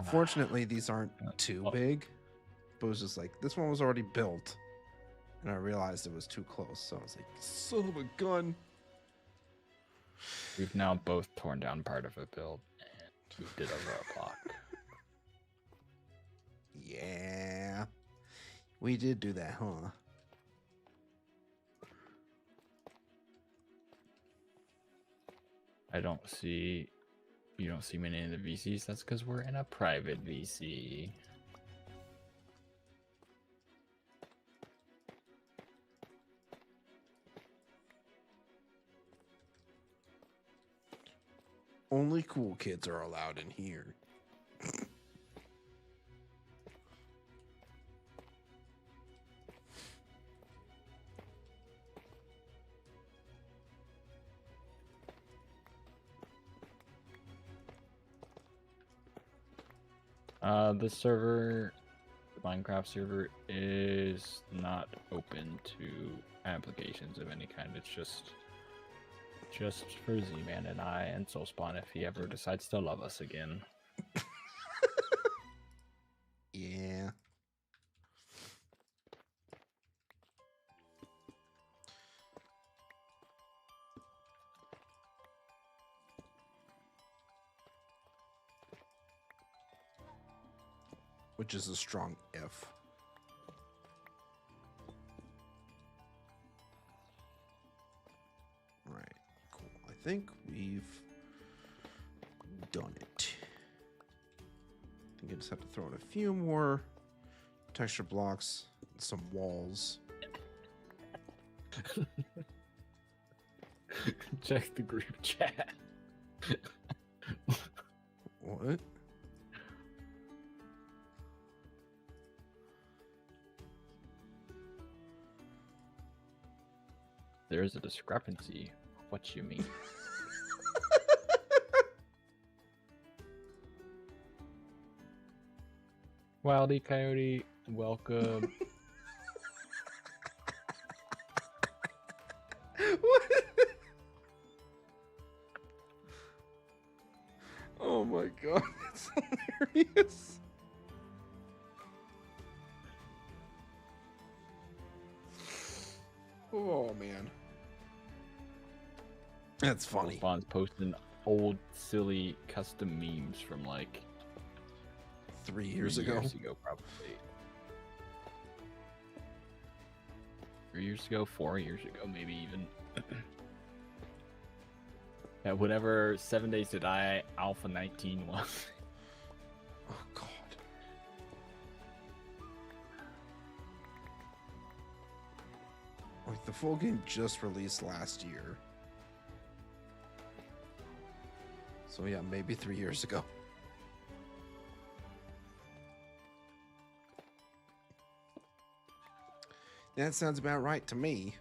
Speaker 1: Fortunately, these aren't too big, but it was just like, this one was already built, and I realized it was too close, so I was like, son of a gun.
Speaker 2: We've now both torn down part of a build and moved it over a block.
Speaker 1: Yeah. We did do that, huh?
Speaker 2: You don't see many of the VCs. That's because we're in a private VC.
Speaker 1: Only cool kids are allowed in here.
Speaker 2: The server, the Minecraft server, is not open to applications of any kind. It's just for Zman and I and Soulspawn if he ever decides to love us again.
Speaker 1: Yeah. Which is a strong if. Right, cool. I think we've done it. I think I just have to throw in a few more texture blocks, some walls.
Speaker 2: Check the group chat.
Speaker 1: What?
Speaker 2: There's a discrepancy. What you mean? Wildy Coyote, welcome.
Speaker 1: What? Oh my god, that's hilarious. Oh man. That's funny.
Speaker 2: Bond's posting old silly custom memes from like
Speaker 1: 3 years ago.
Speaker 2: 3 years ago, probably. 3 years ago, 4 years ago, maybe even. Yeah, whatever 7 Days to Die Alpha 19 was.
Speaker 1: Oh god. Like the full game just released last year. So yeah, maybe 3 years ago. That sounds about right to me.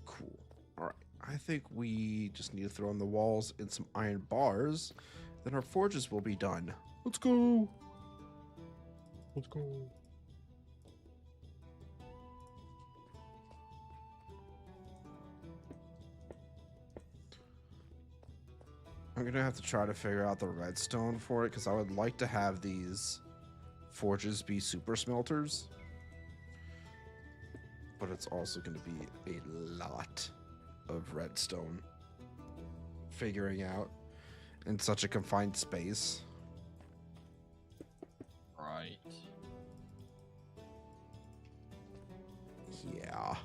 Speaker 1: Cool. All right. I think we just need to throw in the walls and some iron bars. Then our forges will be done. Let's go.
Speaker 2: Let's go.
Speaker 1: I'm gonna have to try to figure out the redstone for it because I would like to have these forges be super smelters. But it's also gonna be a lot of redstone figuring out in such a confined space.
Speaker 2: Right.
Speaker 1: Yeah.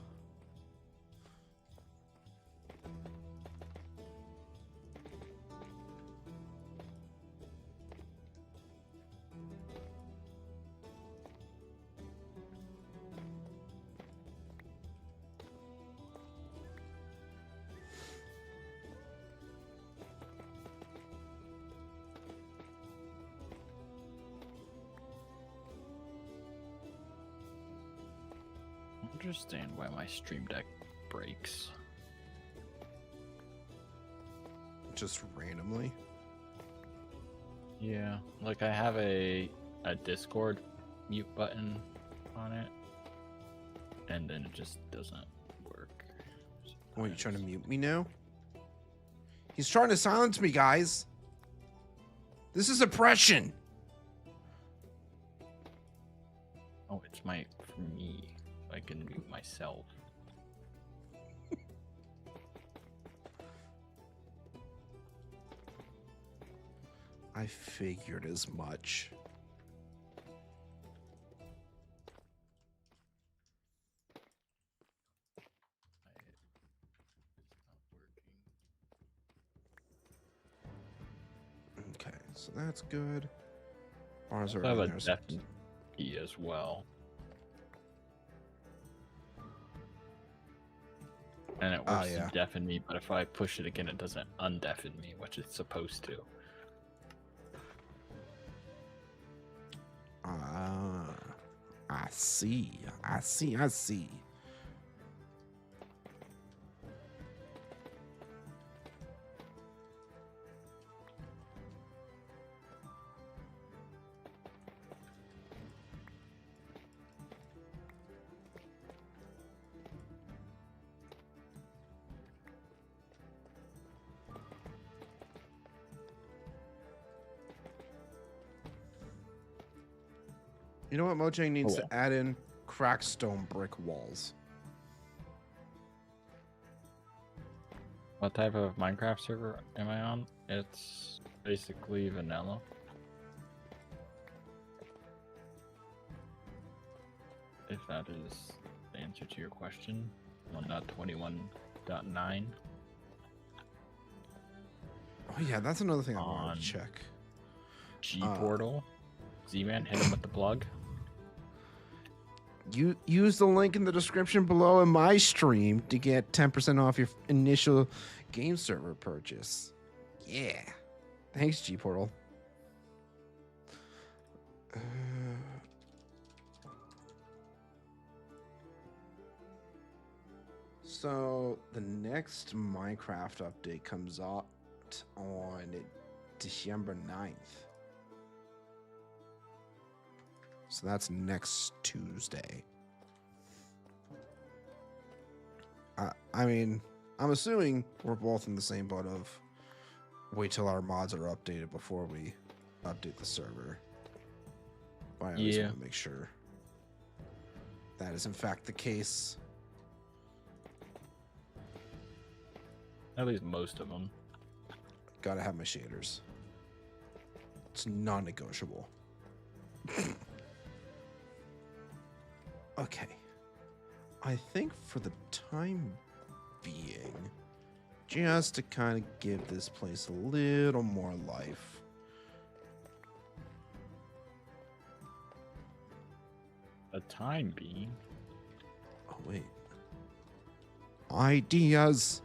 Speaker 2: I understand why my stream deck breaks.
Speaker 1: Just randomly.
Speaker 2: Yeah, like I have a Discord mute button on it, and then it just doesn't work.
Speaker 1: What, are you trying to mute me now? He's trying to silence me, guys. This is oppression.
Speaker 2: Oh, it's for me. I can mute myself.
Speaker 1: I figured as much. Okay, so that's good. Bars are
Speaker 2: I have
Speaker 1: in
Speaker 2: a
Speaker 1: there. So
Speaker 2: deafened key as well. And it works
Speaker 1: yeah.
Speaker 2: to deafen me, but if I push it again, it doesn't undeafen me, which it's supposed to.
Speaker 1: I see. I see. I see. You know what? Mojang needs to add in cracked stone brick walls.
Speaker 2: What type of Minecraft server am I on? It's basically vanilla. If that is the answer to your question. 1.21.9.
Speaker 1: Oh yeah, that's another thing I wanted to check.
Speaker 2: G Portal. Z-Man, hit him with the plug.
Speaker 1: You use the link in the description below in my stream to get 10% off your initial game server purchase. Yeah. Thanks, G Portal. So the next Minecraft update comes out on December 9th. So that's next Tuesday. I mean, I'm assuming we're both in the same boat of wait till our mods are updated before we update the server. But I always want to make sure that is in fact the case.
Speaker 2: At least most of them.
Speaker 1: Gotta have my shaders. It's non-negotiable. Okay. I think for the time being, just to kind of give this place a little more life,
Speaker 2: the time being.
Speaker 1: Oh, wait. Ideas.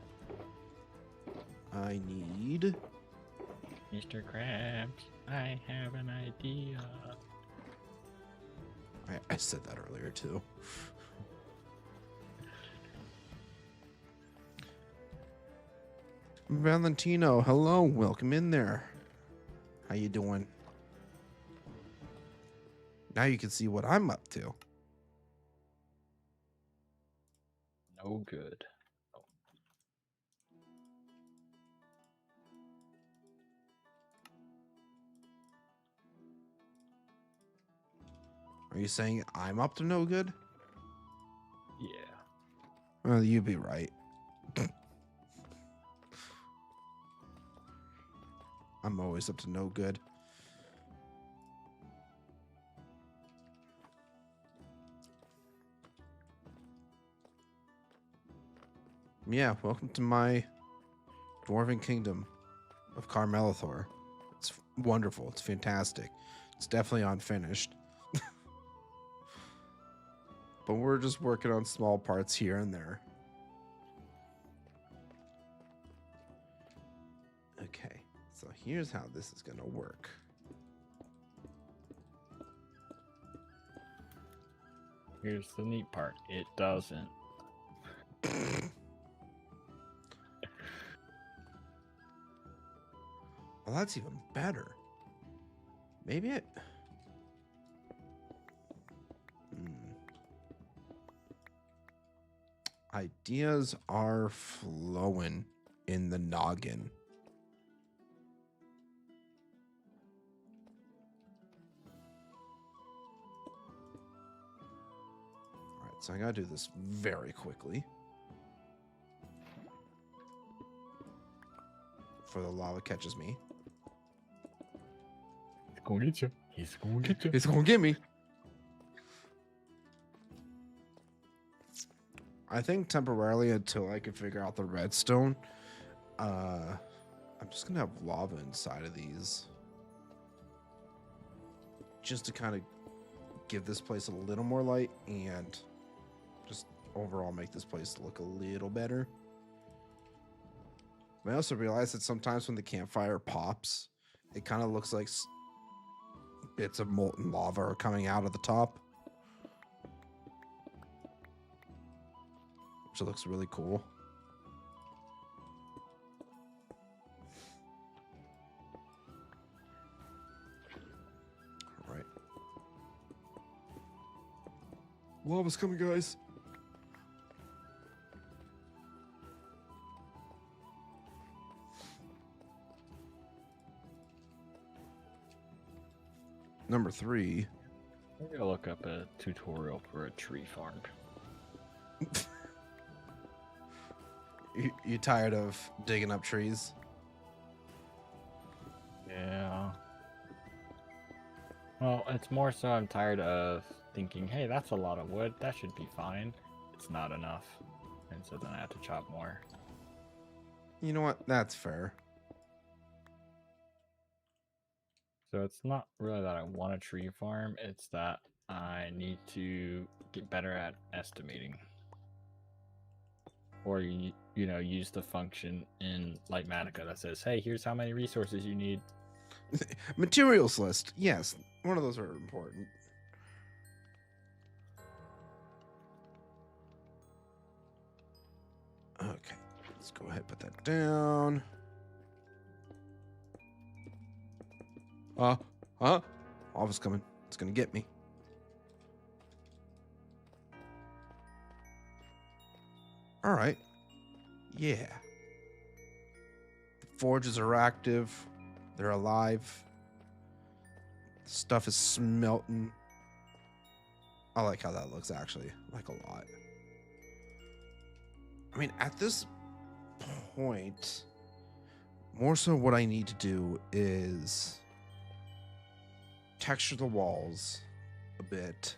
Speaker 1: I need...
Speaker 2: Mr. Krabs, I have an idea.
Speaker 1: I said that earlier, too. Valentino, hello. Welcome in there. How you doing? Now you can see what I'm up to.
Speaker 2: No good.
Speaker 1: Are you saying I'm up to no good?
Speaker 2: Yeah.
Speaker 1: Well, you'd be right. I'm always up to no good. Yeah, welcome to my dwarven kingdom of Kar-Melethor. It's wonderful. It's fantastic. It's definitely unfinished. But we're just working on small parts here and there. Okay, so here's how this is going to work.
Speaker 2: Here's the neat part. It doesn't.
Speaker 1: Well, that's even better. Maybe it... Ideas are flowing in the noggin. All right, so I gotta do this very quickly. Before the lava catches me.
Speaker 2: He's gonna get you. He's gonna get you.
Speaker 1: It's gonna get me. I think temporarily until I can figure out the redstone, I'm just gonna have lava inside of these. Just to kind of give this place a little more light and just overall make this place look a little better. I also realized that sometimes when the campfire pops, it kind of looks like bits of molten lava are coming out of the top. Which looks really cool. All right. Lava's coming, guys. Number 3.
Speaker 2: I'm gonna look up a tutorial for a tree farm.
Speaker 1: You tired of digging up trees?
Speaker 2: Yeah. Well, it's more so I'm tired of thinking, hey, that's a lot of wood. That should be fine. It's not enough. And so then I have to chop more.
Speaker 1: You know what? That's fair.
Speaker 2: So it's not really that I want a tree farm. It's that I need to get better at estimating. Or, you know, use the function in Lightmatica that says, hey, here's how many resources you need.
Speaker 1: Materials list. Yes, one of those are important. Okay, let's go ahead and put that down. Lava's coming. It's gonna get me. All right. Yeah. The forges are active. They're alive. Stuff is smelting. I like how that looks, actually. I like a lot. I mean, at this point, more so what I need to do is texture the walls a bit,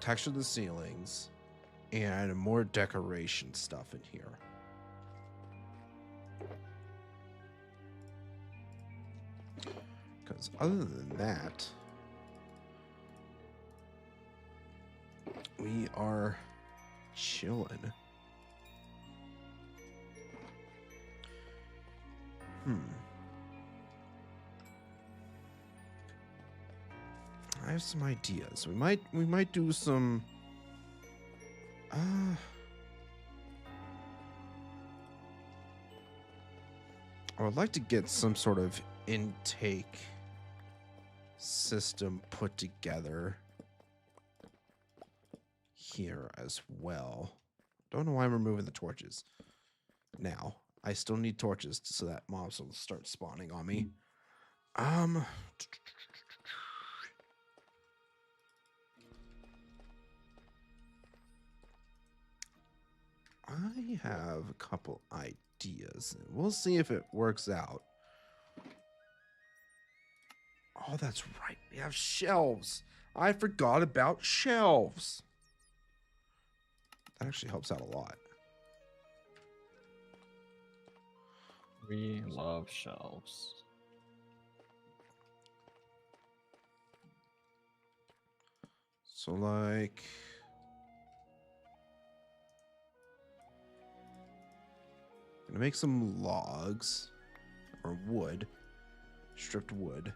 Speaker 1: texture the ceilings, and more decoration stuff in here. Because other than that, We are chilling. I have some ideas. We might do some I would like to get some sort of intake system put together here as well. Don't know why I'm removing the torches. Now, I still need torches so that mobs will start spawning on me. I have a couple ideas. We'll see if it works out. Oh, that's right. We have shelves. I forgot about shelves. That actually helps out a lot.
Speaker 2: We love shelves.
Speaker 1: So, like... I'm gonna make some logs. Or wood. Stripped wood.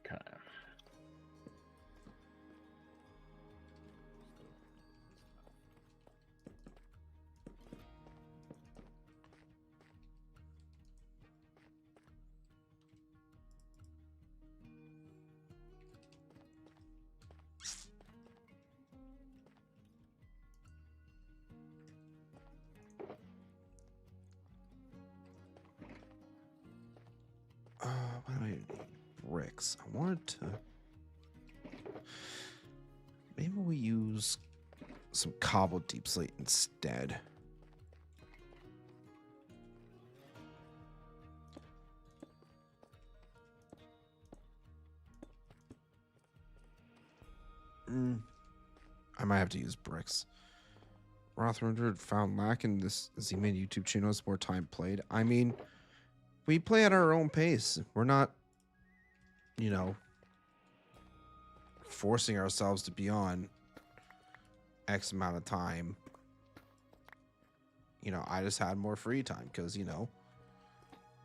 Speaker 2: Okay.
Speaker 1: What do I need? Bricks. I wanted to... Maybe we use some cobbled deep slate instead. I might have to use bricks. Roth100 found lack in this Zman YouTube channel as more time played. I mean, we play at our own pace. We're not, you know, forcing ourselves to be on X amount of time. You know, I just had more free time because, you know,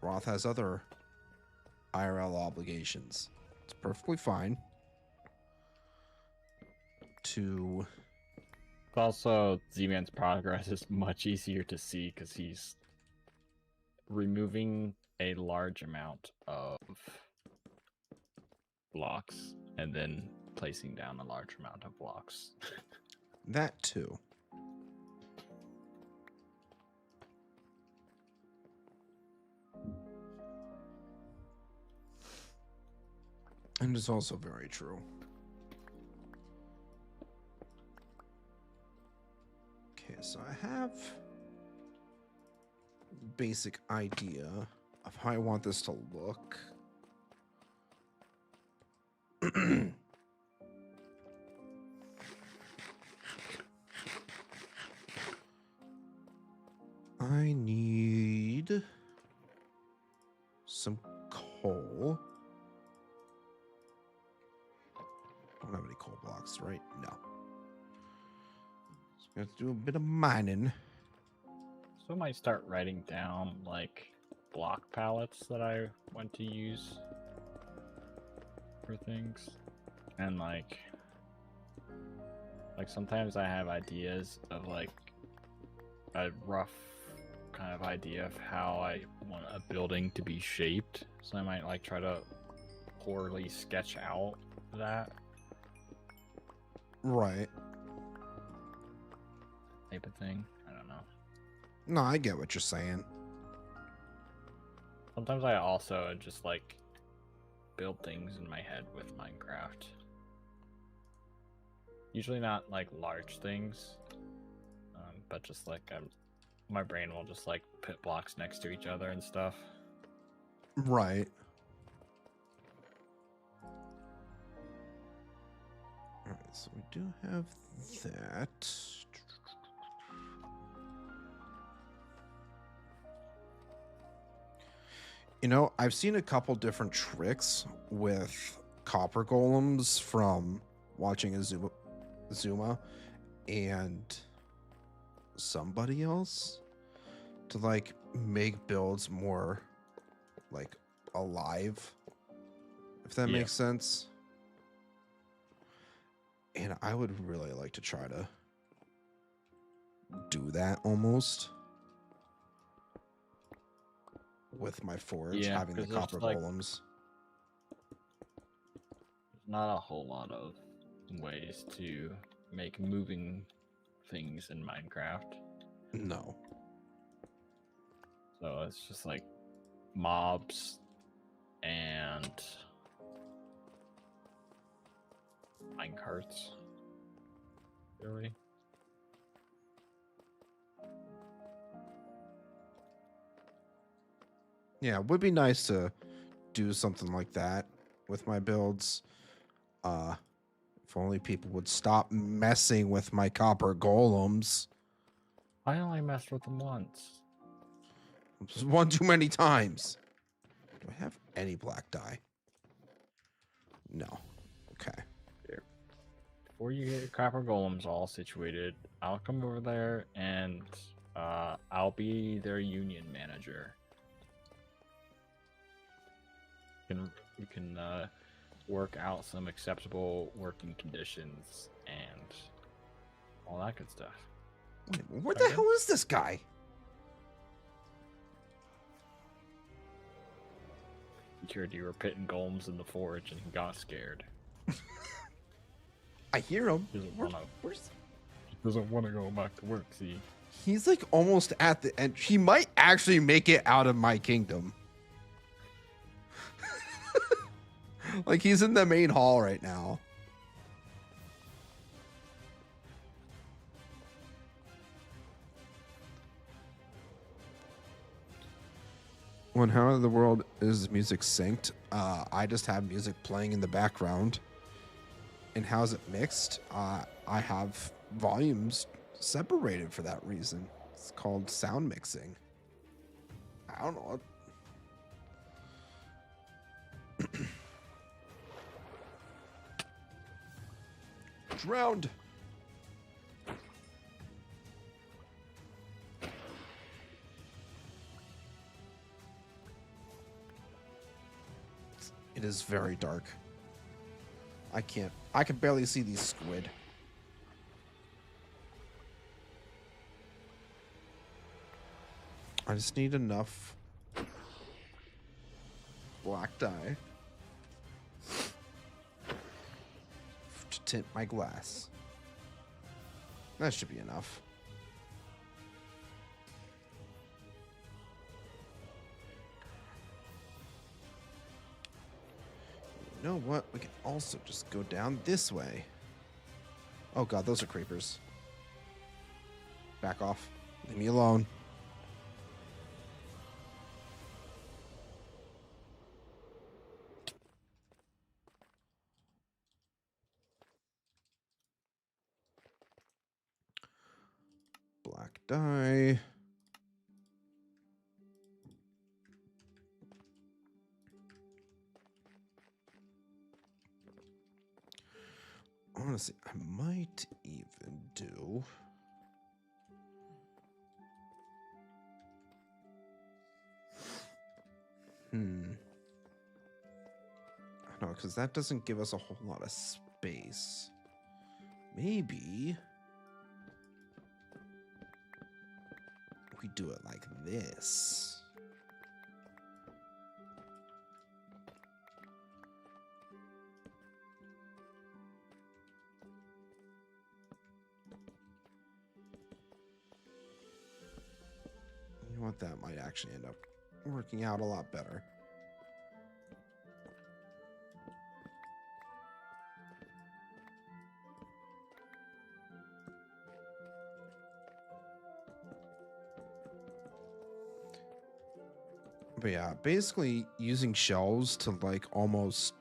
Speaker 1: Roth has other IRL obligations. It's perfectly fine to...
Speaker 2: Also, Z-Man's progress is much easier to see because he's removing a large amount of blocks and then placing down a large amount of blocks.
Speaker 1: That too. And it's also very true. Okay, so I have a basic idea of how I want this to look. I need some coal. I don't have any coal blocks, right? No. So we have to do a bit of mining.
Speaker 2: So I might start writing down like block palettes that I want to use for things. And like sometimes I have ideas of like a rough kind of idea of how I want a building to be shaped. So I might like try to poorly sketch out that
Speaker 1: Right.
Speaker 2: type of thing. I don't know.
Speaker 1: No, I get what you're saying.
Speaker 2: Sometimes I also just like build things in my head with Minecraft. Usually not like large things, but just like my brain will just like put blocks next to each other and stuff.
Speaker 1: Right. All right, so we do have that. You know, I've seen a couple different tricks with copper golems from watching Zuma and somebody else to like make builds more like alive, if that makes sense. And I would really like to try to do that almost with my forge, having the copper golems.
Speaker 2: There's not a whole lot of ways to make moving things in Minecraft.
Speaker 1: No.
Speaker 2: So it's just like mobs and minecarts. Really?
Speaker 1: Yeah, it would be nice to do something like that with my builds. If only people would stop messing with my copper golems.
Speaker 2: I only messed with them once.
Speaker 1: One too many times. Do I have any black dye? No. Okay.
Speaker 2: Here. Before you get your copper golems all situated, I'll come over there and I'll be their union manager. We can work out some acceptable working conditions and all that good stuff.
Speaker 1: Wait, what the hell is this guy?
Speaker 2: You heard you were pitting golems in the forge and he got scared.
Speaker 1: I hear him.
Speaker 2: He doesn't want to go back to work, see?
Speaker 1: He's like almost at the end. He might actually make it out of my kingdom. Like he's in the main hall right now. When how in the world is music synced? I just have music playing in the background. And how's it mixed? I have volumes separated for that reason. It's called sound mixing. I don't know. Drowned. It is very dark. I can barely see these squid. I just need enough black dye to tint my glass. That should be enough. You know what? We can also just go down this way. Oh god, those are creepers. Back off. Leave me alone. Black dye. Honestly, I might even do... I know, because that doesn't give us a whole lot of space. Maybe we do it like this. You know what? That might actually end up working out a lot better. But yeah, basically using shelves to like almost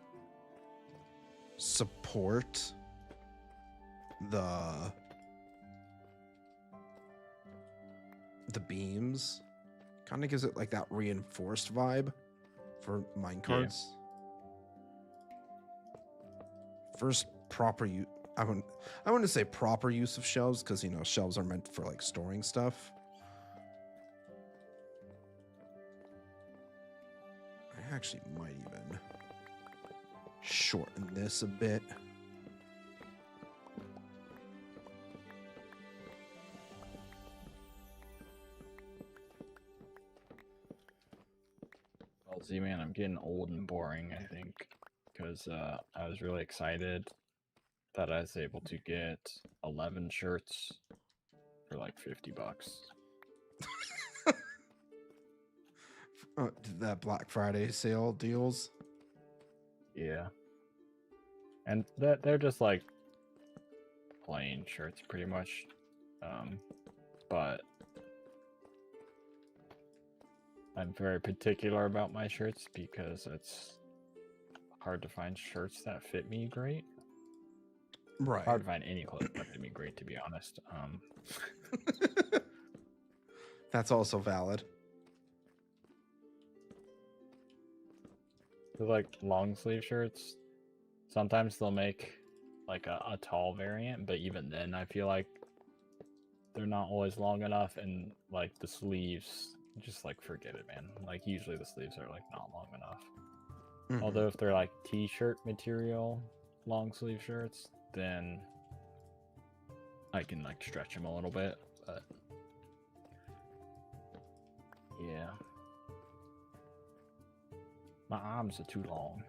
Speaker 1: support the beams kind of gives it like that reinforced vibe for minecarts. First proper use. I wouldn't say proper use of shelves because you know shelves are meant for like storing stuff. I actually might even shorten this a bit.
Speaker 2: Well, Z-Man, I'm getting old and boring, I think, because I was really excited that I was able to get 11 shirts for like $50.
Speaker 1: That Black Friday sale deals.
Speaker 2: Yeah. And they're just like plain shirts pretty much. But I'm very particular about my shirts because it's hard to find shirts that fit me great.
Speaker 1: Right.
Speaker 2: Hard to find any clothes that fit me great, to be honest.
Speaker 1: That's also valid.
Speaker 2: With like long sleeve shirts, sometimes they'll make like a tall variant, but even then I feel like they're not always long enough, and like the sleeves, just like forget it, man. Like usually the sleeves are like not long enough.
Speaker 1: Mhm.
Speaker 2: Although if they're like t-shirt material long sleeve shirts, then I can like stretch them a little bit, but yeah. My arms are too long.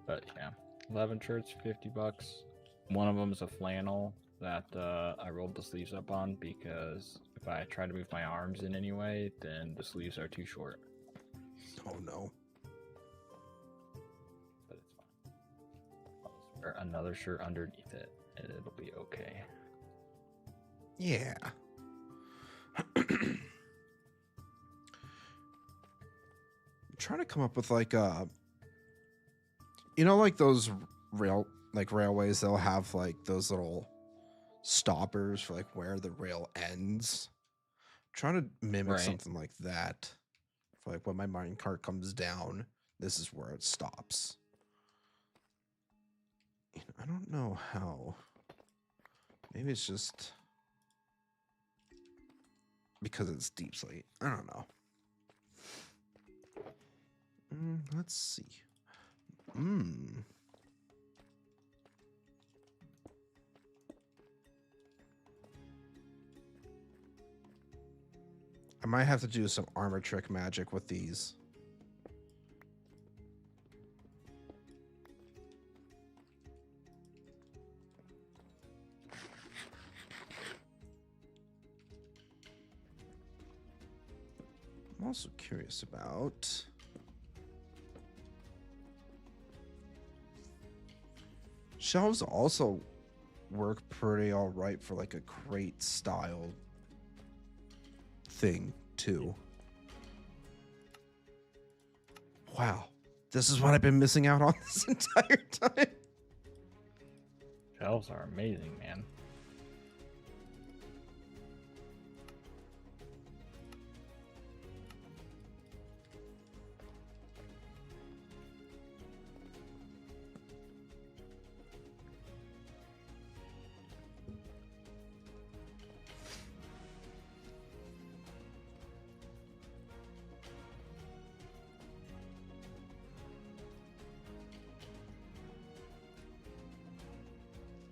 Speaker 2: But yeah, 11 shirts, $50. One of them is a flannel that I rolled the sleeves up on because if I try to move my arms in any way, then the sleeves are too short.
Speaker 1: Oh no.
Speaker 2: But it's fine. I'll just wear another shirt underneath it, and it'll be okay.
Speaker 1: Yeah. I'm trying to come up with like you know, like those railways, they'll have like those little stoppers for like where the rail ends. I'm trying to mimic
Speaker 2: Right.
Speaker 1: something like that. For like when my minecart comes down, this is where it stops. You know, I don't know how. Maybe it's just because it's deep slate. I don't know. Let's see. I might have to do some armor trick magic with these. I'm also curious about shelves also work pretty all right for like a crate style thing too. Wow. This is what I've been missing out on this entire time.
Speaker 2: Shelves are amazing, man.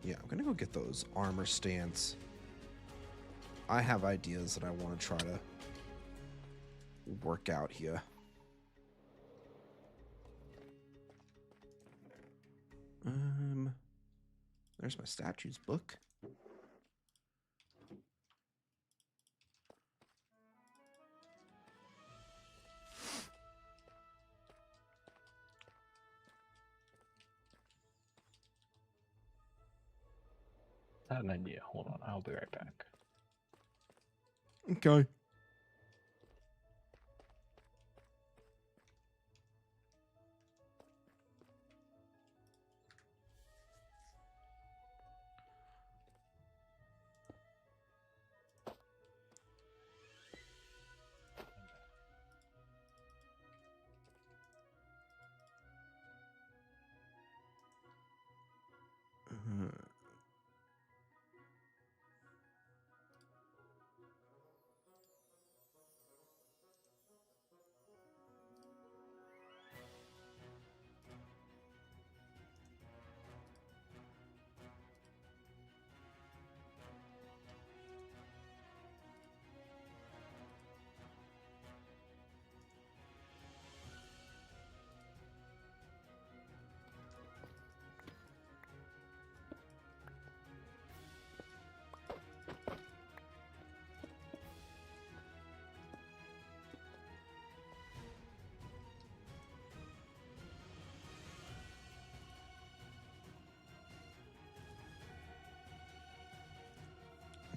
Speaker 1: Yeah, I'm gonna go get those armor stance. I have ideas that I want to try to work out here. There's my statues book.
Speaker 2: I had an idea. Hold on, I'll be right back.
Speaker 1: Okay.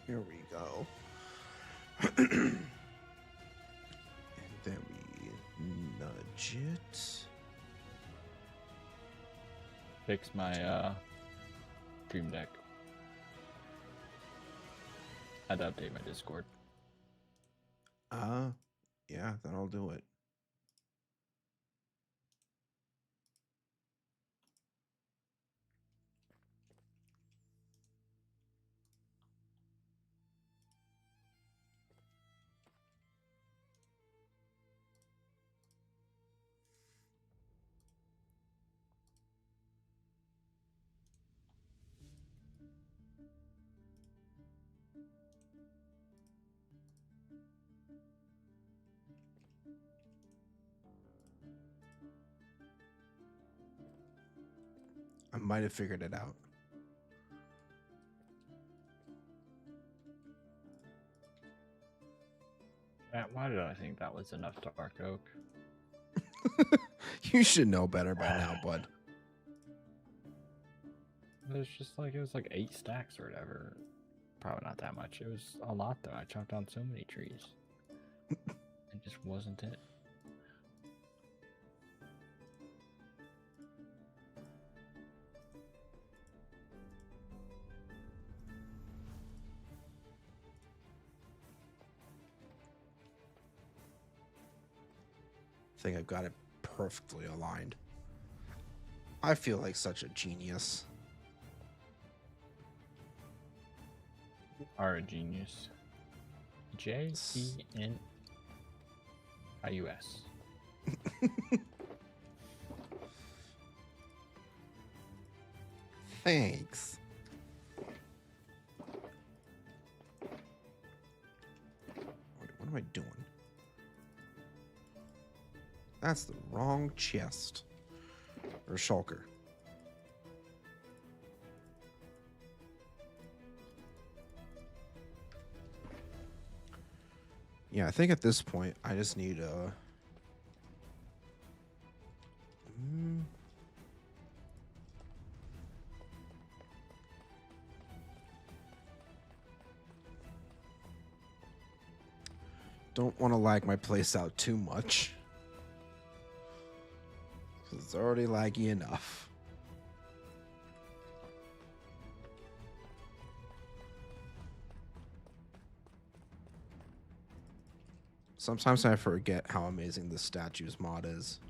Speaker 1: Here we go. And then we nudge it.
Speaker 2: Fix my Dream Deck. I had to update my Discord.
Speaker 1: Yeah, that'll do it. I might have figured it out.
Speaker 2: Matt, why did I think that was enough dark oak?
Speaker 1: You should know better by now, bud.
Speaker 2: It was like 8 stacks or whatever. Probably not that much. It was a lot though. I chopped down so many trees. It just wasn't it.
Speaker 1: I think I've got it perfectly aligned. I feel like such a genius.
Speaker 2: You are a genius. Genius.
Speaker 1: Thanks. What am I doing? That's the wrong chest. Or shulker. Yeah, I think at this point I just need a... Don't want to lag my place out too much. It's already laggy enough. Sometimes I forget how amazing the statues mod is.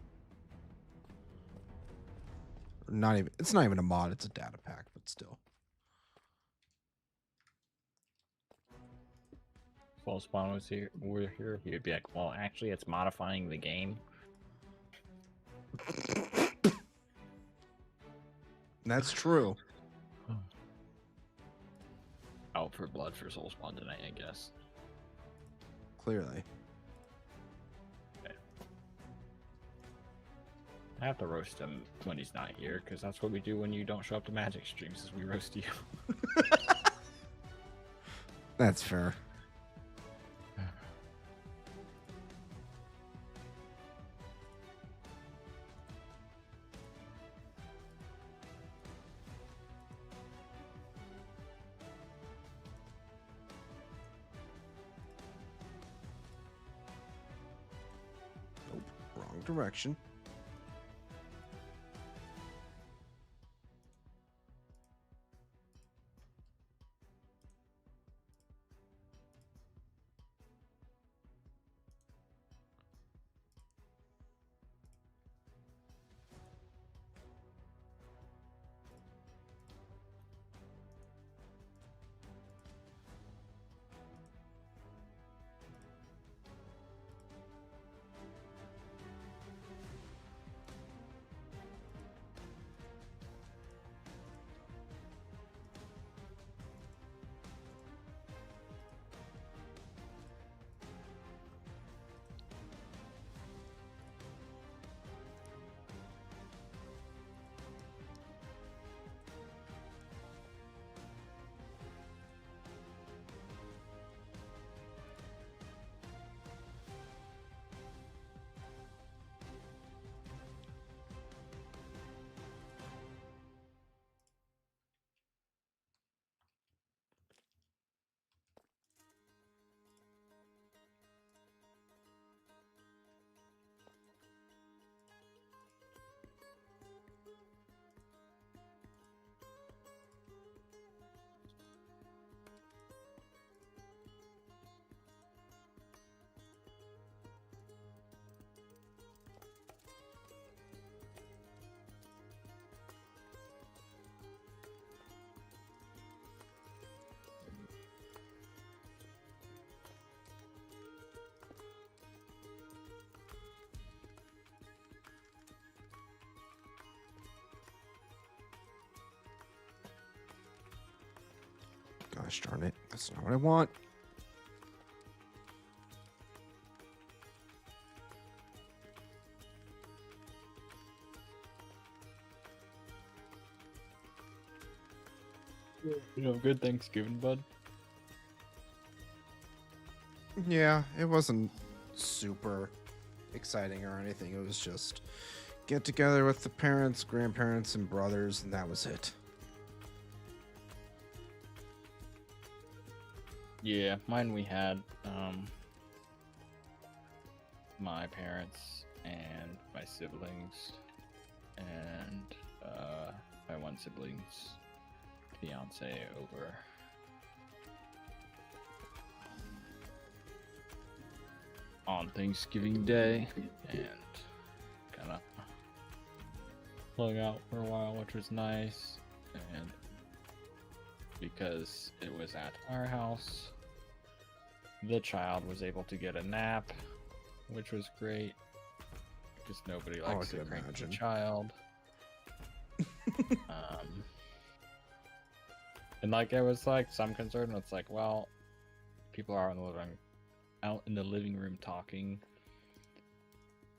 Speaker 1: It's not even a mod, it's a data pack, but still.
Speaker 2: If Spawn was here, he would be like, well, actually, it's modifying the game.
Speaker 1: That's true.
Speaker 2: Out for blood for Soul Spawn tonight, I guess.
Speaker 1: Clearly.
Speaker 2: Okay. I have to roast him when he's not here, because that's what we do when you don't show up to Magic streams, is we roast you.
Speaker 1: That's fair. Direction. Gosh darn it. That's not what I want.
Speaker 2: You know, good Thanksgiving, bud.
Speaker 1: Yeah, it wasn't super exciting or anything. It was just get together with the parents, grandparents, and brothers, and that was it.
Speaker 2: Yeah, mine we had my parents and my siblings and my one sibling's fiance over. On Thanksgiving Day and kind of hung out for a while, which was nice. And because it was at our house, the child was able to get a nap, which was great because nobody likes
Speaker 1: I
Speaker 2: a
Speaker 1: could
Speaker 2: cranky
Speaker 1: imagine.
Speaker 2: child. And like it was like some concern. It's like, well, people are out in the living room talking,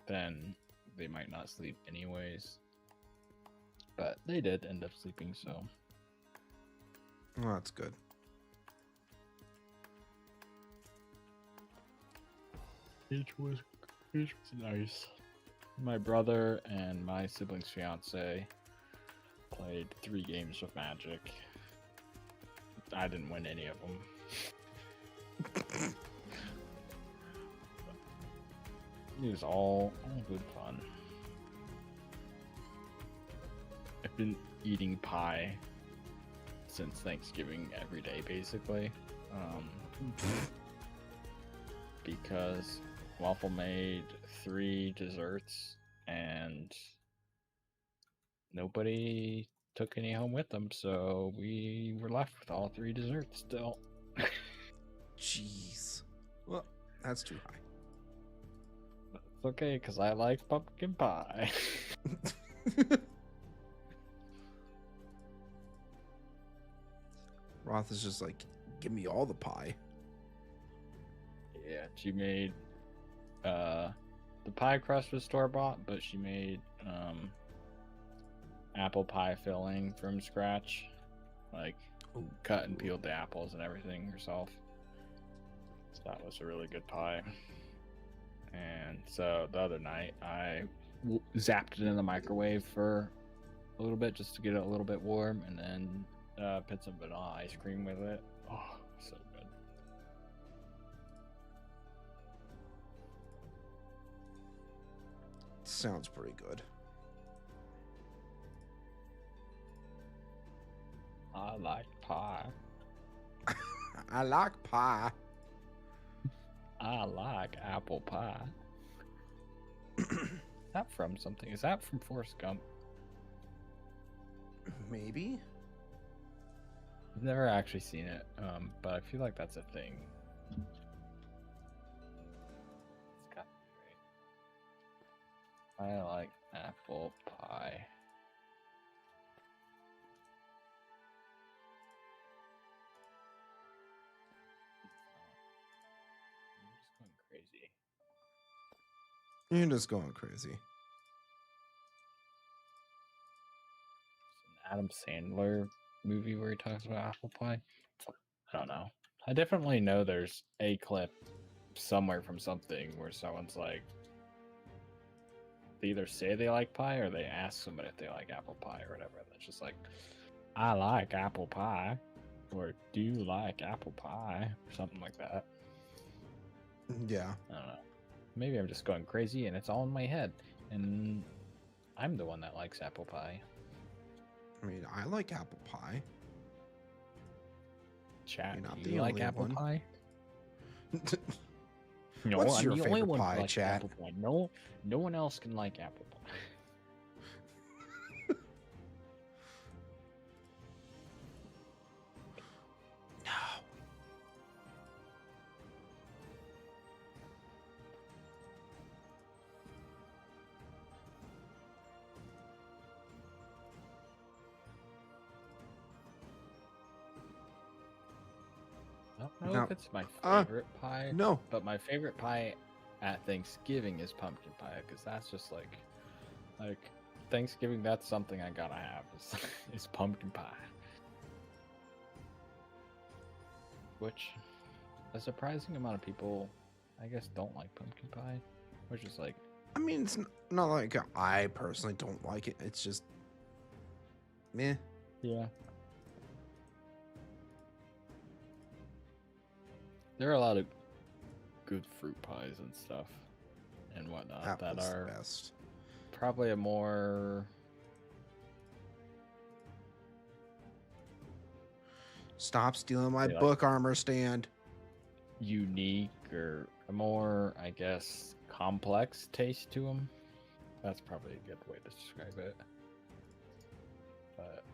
Speaker 2: then they might not sleep anyways. But they did end up sleeping, so
Speaker 1: Well, that's good.
Speaker 2: it was nice. My brother and my sibling's fiance played 3 games of Magic. I didn't win any of them. It was all good fun. I've been eating pie since Thanksgiving every day, basically. Because Waffle made 3 desserts and nobody took any home with them, so we were left with all 3 desserts still.
Speaker 1: Jeez. Well, that's too high.
Speaker 2: It's okay, because I like pumpkin pie.
Speaker 1: Roth is just like, give me all the pie.
Speaker 2: Yeah, she made the pie crust was store-bought, but she made apple pie filling from scratch, like cut and peeled the apples and everything herself. So that was a really good pie. And so the other night I zapped it in the microwave for a little bit just to get it a little bit warm, and then put some vanilla ice cream with it. Oh, so good.
Speaker 1: Sounds pretty good.
Speaker 2: I like pie.
Speaker 1: I like pie.
Speaker 2: I like apple pie. Is that from something? Is that from Forrest Gump?
Speaker 1: Maybe.
Speaker 2: I've never actually seen it, but I feel like that's a thing. It's got to be great. I like apple pie. I'm just going crazy.
Speaker 1: You're just going crazy.
Speaker 2: It's an Adam Sandler movie where he talks about apple pie. I don't know. I definitely know there's a clip somewhere from something where someone's like, they either say they like pie or they ask somebody if they like apple pie or whatever. That's just like, I like apple pie, or do you like apple pie, or something like that.
Speaker 1: Yeah.
Speaker 2: I don't know. Maybe I'm just going crazy and it's all in my head, and I'm the one that likes apple pie.
Speaker 1: I mean, I like apple pie.
Speaker 2: Chat,
Speaker 1: You're not
Speaker 2: do
Speaker 1: the
Speaker 2: you like
Speaker 1: only
Speaker 2: apple
Speaker 1: one.
Speaker 2: pie? No,
Speaker 1: What's
Speaker 2: I'm
Speaker 1: your
Speaker 2: the only
Speaker 1: favorite
Speaker 2: one who
Speaker 1: pie,
Speaker 2: likes
Speaker 1: chat?
Speaker 2: apple pie. No one else can like apple pie.
Speaker 1: No.
Speaker 2: I don't know if it's my
Speaker 1: uh,
Speaker 2: favorite pie,
Speaker 1: no.
Speaker 2: but my favorite pie at Thanksgiving is pumpkin pie because that's just like Thanksgiving. That's something I gotta have is pumpkin pie, which a surprising amount of people, I guess, don't like pumpkin pie, which is like,
Speaker 1: I mean, it's not like I personally don't like it. It's just meh.
Speaker 2: yeah. There are a lot of good fruit pies and stuff and whatnot that
Speaker 1: Apple's
Speaker 2: are
Speaker 1: the best.
Speaker 2: probably a more
Speaker 1: Stop stealing my
Speaker 2: They like-
Speaker 1: book armor stand.
Speaker 2: unique or a more, I guess, complex taste to them. That's probably a good way to describe it. But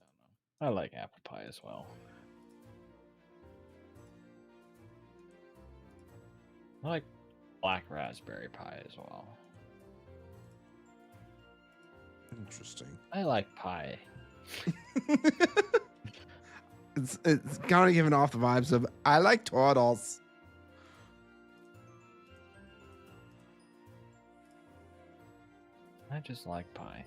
Speaker 2: I don't know. I like apple pie as well. I like black raspberry pie as well.
Speaker 1: Interesting.
Speaker 2: I like pie.
Speaker 1: It's kind of giving off the vibes of I like turtles.
Speaker 2: I just like pie.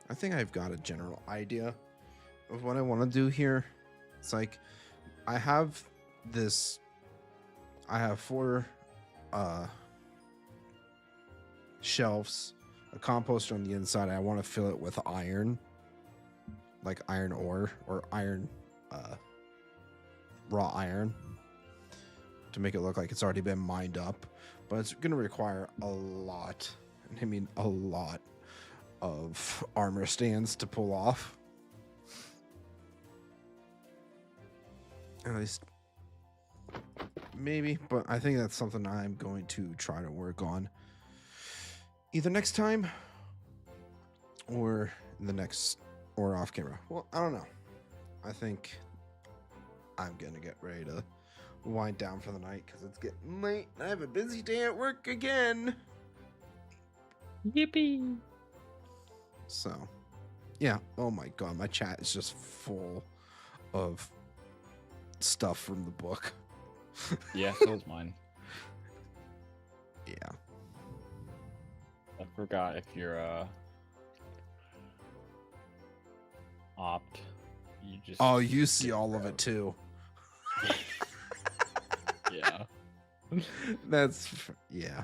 Speaker 1: I think I've got a general idea of what I want to do here. It's like I have four shelves, a composter on the inside. I want to fill it with iron, like iron ore or iron raw iron, to make it look like it's already been mined up. But it's going to require a lot, and I mean a lot, of armor stands to pull off. At least maybe, but I think that's something I'm going to try to work on either next time or the next or off camera. Well, I don't know. I think I'm gonna get ready to wind down for the night because it's getting late. I have a busy day at work again.
Speaker 2: Yippee!
Speaker 1: So, yeah. Oh my god, my chat is just full of stuff from the book.
Speaker 2: Yeah, so is mine.
Speaker 1: Yeah.
Speaker 2: I forgot if you're opt. You just
Speaker 1: Oh, you see all of it too.
Speaker 2: Yeah.
Speaker 1: Yeah.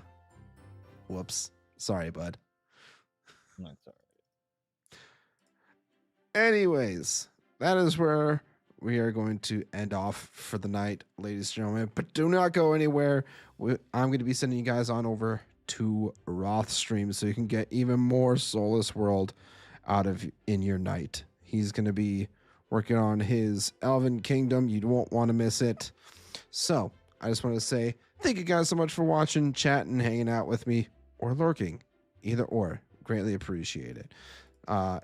Speaker 1: Whoops. Sorry, bud.
Speaker 2: That's all
Speaker 1: Anyways, that is where we are going to end off for the night, ladies and gentlemen. But do not go anywhere. I'm going to be sending you guys on over to Roth stream so you can get even more Soulless World out of in your night. He's going to be working on his Elven Kingdom. You won't want to miss it. So I just want to say thank you guys so much for watching, chatting, hanging out with me, or lurking. Either or. Greatly appreciate it.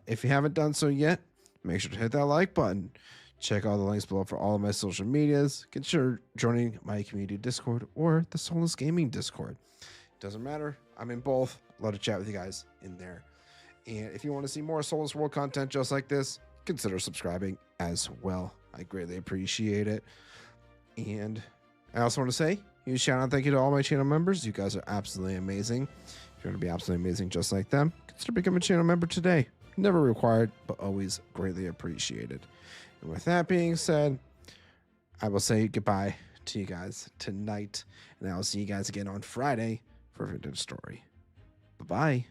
Speaker 1: If you haven't done so yet, make sure to hit that like button. Check all the links below for all of my social medias. Consider joining my community Discord or the Soulless Gaming Discord. Doesn't matter. I'm in both. Love to chat with you guys in there. And if you want to see more Soulless World content just like this, consider subscribing as well. I greatly appreciate it. And I also want to say, huge shout out thank you to all my channel members. You guys are absolutely amazing. If you want to be absolutely amazing just like them, consider becoming a channel member today. Never required, but always greatly appreciated. And with that being said, I will say goodbye to you guys tonight, and I will see you guys again on Friday for a vintage story. Bye-bye.